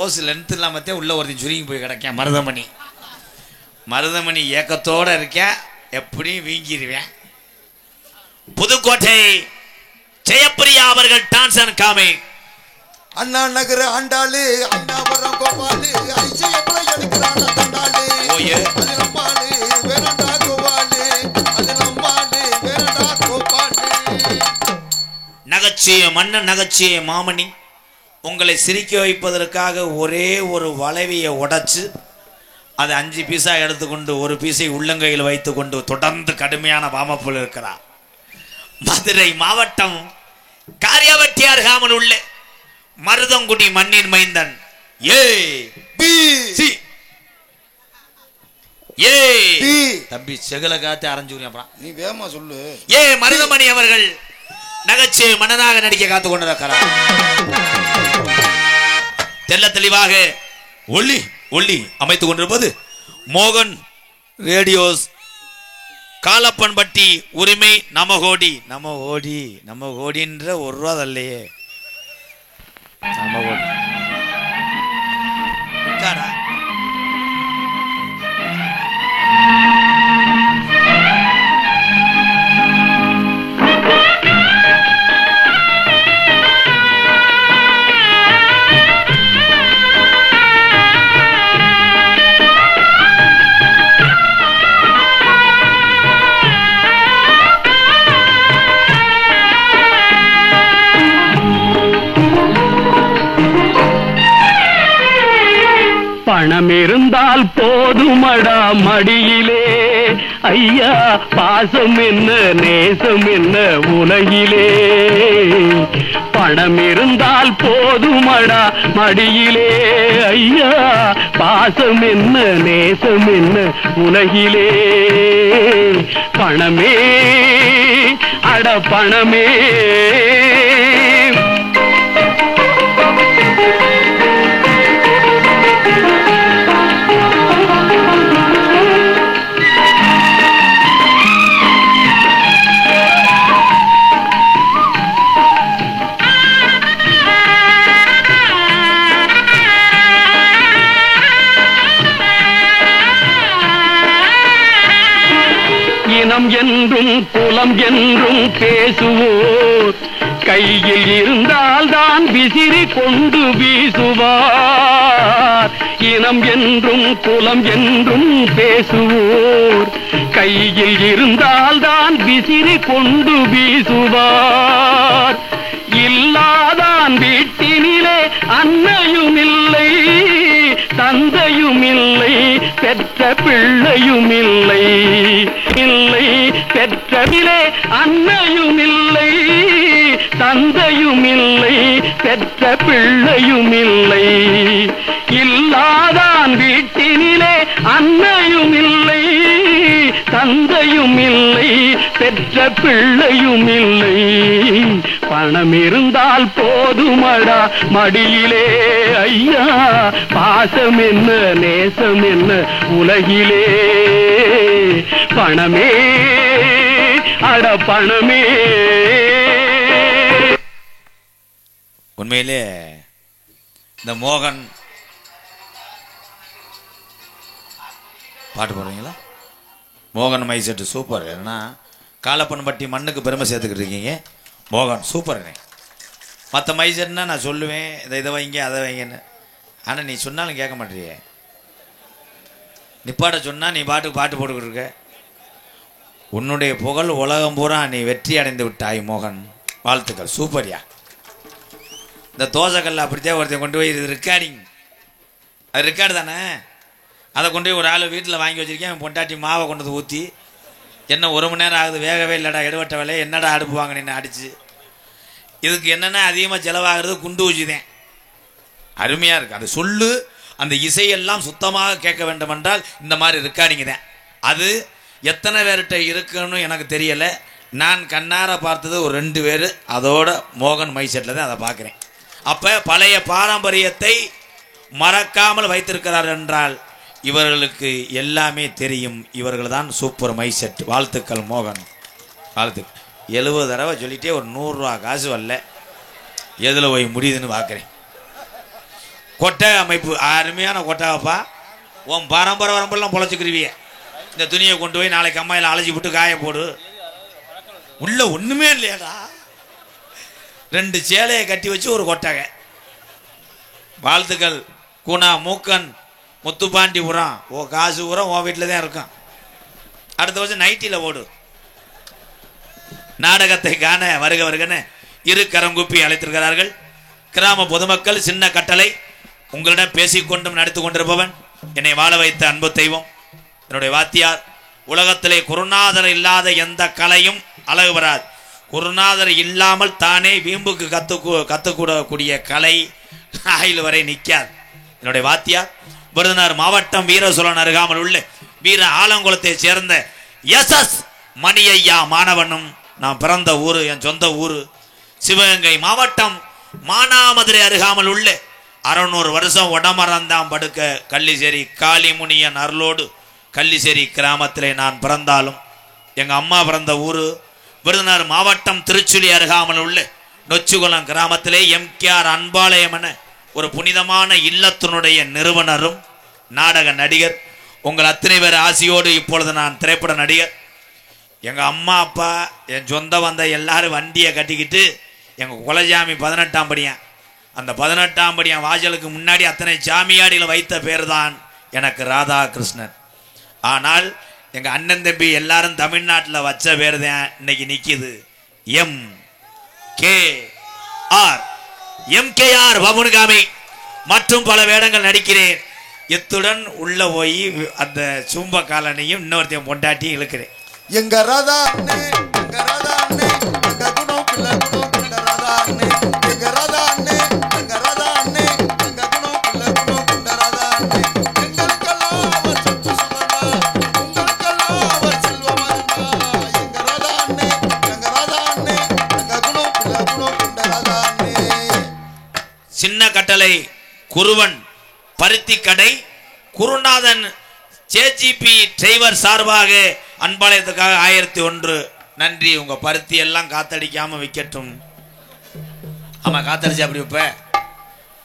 A: ஓசு லென்த் இல்லாமத்தே உள்ள ஒருத்தன் சுருங்கி போய் கிடக்கேன். மருதமணி மருதமணி ஏக்கத்தோட இருக்கேன், எப்படியும் வீங்கிடுவேன். புதுக்கோட்டை ஜெயப்பிரியா அவர்கள் டான்ஸ் அண்ட் காமி.
B: அண்ணா நகர் ஆண்டாளு, அண்ணாபுரம் கோபாலு, ஐசியப்பல எடுக்கிறான தண்டாளு. ஓயே அது நம்மாளு, வேறடா கோபாலு, அது நம்மாளு, வேறடா கோபாலு.
A: நகைச்சுவை மன்னன், நகைச்சுவை மாமணி, உங்களை சிரிக்க வைப்பதற்காக ஒரே ஒரு வளைவியை உடைச்சு அதை 5 பீஸா எடுத்துக்கொண்டு 1 பீஸை உள்ளங்கையில் வைத்துக்கொண்டு தொடர்ந்து கடுமையான வாமப்புள் இருக்கிறார். மதுரை மாவட்டம் காரியவட்டியார் காமன் உள்ள மருதங்குடி மண்ணின் மைந்தன் தம்பி செகல காத்து அரைஞ்சு. அப்புறம்
B: நீ வேகமா சொல்லு.
A: மருதமணி அவர்கள் நகைச்சுவை மன்னனாக நடிக்க காத்து கொண்டிருக்கிறார். தெல்ல தெளிவாக ஒளி ஒளி அமைத்துக் கொண்டிருப்பது மோகன் ரேடியோஸ் காலப்பன்பட்டி உரிமை நமகோடி. நமகோடின்ற 1 ரூபா தல்லையே. நமகோடி
E: பணம் இருந்தால் போதுமடா மடியிலே ஐயா பாசம் என்ன நேசம் என்ன உலகிலே பணம் இருந்தால் போதுமடா மடியிலே ஐயா பாசம் என்ன நேசம் என்ன உலகிலே பணமே அட பணமே இனம் என்றும் குலம் என்றும் பேசுவோர் கையில் இருந்தால் தான் விசிறி கொண்டு வீசுவார் இனம் என்றும் குலம் என்றும் பேசுவோர் கையில் இருந்தால் தான் விசிறி கொண்டு வீசுவார் இல்லாதான் வீட்டினிலே அன்னையும் இல்லை தந்தையும் இல்லை பெற்ற பிள்ளையும் இல்லை இல்லை பெற்றவிலே அன்னையும் இல்லை தந்தையும் இல்லை பெற்ற பிள்ளையும் இல்லை இல்லாதான் வீட்டினிலே அன்னையும் இல்லை தந்தையும் இல்லை பெற்ற பிள்ளையும் இல்லை பணம் இருந்தால் போதுமடா மடியிலே ஐயா பாசம் என்ன நேசம் என்ன உலகிலே பணமே அட பணமே
A: உண்மையிலே இந்த மோகன் பாட்டு போடுறீங்களா மோகன் மைசெட்டு சூப்பர் ஏன்னா காலப்பன்பட்டி மண்ணுக்கு பெருமை சேர்த்துக்கிட்டு இருக்கீங்க மோகன் சூப்பர்ண்ணே மற்ற மைசெட்னா நான் சொல்லுவேன் இதை வைங்க அதை வைங்கன்னு ஆனால் நீ சொன்னாலும் கேட்க மாட்டேறியே நிப்பாட்ட சொன்னால் நீ பாட்டுக்கு பாட்டு போட்டுக்கிட்டு இருக்க உன்னுடைய புகழ் உலகம் பூரா நீ வெற்றி அடைந்து விட்டாய் மோகன் வாழ்த்துக்கள் சூப்பர்யா இந்த தோசைக்கல்ல அப்படித்தான் ஒருத்தன் கொண்டு போய் இது ரெக்கார்டிங் அது ரெக்கார்டு தானே அதை கொண்டு போய் ஒரு ஆள் வீட்டில் வாங்கி வச்சிருக்கேன் பொண்டாட்டி மாவை கொண்டு வந்து ஊற்றி என்ன 1 மணி நேரம் ஆகுது வேகவே இல்லைடா எடுவட்ட வேலை என்னடா அடுப்பு வாங்கினேன்னு அடிச்சு இதுக்கு என்னென்ன அதிகமாக செலவாகிறது குண்டு ஊச்சிதேன் அருமையாக இருக்குது அது சொல்லு அந்த இசையெல்லாம் சுத்தமாக கேட்க வேண்டும் என்றால் இந்த மாதிரி ரெக்கார்டிங் தான் அது எத்தனை பேர்கிட்ட இருக்குன்னு எனக்கு தெரியலை நான் கண்ணார பார்த்தது ஒரு 2 பேர் அதோட மோகன் மைசெட்டில் தான் அதை பார்க்குறேன் அப்போ பழைய பாரம்பரியத்தை மறக்காமல் வைத்திருக்கிறார் என்றால் இவர்களுக்கு எல்லாமே தெரியும் இவர்கள் தான் சூப்பர் மைசெட் வாழ்த்துக்கள் மோகன் வாழ்த்துக்கள் 70 தடவை சொல்லிட்டே ஒரு 100 ரூபா காசு வரல எதில் போய் முடியுதுன்னு பார்க்குறேன் கொட்டை அமைப்பு அருமையான கொட்டாகப்பா உன் பரம்பரை வரம்பெல்லாம் பொழைச்சிக்கிருவிய இந்த துணியை கொண்டு போய் நாளைக்கு அம்மாயில் அழைச்சி விட்டு காய போடு உள்ள ஒன்றுமே இல்லையாடா 2 சேலையை கட்டி வச்சு ஒரு கொட்டகை வாழ்த்துக்கள் கூனா மூக்கன் முத்துப்பாண்டிபுரம் ஓ காசு பூரா உன் வீட்டில் தான் இருக்கும் அடுத்த வருஷம் நைட்டியில் ஓடு நாடகத்தை காண வருக வருகன்னு 2 கரம் குப்பி அழைத்திருக்கிறார்கள் கிராம பொதுமக்கள் சின்ன கட்டளை உங்களிடம் பேசிக்கொண்டும் நடித்து கொண்டிருப்பவன் என்னை வாழ வைத்த அன்பு தெய்வம் என்னுடைய வாத்தியார் உலகத்திலே குருநாதர் இல்லாத எந்த கலையும் அழகு வராது குருநாதர் இல்லாமல் தானே வீம்புக்கு கத்துக்கூடக்கூடிய கலை ஆயில் வரை நிற்காது என்னுடைய வாத்தியார் விருதுநகர் மாவட்டம் வீரசோழன் அருகாமல் உள்ள வீர ஆலங்குளத்தை சேர்ந்த எஸ் மணியையா மாணவனும் நான் பிறந்த ஊர் என் சொந்த ஊர் சிவகங்கை மாவட்டம் மானாமதுரை அருகாமல் உள்ள 600 வருஷம் உடமறந்தாம் படுக்க கள்ளிசேரி காளிமுனியன் அருளோடு கள்ளிசேரி கிராமத்திலே நான் பிறந்தாலும் எங்கள் அம்மா பிறந்த ஊர் விருதுநகர் மாவட்டம் திருச்சுழி அருகாமல் உள்ள நொச்சிகுளம் கிராமத்திலே எம்கேஆர் அன்பாலயம் என ஒரு புனிதமான இல்லத்தினுடைய நிறுவனரும் நாடக நடிகர் உங்கள் அத்தனை பேர் ஆசையோடு இப்பொழுது நான் திரைப்பட நடிகர் எங்கள் அம்மா அப்பா என் சொந்த வந்த எல்லாரும் வண்டியை கட்டிக்கிட்டு எங்கள் குலஜாமி 18ஆம் படியான் அந்த 18ஆம் படியான் வாசலுக்கு முன்னாடி அத்தனை ஜாமியாடியில் வைத்த பேர் தான் எனக்கு ராதாகிருஷ்ணன் ஆனால் எங்கள் அண்ணன் தம்பி எல்லாரும் தமிழ்நாட்டில் வச்ச பேர் தான் இன்னைக்கு நிற்கிது எம்கேஆர் பமுனுகாமி மற்றும் பல வேடங்கள் நடிக்கிறேன் எத்துடன் உள்ள போய் அந்த சும்ப காலனையும் இன்னொருத்தையும் பொண்டாட்டியும் இழுக்கிறேன்.
B: எங்க ராதா அண்ணே, எங்க ராதா அண்ணே, எங்க குணம் பிள்ளை குணம் பிள்ளை ராதா அண்ணே, எங்க ராதா அண்ணே, எங்க ராதா அண்ணே, எங்க குணம் பிள்ளை குணம் பிள்ளை ராதா அண்ணே, எங்களுக்கெல்லாம் அவர் சொத்து சுகமா, உங்களுக்கெல்லாம் அவர் செல்வமருமா, எங்க ராதா அண்ணே, எங்க ராதா அண்ணே, எங்க குணம் பிள்ளை குணம் பிள்ளை ராதா அண்ணே.
A: சின்ன கட்டளை குருவன் பருத்தி கடை குருநாதன் ஜேஜிபி டிரைவர் சார்பாக அன்பாளையத்துக்காக 1001 நன்றி. உங்க பருத்தி எல்லாம் காத்தடிக்காம வைக்கட்டும். ஆமா காத்தடிச்சு அப்படி வைப்ப.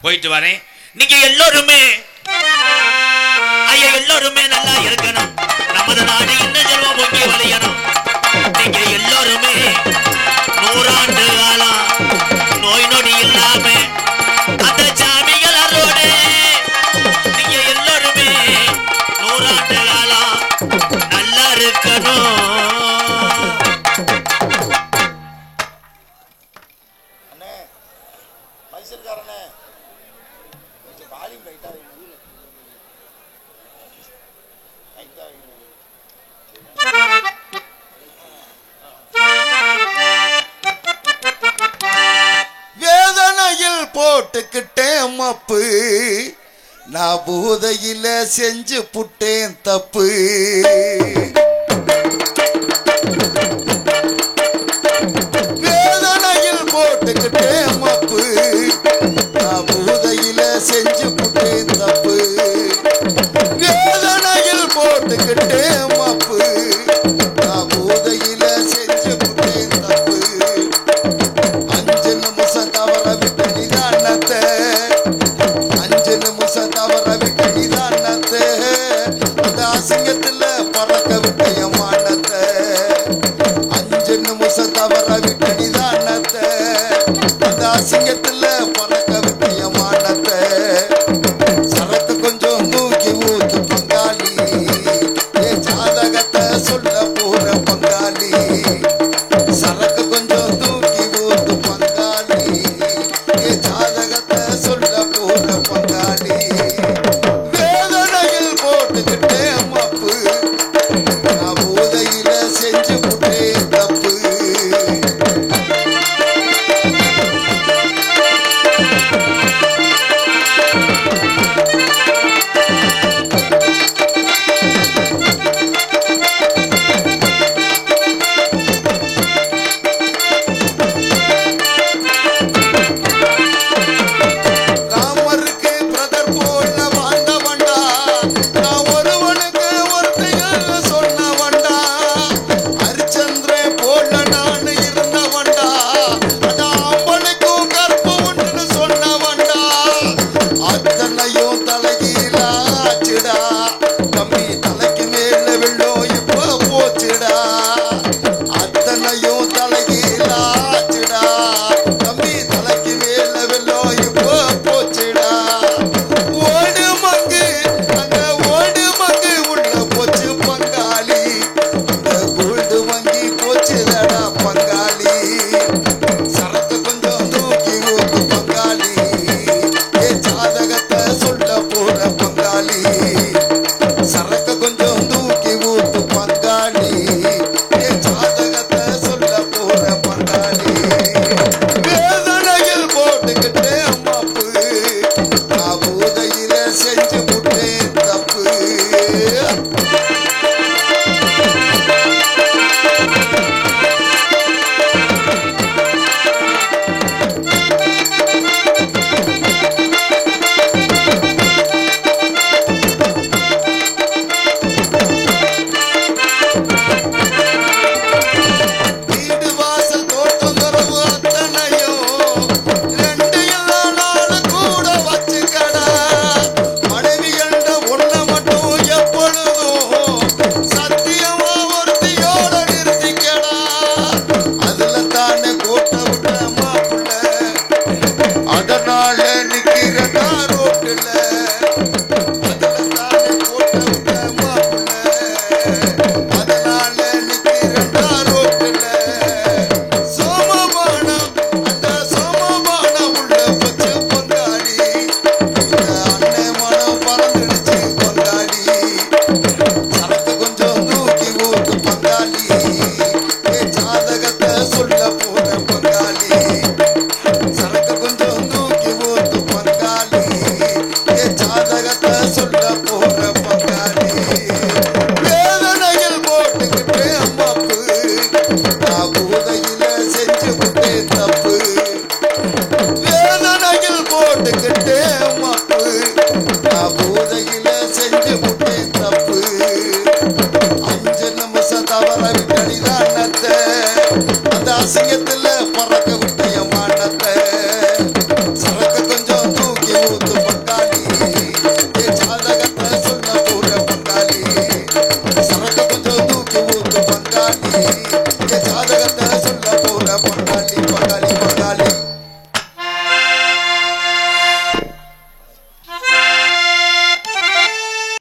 A: போயிட்டு வரேன். நீங்க எல்லோருமே ஐயா எல்லோருமே நல்லா இருக்கணும். நமது நாடு இன்னும் செல்வம் பொங்கி வளையணும். நீங்க எல்லோருமே 100 ஆண்டு காலம் நோய் நொடி இல்லாம அந்த சாமிகள் அரோடு நீங்க எல்லோருமே 100 ஆண்டு காலம் நல்லா இருக்கணும்.
B: வேதனையில் போட்டுக்கிட்டேன் மப்பு, நான் பூதையில செஞ்சு புட்டேன் தப்பு.